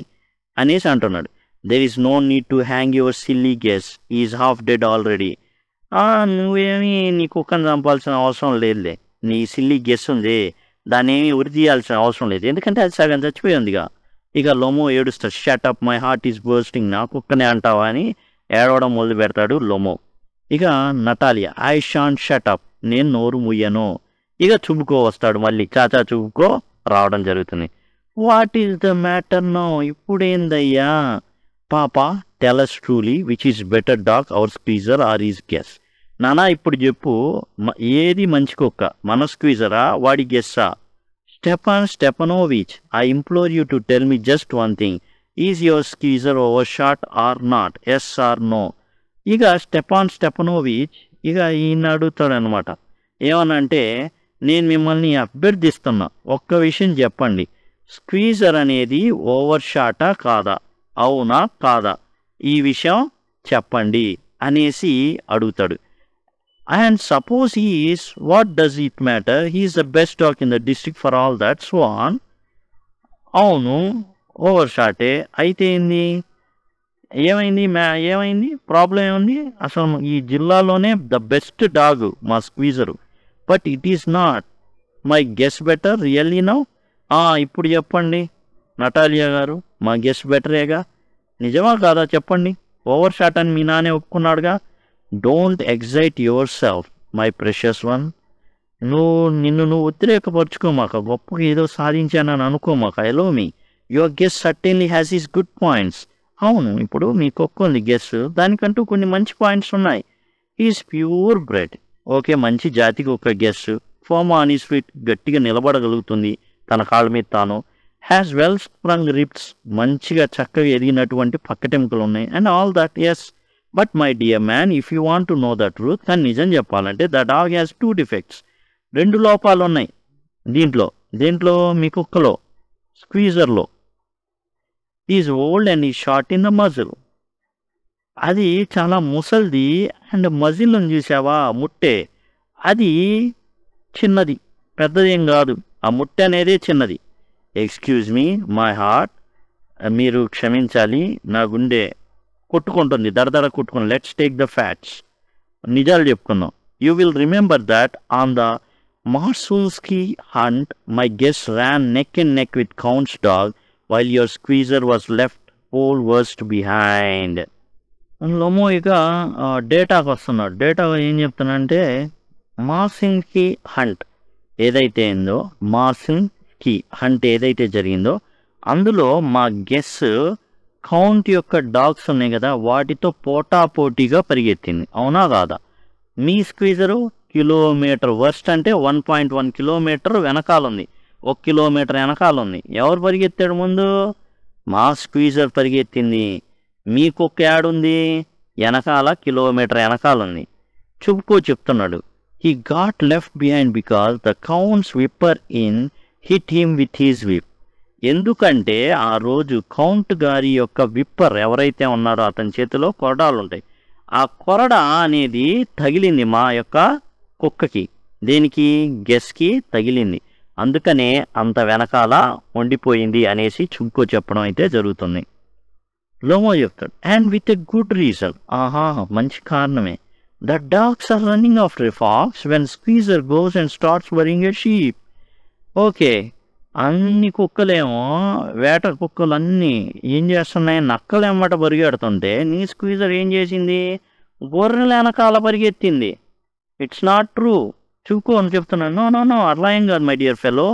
అనేసి అంటున్నాడు. There is no need to hang your silly Guess, is half dead already. నువ్వేమీ నీ కుక్కను చంపాల్సిన అవసరం లేదులే, నీ సిల్లీ గెస్ ఉంది, దాన్ని ఏమీ ఉరి తీయాల్సిన అవసరం లేదు, ఎందుకంటే అది సగం చచ్చిపోయి ఉందిగా. ఇక లొమో ఏడుస్తాడు. Shut up, my heart is bursting. నా కుక్కనే అంటావా అని ఏడవడం మొదలు పెడతాడు లొమో. ఇక Natalya, I shan't shut up, నేను నోరు ముయ్యను. ఇక చుబుకో వస్తాడు, మళ్ళీ చాచా చుబుకో రావడం జరుగుతుంది. What is the matter now, ఇప్పుడేందయ్యా పాప, tell us truly which is better dog, our Squeezer or is Guess. నానా ఇప్పుడు చెప్పు, ఏది మంచి కుక్క, మన స్క్వీజరా వాడి గెస్సా? Stepanovich, I implore you to tell me just one thing, is your Squeezer overshot or not, yes or no. ఇక స్టెపనోవిచ్ ఇక ఈయన అడుగుతాడు అనమాట. ఏమనంటే, నేను మిమ్మల్ని అభ్యర్థిస్తున్నా, ఒక్క విషయం చెప్పండి, స్క్వీజర్ అనేది ఓవర్ షాటా కాదా, అవునా కాదా, ఈ విషయం చెప్పండి అనేసి అడుగుతాడు. And suppose he is, what does it matter, he is the best dog in the district for all that so on. అవును ఓవర్ షాటే, అయితే ఏంది, ఏమైంది ప్రాబ్లం ఏముంది, అసలు ఈ జిల్లాలోనే ద బెస్ట్ డాగ్ మా Squeezer, but it is not my Guess better really now. ఇప్పుడు చెప్పండి నటాలియా గారు, మా గెస్ బెటరేగా, నిజమా కాదా చెప్పండి, ఓవర్ షాట్ అని మీ నానే ఒప్పుకున్నాడుగా. Don't excite yourself my precious one, నిన్ను నువ్వు ఉద్రేకపరుచుకోమాక, గొప్పగా ఏదో సాధించానని అనుకోమాక. Allow me, your Guess certainly has his good points. అవును ఇప్పుడు మీ కుక్క ఉంది గెస్, దానికంటూ కొన్ని మంచి పాయింట్స్ ఉన్నాయి. ఈజ్ ప్యూర్ బ్రెడ్, ఓకే మంచి జాతికి ఒక guess. Firm on his feet, గట్టిగా నిలబడగలుగుతుంది తన కాళ్ళ మీద తాను. హ్యాస్ వెల్ స్ప్రంగ్ రిప్స్, మంచిగా చక్కగా ఎదిగినటువంటి పక్కటెముకలు ఉన్నాయి. And all that yes, but my dear man if you want to know the truth, కానీ నిజం చెప్పాలంటే ద డాగ్ హ్యాస్ 2 defects, 2 లోపాలు ఉన్నాయి దేంట్లో మీ కుక్కలో, స్క్వీజర్లో. ఈజ్ ఓల్డ్ అండ్ ఈ షార్ట్ ఇన్ ద మజిల్, అది చాలా ముసల్ది. అండ్ మజిల్ చూసావా ముట్టె, అది చిన్నది, పెద్దదేం కాదు, ఆ ముట్టె అనేది చిన్నది. ఎక్స్క్యూజ్ మీ మై హార్ట్, మీరు క్షమించాలి, నా గుండె కొట్టుకుంటుంది, దడదడ కొట్టుకుని. లెట్స్ టేక్ ద ఫ్యాక్ట్స్, నిజాలు చెప్పుకుందాం. You will remember that on the Marusinsky hunt my Guess ran neck and neck with count's dog while your Squeezer was left whole verst behind. Lomov ఇక డేటాకు వస్తున్నాడు. డేటా ఏం చెప్తానంటే, మార్సింగ్కీ హంట్ ఏదైతే అయిందో, మార్సింగ్కీ హంట్ ఏదైతే జరిగిందో అందులో మా గెస్ కౌంట్ యొక్క డాగ్స్ ఉన్నాయి కదా, వాటితో పోటాపోటీగా పరిగెత్తింది, అవునా కాదా? మీ స్క్వీజరు కిలోమీటర్, వర్స్ట్ అంటే 1.1 కిలోమీటర్ వెనకాలుంది, 1 కిలోమీటర్ వెనకాలుంది. ఎవరు పరిగెత్తాడు ముందు? మా స్క్వీజర్ పరిగెత్తింది. మీ కుక్క యాడుంది? వెనకాల కిలోమీటర్ వెనకాలుంది. చెప్పుకో చెప్తున్నాడు. He got left behind because the count's whipper in hit him with his whip. ఎందుకంటే ఆ రోజు కౌంట్ గారి యొక్క విప్పర్ ఎవరైతే ఉన్నారో అతని చేతిలో కొరడాలు ఉంటాయి. ఆ కొరడ అనేది తగిలింది మా యొక్క కుక్కకి. దేనికి? గెస్కి తగిలింది. అందుకనే అంత వెనకాల వండిపోయింది అనేసి చుక్కో చెప్పడం అయితే జరుగుతుంది. లోమో చెప్తాడు, and with a good reason. ఆహా, మంచి కారణమే. The dogs are running after a fox when Squeezer goes and starts worrying a sheep. Okay, అన్ని కుక్కలేమో, వేట కుక్కలు అన్నీ ఏం చేస్తున్నాయి? నక్కలు ఎమ్మట పరిగెడుతుంటే నీ స్క్వీజర్ ఏం చేసింది? గొర్రెల వెనకాల పరిగెత్తింది. It's not true. చూకో అని చెప్తున్నాను. నో నో నో, అట్లా ఏం కాదు my dear fellow.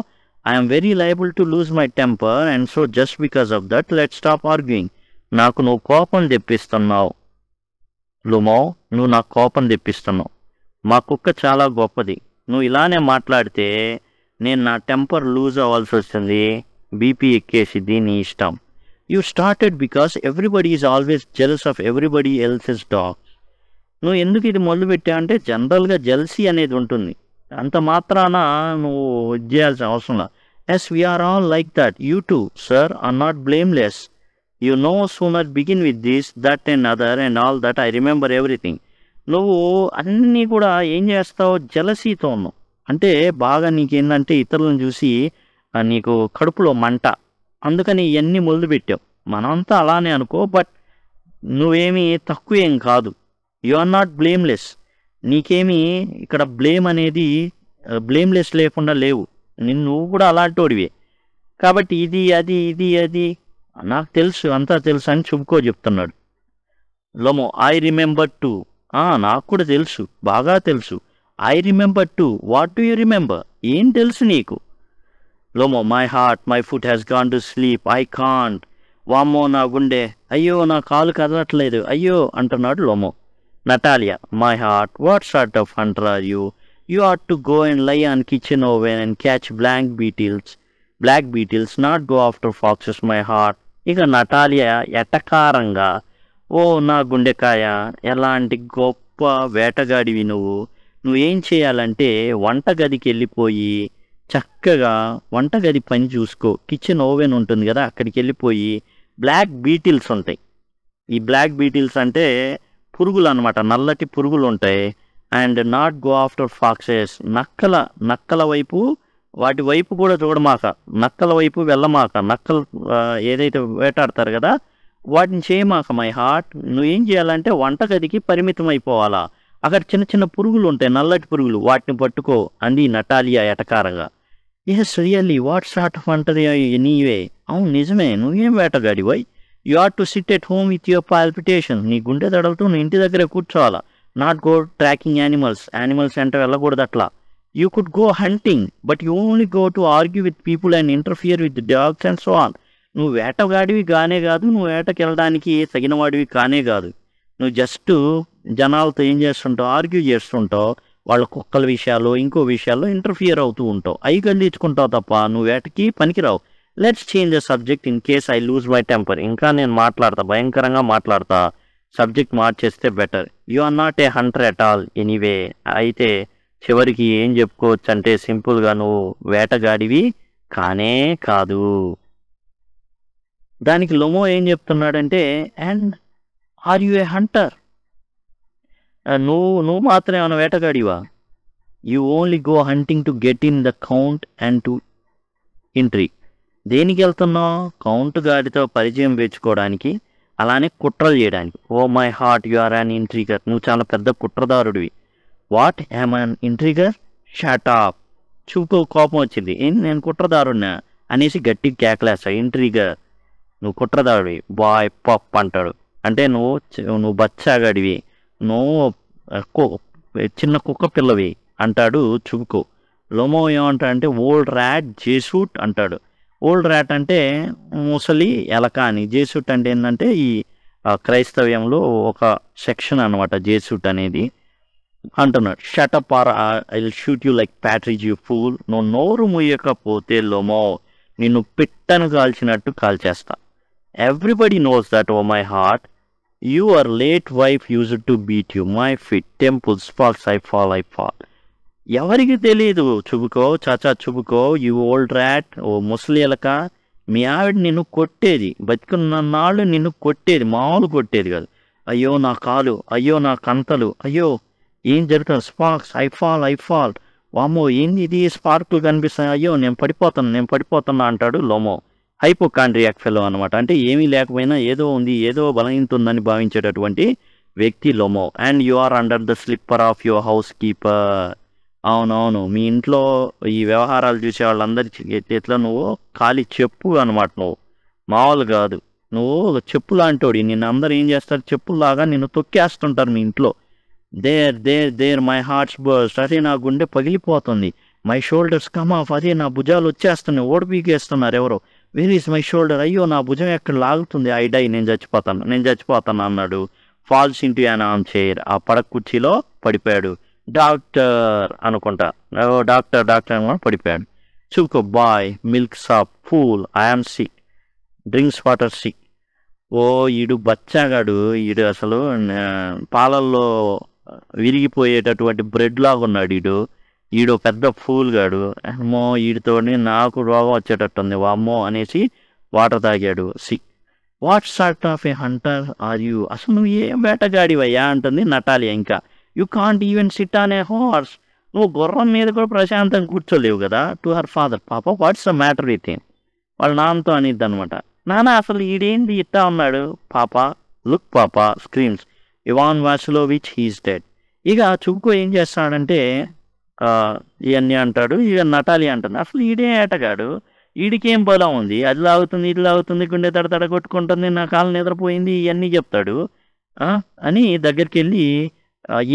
I'm very liable to lose my temper and so just because of that let stop arguing. నాకు నువ్వు కోపం తెప్పిస్తున్నావు లుమో, నువ్వు నాకు కోపం తెప్పిస్తున్నావు. మా కుక్క చాలా గొప్పది. నువ్వు ఇలానే మాట్లాడితే నేను నా టెంపర్ లూజ్ అవ్వాల్సి వస్తుంది, బీపీ ఎక్కేసిద్ది, నీ ఇష్టం. You started because everybody is always jealous of everybody else's dogs. నువ్వు ఎందుకు ఇది మొదలుపెట్టా అంటే జనరల్గా జెల్సీ అనేది ఉంటుంది, అంత మాత్రాన నువ్వు చేయాల్సిన అవసరం లేదు. Yes we're all like that. You too sir are not blameless. You no sooner begin with this that and other and all that. I remember everything. నువ్వు అన్నీ కూడా ఏం చేస్తావు? జలసీతో ఉన్నావు. అంటే బాగా నీకేందంటే ఇతరులను చూసి నీకు కడుపులో మంట, అందుకని ఇవన్నీ మొదలుపెట్టావు. మనంతా అలానే అనుకో, బట్ నువ్వేమీ తక్కువేం కాదు. You are not blameless. నీకేమీ ఇక్కడ బ్లేమ్ అనేది బ్లేమ్లెస్ లేకుండా లేవు. నువ్వు కూడా అలాంటోడివే. కాబట్టి ఇది అది ఇది అది నాకు తెలుసు, అంతా తెలుసు అని చెప్పుకో చెప్తున్నాడు. Lomov, I remember too. నాకు కూడా తెలుసు, బాగా తెలుసు. I remember too. What do you remember? ఏం తెలుసు నీకు? Lomov, my heart, my foot has gone to sleep, I can't. వామ్మో నా గుండె, అయ్యో నా కాలు కదలట్లేదు, అయ్యో అంటున్నాడు Lomov. Natalia, my heart, what sort of hunter are you? You are to go and lie on kitchen oven and catch black beetles, not go after foxes, my heart. ఇక నటాలియా ఎటకారంగా, ఓ నా గుండెకాయ, ఎలాంటి గొప్ప వేటగాడివి నువ్వేం చేయాలంటే వంటగదికి వెళ్ళిపోయి చక్కగా వంటగది పని చూసుకో. కిచెన్ ఓవెన్ ఉంటుంది కదా, అక్కడికి వెళ్ళిపోయి బ్లాక్ బీటిల్స్ ఉంటాయి. ఈ బ్లాక్ బీటిల్స్ అంటే పురుగులు అనమాట, నల్లటి పురుగులు ఉంటాయి. And not go after foxes, నక్కల వైపు, వాటి వైపు కూడా చూడమాక, నక్కల వైపు వెళ్ళమాక. నక్కలు ఏదైతే వేటాడతారు కదా వాటిని చేయమాక మై హార్ట్. నువ్వేం చేయాలంటే వంటగదికి పరిమితం అయిపోవాలా. అక్కడ చిన్న చిన్న పురుగులు ఉంటాయి, నల్లటి పురుగులు, వాటిని పట్టుకో అంది నటాలియా ఎటకారంగా. Yes really, what sort of అంటది నీవే? అవును నిజమే, నువ్వేం వేటగాడివై? You are to sit at home with your palpitation. నీ గుండె దడలతో నువ్వు ఇంటి దగ్గరే కూర్చోవాలా. నాట్ గో ట్రాకింగ్ యానిమల్స్ అంటే వెళ్ళకూడదు అట్లా. You could go hunting but you only go to argue with people and interfere with dogs and so on. నువ్వు వేటగాడివి కానే కాదు, నువ్వు వేటకి వెళ్ళడానికి తగిన వాడివి కానే కాదు. నువ్వు జస్ట్ జనాలతో ఏం చేస్తుంటావు? ఆర్గ్యూ చేస్తుంటావు, వాళ్ళ కుక్కల విషయాలు ఇంకో విషయాల్లో ఇంటర్ఫియర్ అవుతూ ఉంటావు, అవి గల్లించుకుంటావు తప్ప నువ్వు వేటకి పనికిరావు. Let's change the subject in case I lose my temper. ఇంకా నేను మాట్లాడతా, భయంకరంగా మాట్లాడతా, సబ్జెక్ట్ మార్చేస్తే better. You are not a hunter at all anyway. అయితే చివరికి ఏం చెప్పుకోవచ్చు అంటే సింపుల్గా నువ్వు వేటగాడివి కానే కాదు. దానికి లోమో ఏం చెప్తున్నాడంటే, and are you a hunter? నువ్వు మాత్రం ఏమైనా వేటగాడివా? You only go hunting to get in the count and to intrigue. దేనికి వెళ్తున్నావు? కౌంట్ గాడితో పరిచయం పెంచుకోవడానికి, అలానే కుట్రలు చేయడానికి. Oh my heart, you are an intriguer. నువ్వు చాలా పెద్ద కుట్రదారుడివి. What am an intriguer? Shut up. చూపు కోపం వచ్చింది. నేను కుట్రదారుడినా అనేసి గట్టి కేకలేస్తా. ఇంట్రీగర్, నువ్వు కుట్రదారుడివి, బాయ్ పప్ అంటాడు. అంటే నువ్వు బచ్చాగాడివి, నువ్వు చిన్న కుక్క పిల్లవి అంటాడు చుబుకో. లోమో ఏమంటాడంటే ఓల్డ్ ర్యాట్ జేసూట్ అంటాడు. ఓల్డ్ ర్యాట్ అంటే ముసలి ఎలక అని, జేసూట్ అంటే ఏంటంటే ఈ క్రైస్తవ్యంలో ఒక సెక్షన్ అనమాట జేసూట్ అనేది. అంటున్నాడు. Shut up or I will shoot you like partridge you fool. నువ్వు నోరు ముయ్యకపోతే లోమో నిన్ను పిట్టను కాల్చినట్టు కాల్చేస్తా. Everybody knows that oh my heart your late wife used to beat you my fit temples falls I fall. ఎవరికి తెలియదు చుబుకో, చాచా చుబుకో, యూ ఓల్డ్ ర్యాట్, ఓ ముసలి ఎలక, మీ ఆవిడ నిన్ను కొట్టేది, బతికున్న నాళ్ళు నిన్ను కొట్టేది, మామూలు కొట్టేది కాదు. అయ్యో నా కాలు, అయ్యో నా కంతలు, అయ్యో ఏం జరుగుతుంది, స్పార్క్స్ ఐ ఫాల్. వామో ఏంది ఇది, స్పార్కులు కనిపిస్తాయి, అయ్యో నేను పడిపోతున్నా అంటాడు లోమో. హైపోకాండ్రియాక్ ఫెలో అనమాట. అంటే ఏమీ లేకపోయినా ఏదో ఉంది, ఏదో బలహీనత ఉందని భావించేటటువంటి వ్యక్తి Lomov. And you are under the slipper of your housekeeper. అవునవును, మీ ఇంట్లో ఈ వ్యవహారాలు చూసే వాళ్ళందరి చేతిలో నువ్వు ఖాళీ చెప్పు అనమాట. నువ్వు మామూలు కాదు, నువ్వు చెప్పు లాంటోడి. నిన్ను అందరు ఏం చేస్తారు, చెప్పులాగా నిన్ను తొక్కేస్తుంటారు మీ ఇంట్లో. There my heart's burst. అదే నా గుండె పగిలిపోతుంది. My shoulders come off. అదే నా భుజాలు వచ్చేస్తున్నాయి, ఓడిపీకేస్తున్నారు ఎవరో. Where is my shoulder. అయ్యో నా భుజం ఎక్కడ లాగుతుంది. ఐ డై, నేను చచ్చిపోతాను అన్నాడు. Falls into an armchair. ఆ పడక కుర్చీలో పడిపోయాడు. డాక్టర్ అనుకుంటా, డాక్టర్ అని పడిపోయాడు. Chubukov boy, milk shop, fool, I am sick, drinks water sick. ఓ ఈడు బచ్చాగాడు, ఈడు అసలు పాలల్లో విరిగిపోయేటటువంటి బ్రెడ్ లాగా ఉన్నాడు. ఈడు పెద్ద ఫూల్ గాడు. అమ్మో ఈడితో నాకు రోగం వచ్చేటట్టుంది వామ్మో అనేసి వాటర్ తాగాడు. Sick. What sort of a hunter are you. అసలు నువ్వు ఏం వేటగాడివయ్యా అంటుంది నటాలియా. ఇంకా you can't even sit on a horse. నువ్వు గుర్రం మీద కూడా ప్రశాంతంగా కూర్చోలేవు కదా. To her father, papa what's the matter with him. వాళ్ళ నాన్నతో అనిద్ది అనమాట. నాన్న అసలు ఈడేంటి ఇట్టా ఉన్నాడు. పాప లుక్ పాప స్క్రీమ్స్, ఇవాన్ వాసిలోవిచ్ హీస్ డెడ్. ఇక చుక్కో ఏం చేస్తాడంటే ఇవన్నీ అంటాడు. ఇక నటాలియా అంటుంది, అసలు ఈడే ఏటగాడు, ఈడికేం బలం ఉంది, అది లాగుతుంది ఇది లాగుతుంది, గుండె తడతడ కొట్టుకుంటుంది, నా కాలు నిద్రపోయింది, ఇవన్నీ చెప్తాడు అని దగ్గరికి వెళ్ళి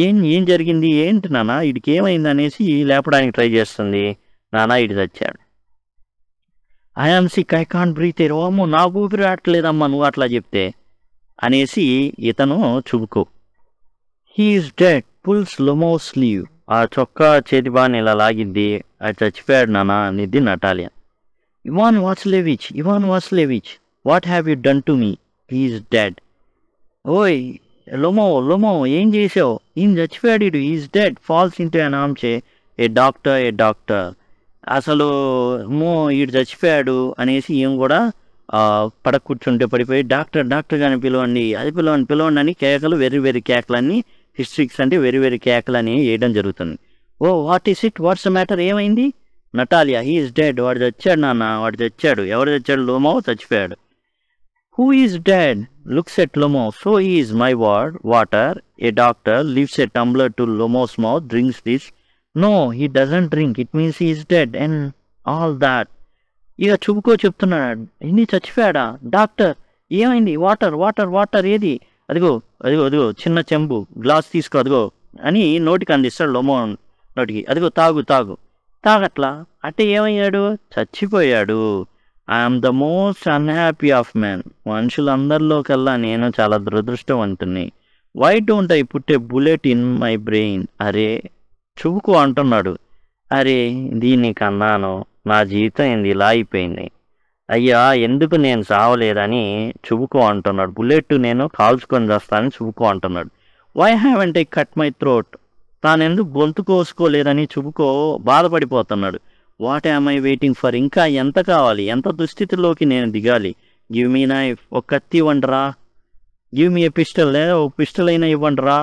ఏం జరిగింది ఏంటి నాన్న, వీడికి ఏమైంది అనేసి లేపడానికి ట్రై చేస్తుంది. నాన్న ఇటు చచ్చాడు. I am sick, I can't breathe air. ఓమో నాకు ఊపిరి రావట్లేదమ్మా నువ్వు అట్లా చెప్తే అనేసి ఇతను Chubukov. He is dead, pulls Lomov sleeve. ఆ చొక్కా చేతి బాని ఇలా లాగిద్ది. అది చచ్చిపోయాడు నాన్న అనిద్ది Natalia. Ivan Vassilevitch, what have you done to me, he is dead. ఓయ్ లోమో ఏం చేసావు, ఈయన చచ్చిపోయాడు, is dead, falls into an armchair. A doctor. అసలు ఈడు చచ్చిపోయాడు అనేసి ఏం కూడా పడక కూర్చుంటే పడిపోయి డాక్టర్ గాని పిలవండి, అది పిలవండి అని కేకలు, వెరీ కేకలన్నీ, హిస్ట్రిక్స్ అంటే వెరీ కేకలు అని వేయడం జరుగుతుంది. Oh what is it, what's the matter, ఏమైంది. నటాలియా, హీ ఈస్ డెడ్, వాడు చచ్చాడు నాన్న, వాడు చచ్చాడు. ఎవరు చచ్చాడు, లోమో చచ్చిపోయాడు. Who is dead, looks at Lomov. So is my water. A doctor lives a tumbler to Lomov's mouth, drinks this. No he doesn't drink, it means he is dead and all that. ఇక చుబుకో చెప్తున్నాడు, ఇన్ని చచ్చిపోయాడా. డాక్టర్ ఏమైంది, వాటర్ ఏది, అదిగో చిన్న చెంబు, గ్లాస్ తీసుకో, అదిగో అని నోటికి అందిస్తాడు లోమో నోటికి. అదిగో తాగట్లా అంటే ఏమయ్యాడు, చచ్చిపోయాడు. I'm the most unhappy of man. మనుషులందరిలోకల్లా నేను చాలా దురదృష్టవంతుని. Why don't I put a bullet in my brain. అరే చుబుకు అంటున్నాడు, అరే దీన్ని కన్నాను, నా జీవితం ఏంది ఇలా అయిపోయింది, అయ్యా ఎందుకు నేను చావలేదని చుబుకో అంటున్నాడు. బుల్లెట్ నేను కాల్చుకొని చేస్తానని చుబుకో అంటున్నాడు. Why haven't I cut my throat. తానెందుకు గొంతు కోసుకోలేదని చుబుకో బాధపడిపోతున్నాడు. What am I waiting for. ఇంకా ఎంత కావాలి, ఎంత దుస్థితిలోకి నేను దిగాలి. గివ్ మీ నైఫ్, ఒక కత్తి ఇవ్వండిరా. గివ్ మీ ఏ పిస్టల్, లేదా ఒక పిస్టల్ అయినా ఇవ్వండిరా.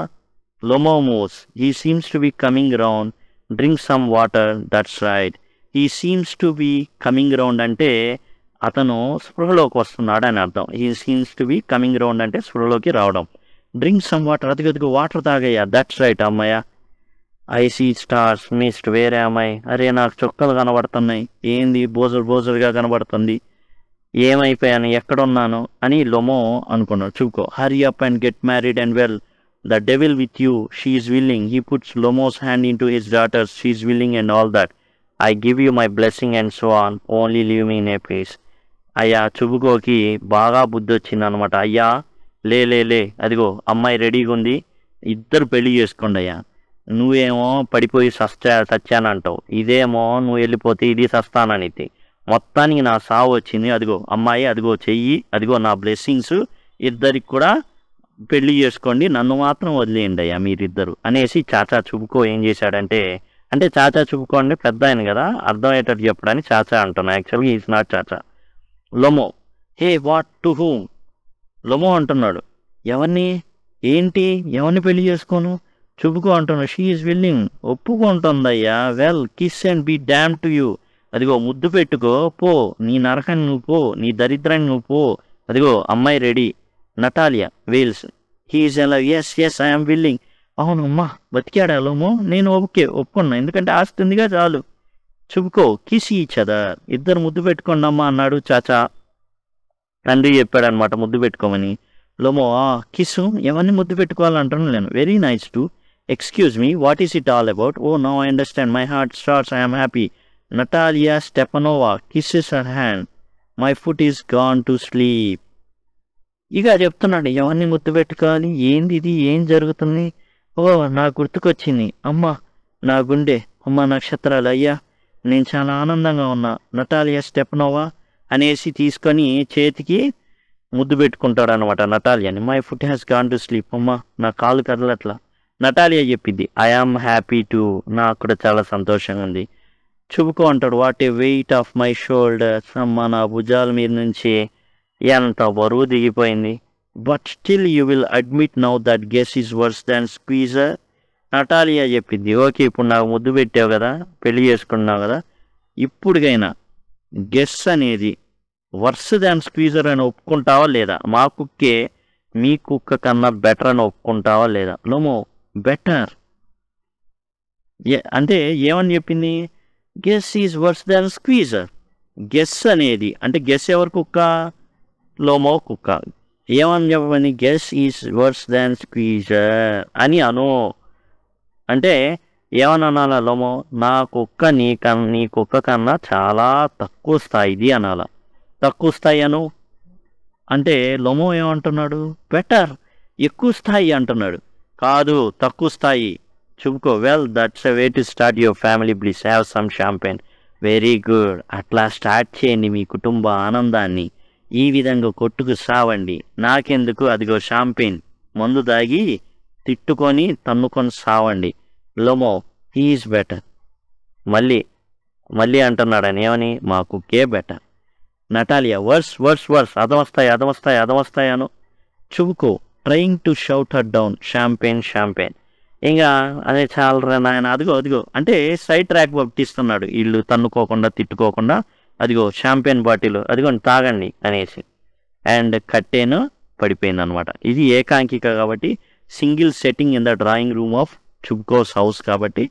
Lomov moves, he seems to be coming round, drink some water. That's right, he seems to be coming round అంటే అతను స్పృహలోకి వస్తున్నాడు అని అర్థం. He seems to be coming round అంటే స్పృహలోకి రావడం. డ్రింక్ సమ్ వాటర్, అదిగదిగో వాటర్ తాగయ్యా. దట్స్ రైట్ అమ్మాయ. ఐ సీ స్టార్స్ మిస్ట్, వేరే అమ్మాయి. అరే నాకు చుక్కలు కనబడుతున్నాయి, ఏంది బోజరుగా కనబడుతుంది, ఏమైపోయాను, ఎక్కడున్నాను అని లోమో అనుకున్నాడు. Chubukov, hurry up and get married and well, the devil with you, she is willing. He puts Lomov's hand in to his daughter's, she is willing and all that. I give you my blessing and so on, only leave me in a peace. అయ్యా చుబుకోకి బాగా బుద్ధి వచ్చింది అనమాట. అయ్యా లే, అదిగో అమ్మాయి రెడీగా ఉంది, ఇద్దరు పెళ్లి చేసుకోండి అయ్యా, నువ్వేమో పడిపోయి చచ్చానంటావు, ఇదేమో నువ్వు వెళ్ళిపోతే ఇది చస్తాననిద్ది. మొత్తానికి నా సావు వచ్చింది, అదిగో అమ్మాయి, అదిగో చెయ్యి, అదిగో నా బ్లెస్సింగ్స్, ఇద్దరికి కూడా పెళ్లి చేసుకోండి, నన్ను మాత్రం వదిలేయండి అయ్యా మీరిద్దరు అనేసి చాచా చుబుకో ఏం చేశాడంటే, అంటే చాచా చుబుకో అంటే పెద్ద ఆయన కదా, అర్థమయ్యేటట్టు చెప్పడానికి చాచా అంటున్నా, యాక్చువల్గా ఈజ్ నాట్ చాచా. Lomov, hey what to whom? Lomov అంటున్నాడు, ఎవరిని, ఏంటి, ఎవరిని పెళ్లి చేసుకోను? చుబుకో అంటున్నాడు, షీ ఈజ్ విల్లింగ్, ఒప్పుకుంటుందయ్యా. Well kiss and be damn to you, అదిగో ముద్దు పెట్టుకో, పో, నీ నరకాన్ని నువ్వు పో, నీ దరిద్రాన్ని నువ్వు పో, అదిగో అమ్మాయి రెడీ. నటాలియా వేల్స్, హీఈస్ ఎలా, ఎస్ ఐఎమ్ విల్లింగ్. అవును అమ్మా, బతికాడా లోమో? నేను ఒప్పుకున్నా, ఎందుకంటే ఆస్తుందిగా చాలు. చుబుకో కిస్ ఈచ్ అదర్, ఇద్దరు ముద్దు పెట్టుకోండి అమ్మా అన్నాడు చాచా. తండ్రి చెప్పాడనమాట ముద్దు పెట్టుకోమని. లోమో, కిస్సు ఎవరిని ముద్దు పెట్టుకోవాలంటున్నాను నేను. Very nice to, excuse me, what is it all about? Oh no I understand, my heart starts, I'm happy. Natalia Stepanovna kisses her hand, my foot is gone to sleep. ఇక చెప్తున్నాడు ఎవరిని ముద్దు పెట్టుకోవాలి, ఏంది ఇది, ఏం జరుగుతుంది? ఓ నా గుర్తుకొచ్చింది, అమ్మ నా గుండె, అమ్మ నక్షత్రాలు, అయ్యా నేను చాలా ఆనందంగా ఉన్నా, నటాలియా స్టెపనోవా అనేసి తీసుకొని చేతికి ముద్దు పెట్టుకుంటాడు అనమాట నటాలియాని. My foot has gone to sleep, అమ్మ నా కాలు కదలట్లా. నటాలియా చెప్పింది, ఐఆమ్ హ్యాపీ టు, నాకు కూడా చాలా సంతోషంగా ఉంది. చుబుకో అంటాడు, what a weight off my shoulders, అమ్మ నా భుజాల మీద నుంచి ఎంత బరువు దిగిపోయింది. But still you will admit now that Guess is worse than Squeezer. Natalia చెప్పింది, ఓకే ఇప్పుడు నాకు ముద్దు పెట్టావు కదా, పెళ్లి చేసుకున్నావు కదా, ఇప్పుడుకైనా గెస్ అనేది వర్స్ దాన్ స్క్వీజర్ అని ఒప్పుకుంటావా లేదా? మా కుక్కే మీ కుక్క కన్నా బెటర్ అని ఒప్పుకుంటావా లేదా? లోమో, బెటర్ అంటే ఏమని చెప్పింది? Guess is worse than squeezer. Guess అనేది అంటే గెస్ ఎవరు కుక్క? లోమో కుక్క. ఏమని చెప్పని? Guess is worse than squeezer అని అను. అంటే ఏమని అనాలా లోమో? నా కుక్క నీ కుక్క కన్నా చాలా తక్కువ స్థాయిది అనాలా. తక్కువ స్థాయి అను అంటే లోమో ఏమంటున్నాడు? బెటర్, ఎక్కువ స్థాయి అంటున్నాడు. కాదు, తక్కువ స్థాయి. Chubukov, well that's a way to start your family bliss, have some champagne. Very good, అట్లా స్టార్ట్ చేయండి మీ కుటుంబ ఆనందాన్ని, ఈ విధంగా కొట్టుకు సావండి. నాకెందుకు, అదిగో షాంపెయిన్ మందు దాగి తిట్టుకొని తన్నుకొని సావండి. Lomov, he is better. మళ్ళీ అంటున్నాడని ఏమని? మా కుక్కే బెటర్. నటాలియా, వర్స్ అదవస్తాయి అను. Chubukov, trying to shout her down, champagne. ఇంకా అదే చాలరా నాయన, అదిగో అంటే సైడ్ ట్రాక్ పట్టిస్తున్నాడు, వీళ్ళు తన్నుకోకుండా తిట్టుకోకుండా. అదిగో షాంపెయిన్ బాటిల్, అదిగో తాగండి అనేసి. అండ్ కట్టెను పడిపోయింది అనమాట. ఇది ఏకాంకిక కాబట్టి, single setting in the drawing room of Chubukov's house కాబట్టి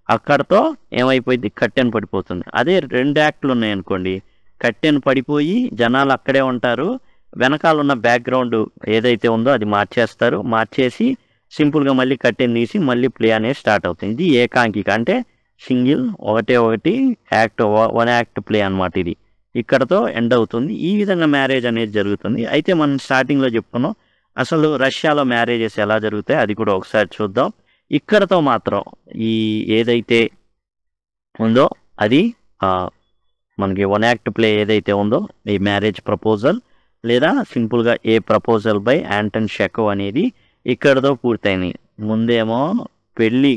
అక్కడతో ఏమైపోయింది? కట్టెను పడిపోతుంది. అదే 2 యాక్ట్లు ఉన్నాయనుకోండి, కట్టెను పడిపోయి జనాలు అక్కడే ఉంటారు, వెనకాల ఉన్న బ్యాక్గ్రౌండ్ ఏదైతే ఉందో అది మార్చేసి సింపుల్గా మళ్ళీ కట్టెను తీసి మళ్ళీ ప్లే అనేది స్టార్ట్ అవుతుంది. ఇది ఏకాంకిక అంటే సింగిల్, ఒకటి యాక్ట్, 1 యాక్ట్ ప్లే అనమాట. ఇది ఇక్కడతో ఎండ్ అవుతుంది. ఈ విధంగా మ్యారేజ్ అనేది జరుగుతుంది. అయితే మనం స్టార్టింగ్లో చెప్పుకున్నాం అసలు రష్యాలో మ్యారేజెస్ ఎలా జరుగుతాయి అది కూడా ఒకసారి చూద్దాం. ఇక్కడతో మాత్రం ఈ ఏదైతే ఉందో అది మనకి 1 యాక్ట్ ప్లే ఏదైతే ఉందో ఈ మ్యారేజ్ ప్రపోజల్ లేదా సింపుల్గా ఏ ప్రపోజల్ బై యాంటన్ షెకోవ్ అనేది ఇక్కడతో పూర్తయింది. ముందేమో పెళ్ళి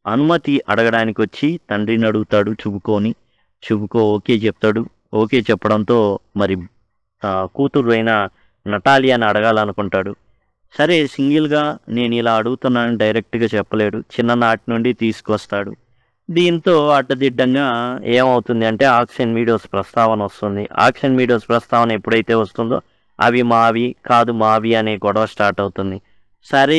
అనుమతి అడగడానికి వచ్చి తండ్రిని అడుగుతాడు చుబుకో ఓకే చెప్తాడు. ఓకే చెప్పడంతో మరి కూతురు అయిన నటాలియాని అడగాలనుకుంటాడు. సరే సింగిల్గా నేను ఇలా అడుగుతున్నానని డైరెక్ట్గా చెప్పలేడు, చిన్ననాటి నుండి తీసుకొస్తాడు. దీంతో అడ్డదిడ్డంగా ఏమవుతుంది అంటే ఆక్షన్ వీడియోస్ ప్రస్తావన వస్తుంది. ఆక్షన్ వీడియోస్ ప్రస్తావన ఎప్పుడైతే వస్తుందో అవి మావి కాదు మావి అనే గొడవ స్టార్ట్ అవుతుంది. సరే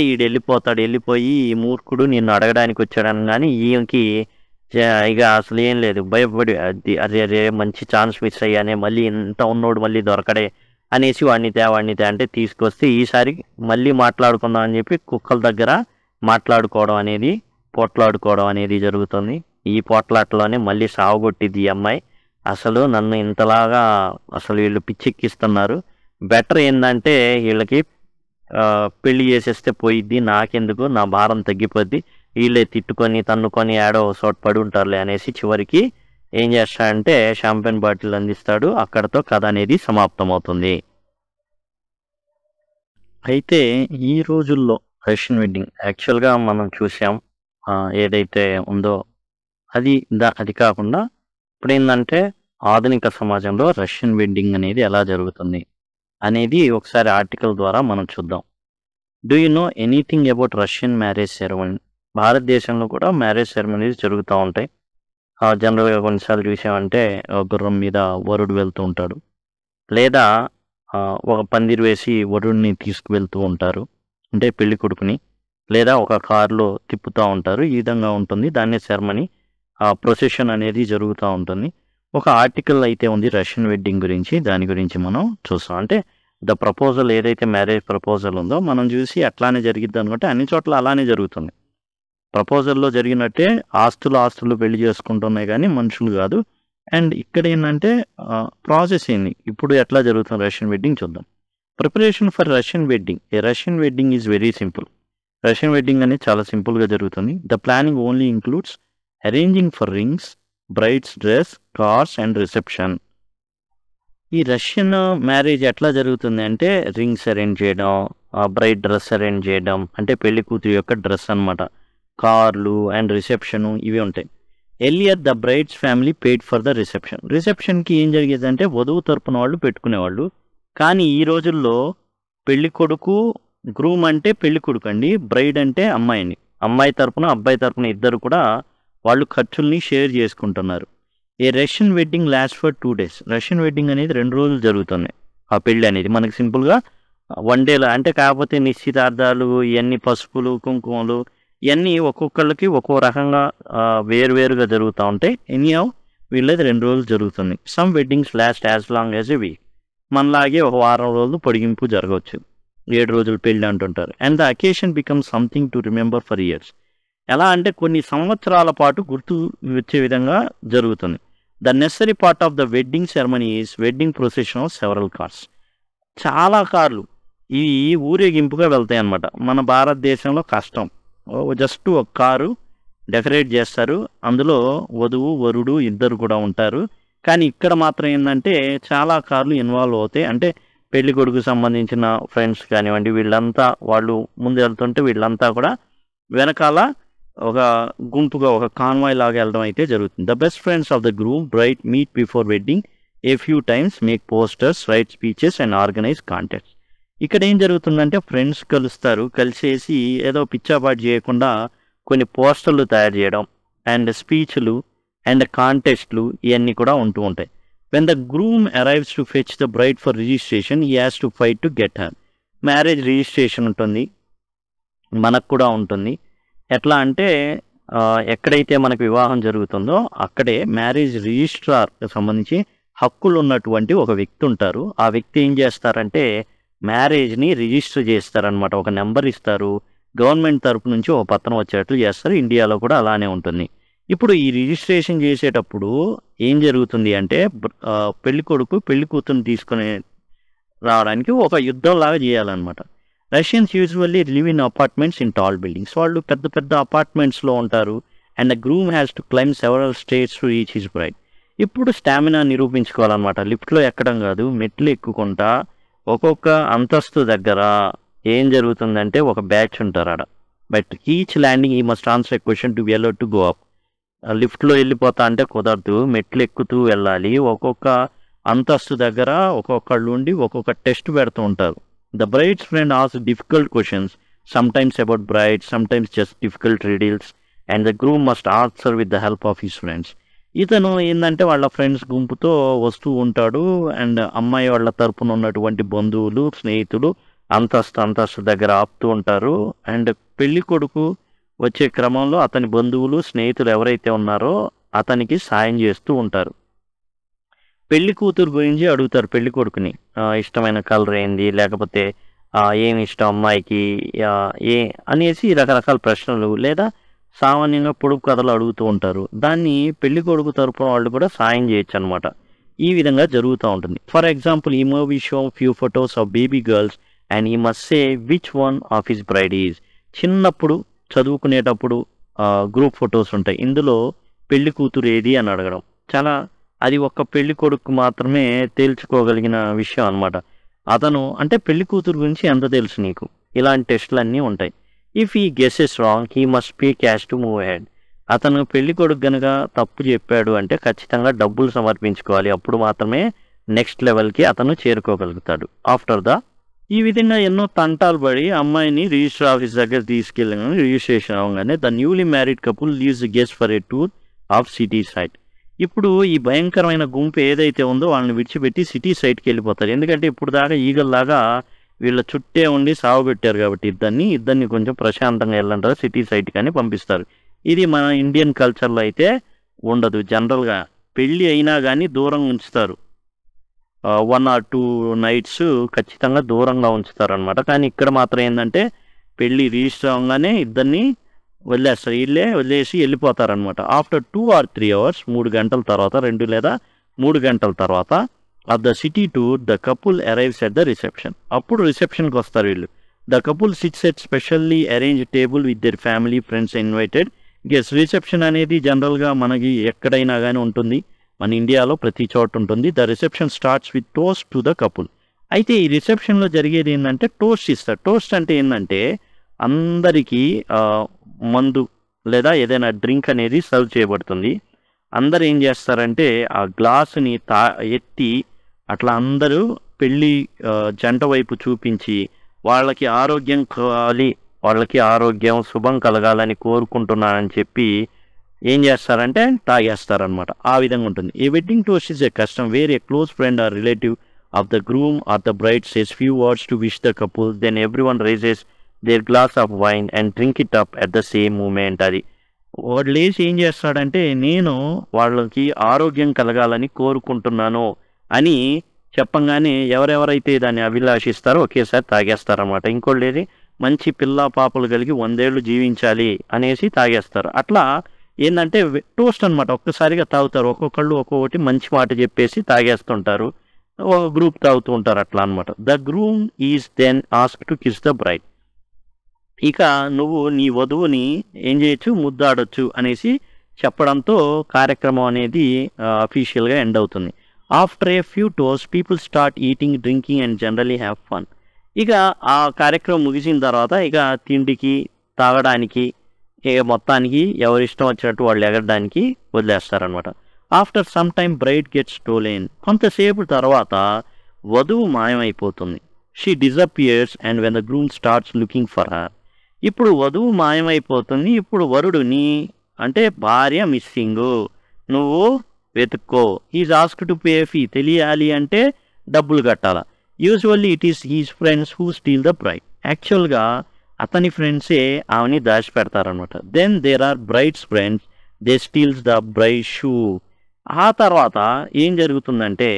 వెళ్ళిపోయి ఈ మూర్ఖుడు నిన్ను అడగడానికి వచ్చాడని కానీ ఈయనకి ఇక అసలు ఏం లేదు, భయపడి అదే మంచి ఛాన్స్ మిస్ అయ్యానే, మళ్ళీ ఇంత ఉన్నోడు మళ్ళీ దొరకడే అనేసి వాడిని తే అంటే తీసుకొస్తే ఈసారి మళ్ళీ మాట్లాడుకుందాం అని చెప్పి కుక్కల దగ్గర పోట్లాడుకోవడం అనేది జరుగుతుంది. ఈ పోట్లాటలోనే మళ్ళీ సావగొట్టింది ఈ అమ్మాయి. అసలు నన్ను ఇంతలాగా అసలు వీళ్ళు పిచ్చెక్కిస్తున్నారు, బెటర్ ఏంటంటే వీళ్ళకి పెళ్లి చేసేస్తే పోయిద్ది, నాకెందుకు, నా భారం తగ్గిపోద్ది, వీళ్ళే తిట్టుకొని తన్నుకొని ఏడో చోట పడి ఉంటారులే అనేసి చివరికి ఏం చేస్తాడంటే షాంపెన్ బాటిల్ అందిస్తాడు. అక్కడతో కథ అనేది సమాప్తమవుతుంది. అయితే ఈ రోజుల్లో రష్యన్ వెడ్డింగ్ యాక్చువల్గా మనం చూసాం ఏదైతే ఉందో అది కాకుండా ఇప్పుడు ఏంటంటే ఆధునిక సమాజంలో రష్యన్ వెడ్డింగ్ అనేది ఎలా జరుగుతుంది అనేది ఒకసారి ఆర్టికల్ ద్వారా మనం చూద్దాం. Do you know anything about Russian marriage ceremony? భారతదేశంలో కూడా మ్యారేజ్ సెరమనీస్ జరుగుతూ ఉంటాయి. జనరల్గా కొన్నిసార్లు చూసామంటే గుర్రం మీద వరుడు వెళ్తూ ఉంటాడు, లేదా ఒక పందిరి వేసి వరుడిని తీసుకువెళ్తూ ఉంటారు, అంటే పెళ్లి కొడుకుని, లేదా ఒక కారులో తిప్పుతూ ఉంటారు. ఈ విధంగా ఉంటుంది. దాన్నే సెరమనీ ప్రొసెషన్ అనేది జరుగుతూ ఉంటుంది. ఒక ఆర్టికల్ అయితే ఉంది రష్యన్ వెడ్డింగ్ గురించి. దాని గురించి మనం చూస్తాం. అంటే ద ప్రపోజల్ ఏదైతే మ్యారేజ్ ప్రపోజల్ ఉందో మనం చూసి అట్లానే జరిగిద్ది అనుకుంటే అన్ని చోట్ల అలానే జరుగుతుంది. ప్రపోజల్లో జరిగినట్టే ఆస్తులు పెళ్లి చేసుకుంటున్నాయి కానీ మనుషులు కాదు. అండ్ ఇక్కడ ఏంటంటే ప్రాసెస్ ఏంది, ఇప్పుడు ఎట్లా జరుగుతుంది రష్యన్ వెడ్డింగ్ చూద్దాం. Preparation for Russian wedding. A Russian wedding is very simple. Russian wedding అనేది చాలా సింపుల్గా జరుగుతుంది. The planning only includes arranging for rings, brides dress, cars and reception. ఈ రష్యన్ మ్యారేజ్ ఎట్లా జరుగుతుంది అంటే రింగ్స్ అరేంజ్ చేయడం, బ్రైడ్ డ్రెస్ అరేంజ్ చేయడం, అంటే పెళ్లి కూతురు యొక్క డ్రెస్ అనమాట, కార్లు అండ్ రిసెప్షను ఇవి ఉంటాయి. Earlier the bride's family paid for the reception. రిసెప్షన్కి ఏం జరిగేదంటే వధువు తరపున వాళ్ళు పెట్టుకునేవాళ్ళు. కానీ ఈ రోజుల్లో పెళ్లి కొడుకు గ్రూమ్ అంటే పెళ్లి కొడుకు అండి, బ్రైడ్ అంటే అమ్మాయిని, అమ్మాయి తరపున అబ్బాయి తరపున ఇద్దరు కూడా వాళ్ళు ఖర్చుల్ని షేర్ చేసుకుంటున్నారు. A Russian wedding last for 2 days. Russian wedding అనేది 2 రోజులు జరుగుతుంది. ఆ పెళ్ళి అనేది మనకి సింపుల్గా 1 day అంటే, కాకపోతే నిశ్చితార్థాలు ఇవన్నీ పసుపులు కుంకుమలు ఇవన్నీ ఒక్కొక్కళ్ళకి ఒక్కో రకంగా వేరువేరుగా జరుగుతూ ఉంటాయి. ఎనీహౌ వీళ్ళది 2 రోజులు జరుగుతుంది. Some weddings last as long as a week. మనలాగే ఒక వారం రోజులు పొడిగింపు జరగవచ్చు. 7 రోజులు పెళ్ళి అంటుంటారు. And the occasion become something to remember for years. ఎలా అంటే కొన్ని సంవత్సరాల పాటు గుర్తు వచ్చే విధంగా జరుగుతుంది. The necessary part of the wedding ceremony is wedding procession of several cars. చాలా కార్లు ఇవి ఊరేగింపుగా వెళ్తాయి అన్నమాట. మన భారతదేశంలో కష్టం, జస్ట్ ఒక కారు డెకరేట్ చేస్తారు, అందులో వధువు వరుడు ఇద్దరు కూడా ఉంటారు. కానీ ఇక్కడ మాత్రం ఏంటంటే చాలా కార్లు ఇన్వాల్వ్ అవుతాయి. అంటే పెళ్లి కొడుకు సంబంధించిన ఫ్రెండ్స్ కానివ్వండి, వీళ్ళంతా వాళ్ళు ముందు వెళ్తుంటే వీళ్ళంతా కూడా వెనకాల ఒక గుంపుగా ఒక కాన్వాయ్ లాగా వెళ్ళడం అయితే జరుగుతుంది. The best friends of the groom braid meet before wedding a few times, make posters, right speeches and organise contest. ఇక్కడ ఏం జరుగుతుందంటే ఫ్రెండ్స్ కలుస్తారు, కలిసేసి ఏదో పిచ్చాపాటు చేయకుండా కొన్ని పోస్టర్లు తయారు చేయడం అండ్ స్పీచ్లు అండ్ కాంటెస్ట్లు ఇవన్నీ కూడా ఉంటూ ఉంటాయి. When the groom arrives to fetch the bride for registration he has to fight to get her. Marriage registration ఉంటుంది, మనకు కూడా ఉంటుంది. ఎట్లా అంటే ఎక్కడైతే మనకు వివాహం జరుగుతుందో అక్కడే మ్యారేజ్ రిజిస్ట్రార్కి సంబంధించి హక్కులు ఉన్నటువంటి ఒక వ్యక్తి ఉంటారు. ఆ వ్యక్తి ఏం చేస్తారంటే మ్యారేజ్ని రిజిస్టర్ చేస్తారనమాట. ఒక నెంబర్ ఇస్తారు, గవర్నమెంట్ తరపు నుంచి ఒక పత్రం వచ్చేటట్లు చేస్తారు. ఇండియాలో కూడా అలానే ఉంటుంది. ఇప్పుడు ఈ రిజిస్ట్రేషన్ చేసేటప్పుడు ఏం జరుగుతుంది అంటే పెళ్లి కొడుకు పెళ్లి కూతురుని తీసుకొని రావడానికి ఒక యుద్ధంలాగా చేయాలన్నమాట. Russians usually live in apartments in tall buildings. వాళ్ళు పెద్ద పెద్ద అపార్ట్మెంట్స్లో ఉంటారు. And the groom has to claim several states to reach his braid. ఇప్పుడు స్టామినా నిరూపించుకోవాలన్నమాట. లిఫ్ట్లో ఎక్కడం కాదు, మెట్లు ఎక్కుకుంటా ఒక్కొక్క అంతస్తు దగ్గర ఏం జరుగుతుందంటే ఒక బ్యాచ్ ఉంటారు ఆడ. But each landing he must answer a question to be allowed to go up. లిఫ్ట్లో వెళ్ళిపోతా అంటే కుదరదు, మెట్లు ఎక్కుతూ వెళ్ళాలి. ఒక్కొక్క అంతస్తు దగ్గర ఒక్కొక్కళ్ళు ఉండి ఒక్కొక్క టెస్ట్ పెడుతూ ఉంటారు. The bride's friend asks difficult questions, sometimes about bride, sometimes just difficult riddles, and the groom must answer with the help of his friends. ఇతను ఏంటంటే వాళ్ళ ఫ్రెండ్స్ గుంపుతో వస్తూ ఉంటాడు. అండ్ అమ్మాయి వాళ్ళ తరపున ఉన్నటువంటి బంధువులు స్నేహితులు అంతస్తు దగ్గర ఆపుతూ ఉంటారు. అండ్ పెళ్లి కొడుకు వచ్చే క్రమంలో అతని బంధువులు స్నేహితులు ఎవరైతే ఉన్నారో అతనికి సాయం చేస్తూ ఉంటారు. పెళ్లి కూతురు గురించి అడుగుతారు పెళ్లి కొడుకుని, ఇష్టమైన కలర్ ఏంది, లేకపోతే ఏమి ఇష్టం అమ్మాయికి అనేసి రకరకాల ప్రశ్నలు లేదా సామాన్యంగా పొడుపు కథలు అడుగుతూ ఉంటారు. దాన్ని పెళ్లి కొడుకు తరపున వాళ్ళు కూడా సాయం చేయొచ్చు అనమాట. ఈ విధంగా జరుగుతూ ఉంటుంది. ఫర్ ఎగ్జాంపుల్, ఈ movie show few photos of baby girls and he must say which one of his bride is. చిన్నప్పుడు చదువుకునేటప్పుడు గ్రూప్ ఫొటోస్ ఉంటాయి. ఇందులో పెళ్లి కూతురు ఏది అని అడగడం. చాలా అది ఒక్క పెళ్లి కొడుకు మాత్రమే తేల్చుకోగలిగిన విషయం అనమాట. అతను అంటే పెళ్లి కూతురు గురించి ఎంత తెలుసు నీకు? ఇలాంటి టెస్టులన్నీ ఉంటాయి. If he guesses wrong he must pay cash to move ahead. అతను పెళ్లి కొడుకు గనుక తప్పు చెప్పాడు అంటే ఖచ్చితంగా డబ్బులు సమర్పించుకోవాలి. అప్పుడు మాత్రమే నెక్స్ట్ లెవెల్కి అతను చేరుకోగలుగుతాడు. ఈ విధంగా ఎన్నో తంటాలు పడి అమ్మాయిని రిజిస్టర్ ఆఫీస్ దగ్గర తీసుకెళ్ళగానే రిజిస్ట్రేషన్ అవగానే the newly married couple leaves guest for a tour of city sight. ఇప్పుడు ఈ భయంకరమైన గుంపు ఏదైతే ఉందో వాళ్ళని విడిచిపెట్టి సిటీ సైట్కి వెళ్ళిపోతారు. ఎందుకంటే ఇప్పుడు దాకా ఈగల్లాగా వీళ్ళ చుట్టే ఉండి సాగుపెట్టారు కాబట్టి ఇద్దరిని కొంచెం ప్రశాంతంగా వెళ్ళంటారు సిటీ సైట్ కానీ పంపిస్తారు. ఇది మన ఇండియన్ కల్చర్లో అయితే ఉండదు. జనరల్గా పెళ్ళి అయినా కానీ దూరంగా ఉంచుతారు. 1 or 2 nights ఖచ్చితంగా దూరంగా ఉంచుతారనమాట. కానీ ఇక్కడ మాత్రం ఏంటంటే పెళ్ళి రిజిస్టర్ అవ్వగానే ఇద్దరిని వదిలేస్తారు. వదిలేసి వెళ్ళిపోతారనమాట. ఆఫ్టర్ 2 or 3 hours 3 గంటల తర్వాత 2 లేదా 3 గంటల తర్వాత of the city tour the couple arrives at the reception. అప్పుడు రిసెప్షన్కి వస్తారు వీళ్ళు. The couple sits at specially arrange table with their family friends invited guest. Reception అనేది జనరల్గా మనకి ఎక్కడైనా కానీ ఉంటుంది. మన ఇండియాలో ప్రతి చోట ఉంటుంది. The reception starts with toast to the couple. అయితే ఈ రిసెప్షన్లో జరిగేది ఏంటంటే టోస్ట్ ఇస్తారు. టోస్ట్ అంటే ఏంటంటే అందరికీ మందు లేదా ఏదైనా డ్రింక్ అనేది సర్వ్ చేయబడుతుంది. అందరు ఏం చేస్తారంటే ఆ గ్లాసుని ఎత్తి అట్లా అందరూ పెళ్ళి జంట వైపు చూపించి వాళ్ళకి ఆరోగ్యం శుభం కలగాలని కోరుకుంటున్నానని చెప్పి ఏం చేస్తారంటే తాగేస్తారనమాట. ఆ విధంగా ఉంటుంది. A wedding toast is a custom where a close friend or relative of the groom or the bride says few words to wish the couple then everyone rises their glass of wine and drink it up at the same moment. అది వాడు లేచి ఏం చేస్తాడంటే నేను వాళ్ళకి ఆరోగ్యం కలగాలని కోరుకుంటున్నాను అని చెప్పంగానే ఎవరెవరైతే దాన్ని అభిలాషిస్తారో ఒకేసారి తాగేస్తారనమాట. ఇంకోళ్ళేది మంచి పిల్ల పాపలు కలిగి 100 ఏళ్ళు జీవించాలి అనేసి తాగేస్తారు. అట్లా ఏంటంటే టోస్ట్ అనమాట. ఒక్కసారిగా తాగుతారు. ఒక్కొక్కళ్ళు ఒక్కొక్కటి మంచి మాట చెప్పేసి తాగేస్తుంటారు. ఒక గ్రూప్ తాగుతూ ఉంటారు అట్లా అనమాట. The groom is then ask to kiss the bride. ఇక నువ్వు నీ వధువుని ఏం చేయొచ్చు, ముద్దాడొచ్చు అనేసి చెప్పడంతో కార్యక్రమం అనేది అఫీషియల్గా ఎండ్ అవుతుంది. After a few toast people start eating drinking and generally have fun. ఇక ఆ కార్యక్రమం ముగిసిన తర్వాత ఇక తిండికి తాగడానికి మొత్తానికి ఎవరిష్టం వచ్చినట్టు వాళ్ళు ఎగరడానికి వదిలేస్తారనమాట. After some time bride gets stolen. కొంతసేపు తర్వాత వధువు మాయమైపోతుంది. She disappears and when the groom starts looking for her. ఇప్పుడు వధువు మాయమైపోతుంది. ఇప్పుడు వరుడుని అంటే భార్య మిస్సింగ్, నువ్వు వెతుక్కో. Is ask to pay fee. తెలియాలి అంటే డబ్బులు కట్టాలా. Usually it is his friends who steal the bride. యాక్చువల్గా అతని ఫ్రెండ్సే ఆమెని దాచిపెడతారనమాట. Then there are bride's friends they steals the bride shoe. ఆ తర్వాత ఏం జరుగుతుందంటే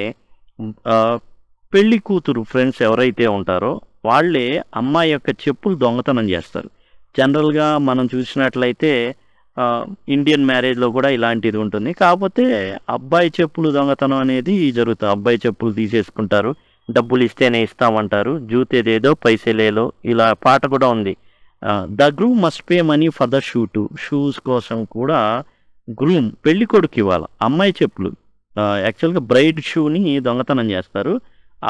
పెళ్లి కూతురు ఫ్రెండ్స్ ఎవరైతే ఉంటారో వాళ్ళే అమ్మాయి యొక్క చెప్పులు దొంగతనం చేస్తారు. జనరల్గా మనం చూసినట్లయితే ఇండియన్ మ్యారేజ్లో కూడా ఇలాంటిది ఉంటుంది. కాకపోతే అబ్బాయి చెప్పులు దొంగతనం అనేది జరుగుతుంది. అబ్బాయి చెప్పులు తీసేసుకుంటారు. డబ్బులు ఇస్తేనే ఇస్తామంటారు. జూతేదేదో పైసలేలో ఇలా పాట కూడా ఉంది. The groom must pay money for the shoes కోసం కూడా గ్రూమ్ పెళ్లి కొడుకు ఇవ్వాలి అమ్మాయి చెప్పులు. యాక్చువల్గా బ్రైడ్ షూని దొంగతనం చేస్తారు.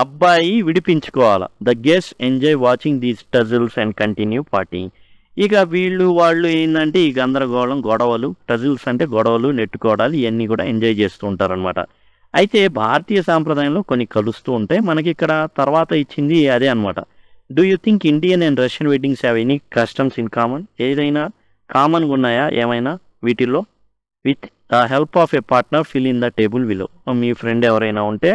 అబ్బాయి విడిపించుకోవాలి. The guest enjoy watching these tussles and continue partying. ఇక వాళ్ళు ఏంటంటే ఈ గందరగోళం గొడవలు, టజిల్స్ అంటే గొడవలు నెట్టుకోవడాలు ఇవన్నీ కూడా ఎంజాయ్ చేస్తూ ఉంటారనమాట. అయితే భారతీయ సాంప్రదాయంలో కొన్ని కలుస్తూ ఉంటాయి. మనకి ఇక్కడ తర్వాత ఇచ్చింది అదే అనమాట. Do you think Indian and Russian weddings have any customs in common? ఏదైనా కామన్గా ఉన్నాయా ఏమైనా వీటిల్లో? With help of a partner fill in the table below. Me friend ఎవరైనా ఉంటే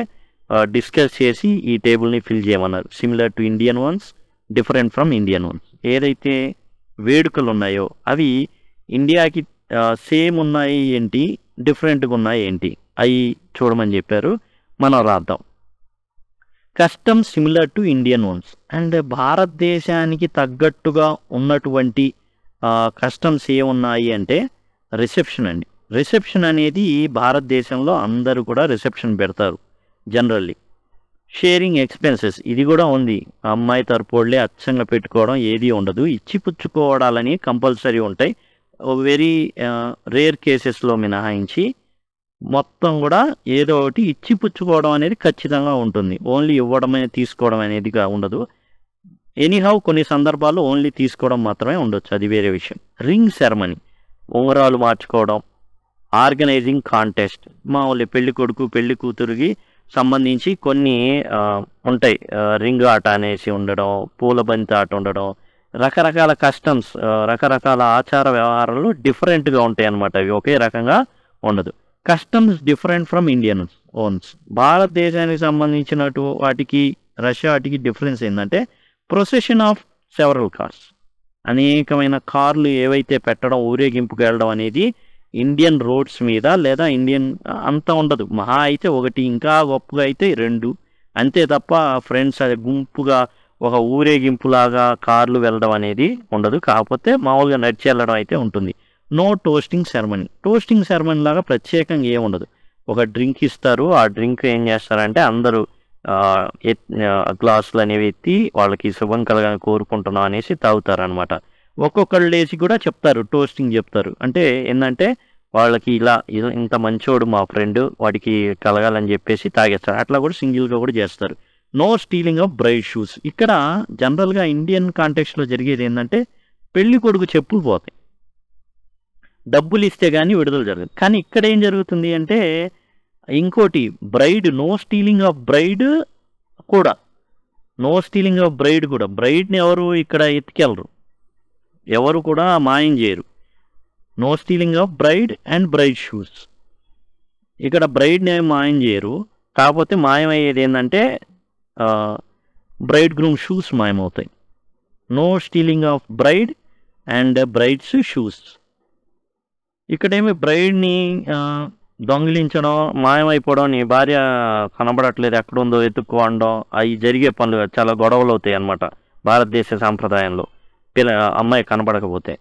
డిస్కస్ చేసి ఈ టేబుల్ని ఫిల్ చేయమన్నారు. Similar to Indian once, different from Indian once. ఏదైతే వేడుకలు ఉన్నాయో అవి ఇండియాకి సేమ్ ఉన్నాయి ఏంటి, డిఫరెంట్గా ఉన్నాయి ఏంటి, అవి చూడమని చెప్పారు. మనం రాద్దాం. Custom similar to Indian once. And భారతదేశానికి తగ్గట్టుగా ఉన్నటువంటి కస్టమ్స్ ఏమున్నాయి అంటే రిసెప్షన్ అండి. రిసెప్షన్ అనేది భారతదేశంలో అందరూ కూడా రిసెప్షన్ పెడతారు జనరల్లీ. షేరింగ్ ఎక్స్పెన్సెస్ ఇది కూడా ఉంది. అమ్మాయి తరపు వాళ్ళే అచ్చంగా పెట్టుకోవడం ఏది ఉండదు. ఇచ్చిపుచ్చుకోవడాలని కంపల్సరీ ఉంటాయి. వెరీ రేర్ కేసెస్లో మినహాయించి మొత్తం కూడా ఏదో ఒకటి ఇచ్చి పుచ్చుకోవడం అనేది ఖచ్చితంగా ఉంటుంది. ఓన్లీ ఇవ్వడమే తీసుకోవడం అనేదిగా ఉండదు. ఎనీహౌ కొన్ని సందర్భాల్లో ఓన్లీ తీసుకోవడం మాత్రమే ఉండొచ్చు, అది వేరే విషయం. రింగ్ సెరమనీ, ఉంగరాలు మార్చుకోవడం, ఆర్గనైజింగ్ కాంటెస్ట్, మామూలు పెళ్లి కొడుకు పెళ్లి కూతురుకి సంబంధించి కొన్ని ఉంటాయి. రింగ్ ఆట అనేసి ఉండడం, పూల బంతి ఆట ఉండడం, రకరకాల కస్టమ్స్, రకరకాల ఆచార వ్యవహారాలు డిఫరెంట్గా ఉంటాయి అన్నమాట. అవి ఒకే రకంగా ఉండదు. Customs different from Indian ones. భారతదేశానికి సంబంధించినటు వాటికి రష్యా వాటికి డిఫరెన్స్ ఏంటంటే ప్రొసెషన్ ఆఫ్ సెవరల్ కార్స్, అనేకమైన కార్లు ఏవైతే పెట్టడం, ఊరేగింపుకి వెళ్ళడం అనేది ఇండియన్ రోడ్స్ మీద లేదా ఇండియన్ అంత ఉండదు. మహా అయితే ఒకటి, ఇంకా గొప్పగా అయితే 2 అంతే తప్ప ఫ్రెండ్స్ అది గుంపుగా ఒక ఊరేగింపులాగా కార్లు వెళ్ళడం అనేది ఉండదు. కాకపోతే మామూలుగా నడిచి వెళ్ళడం అయితే ఉంటుంది. No toasting ceremony. Toasting ceremony లాగా ప్రత్యేకంగా ఏమి ఉండదు. ఒక డ్రింక్ ఇస్తారు, ఆ డ్రింక్ ఏం చేస్తారంటే అందరూ గ్లాసులు అనేవి ఎత్తి వాళ్ళకి శుభం కలగాలని కోరుకుంటున్నాం అనేసి తాగుతారనమాట. ఒక్కొక్కళ్ళు లేచి కూడా చెప్తారు, టోస్టింగ్ చెప్తారు. అంటే ఏంటంటే వాళ్ళకి ఇలా ఇంత మంచోడు మా ఫ్రెండ్, వాడికి కలగాలని చెప్పేసి తాగేస్తారు. అట్లా కూడా సింగిల్గా కూడా చేస్తారు. No stealing of bride shoes. ఇక్కడ జనరల్గా ఇండియన్ కాంటెక్స్లో జరిగేది ఏంటంటే పెళ్లి కొడుకు చెప్పులు పోతాయి, డబ్బులు ఇస్తే కానీ విడుదల జరగదు. కానీ ఇక్కడ ఏం జరుగుతుంది అంటే ఇంకోటి, bride, no stealing of bride కూడా, నో స్టీలింగ్ ఆఫ్ బ్రైడ్ కూడా. బ్రైడ్ని ఎవరు ఇక్కడ ఎత్తుకెళ్ళరు, ఎవరు కూడా మాయం చేయరు. No stealing of bride and bride shoes. ఇక్కడ బ్రైడ్ని మాయం చేయరు, కాకపోతే మాయమయ్యేది ఏంటంటే బ్రైడ్ గ్రూమ్ షూస్ మాయమవుతాయి. No stealing of bride and bride's shoes. ఇక్కడేమి బ్రైడ్ని దొంగిలించడం, మాయమైపోవడం, నీ భార్య కనబడట్లేదు ఎక్కడుందో ఎత్తుక్కోవడం, అవి జరిగే పనులు చాలా గొడవలు అవుతాయి అన్నమాట భారతదేశ సాంప్రదాయంలో, అమ్మాయి కనబడకపోతే.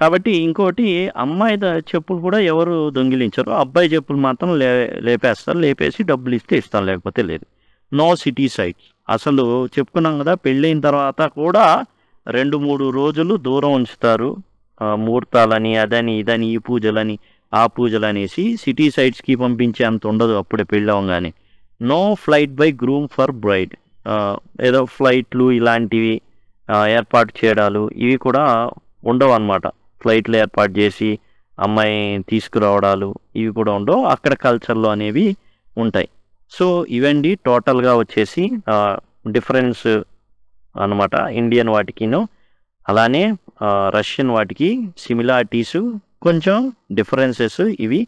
కాబట్టి ఇంకోటి, అమ్మాయి చెప్పులు కూడా ఎవరు దొంగిలించరు, అబ్బాయి చెప్పులు మాత్రం లేపేస్తారు. లేపేసి డబ్బులు ఇస్తే ఇస్తాం, లేకపోతే లేదు. No city sights. అసలు చెప్పుకున్నాం కదా, పెళ్ళైన తర్వాత కూడా 2-3 రోజులు దూరం ఉంచుతారు. ముహూర్తాలని, అదని ఇదని, ఈ పూజలని ఆ పూజలు అనేసి సిటీ సైట్స్కి పంపించే అంత ఉండదు అప్పుడే పెళ్ళి అవ్వగానే. No flight by groom for bride. ఏదో ఫ్లైట్లు ఇలాంటివి ఏర్పాటు చేయడాలు ఇవి కూడా ఉండవు అన్నమాట. ఫ్లైట్లు ఏర్పాటు చేసి అమ్మాయి తీసుకురావడాలు ఇవి కూడా ఉండవు, అక్కడ కల్చర్లో అనేవి ఉంటాయి. సో ఇవండి టోటల్గా వచ్చేసి డిఫరెన్స్ అన్నమాట ఇండియన్ వాటికిను అలానే రష్యన్ వాటికి సిమిలారిటీసు, కొంచెం డిఫరెన్సెస్. ఇవి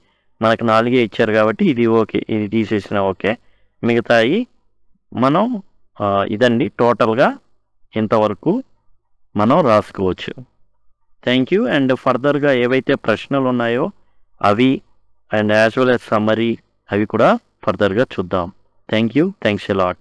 మనకు 4 ఇచ్చారు కాబట్టి ఇది ఓకే, ఇది తీసేసిన ఓకే. మిగతాయి మనం ఇదండి టోటల్గా ఇంతవరకు మనం రాసుకోవచ్చు. Thank you. అండ్ ఫర్దర్గా ఏవైతే ప్రశ్నలు ఉన్నాయో అవి and as well as summary అవి కూడా ఫర్దర్గా చూద్దాం. Thank you. Thanks a lot.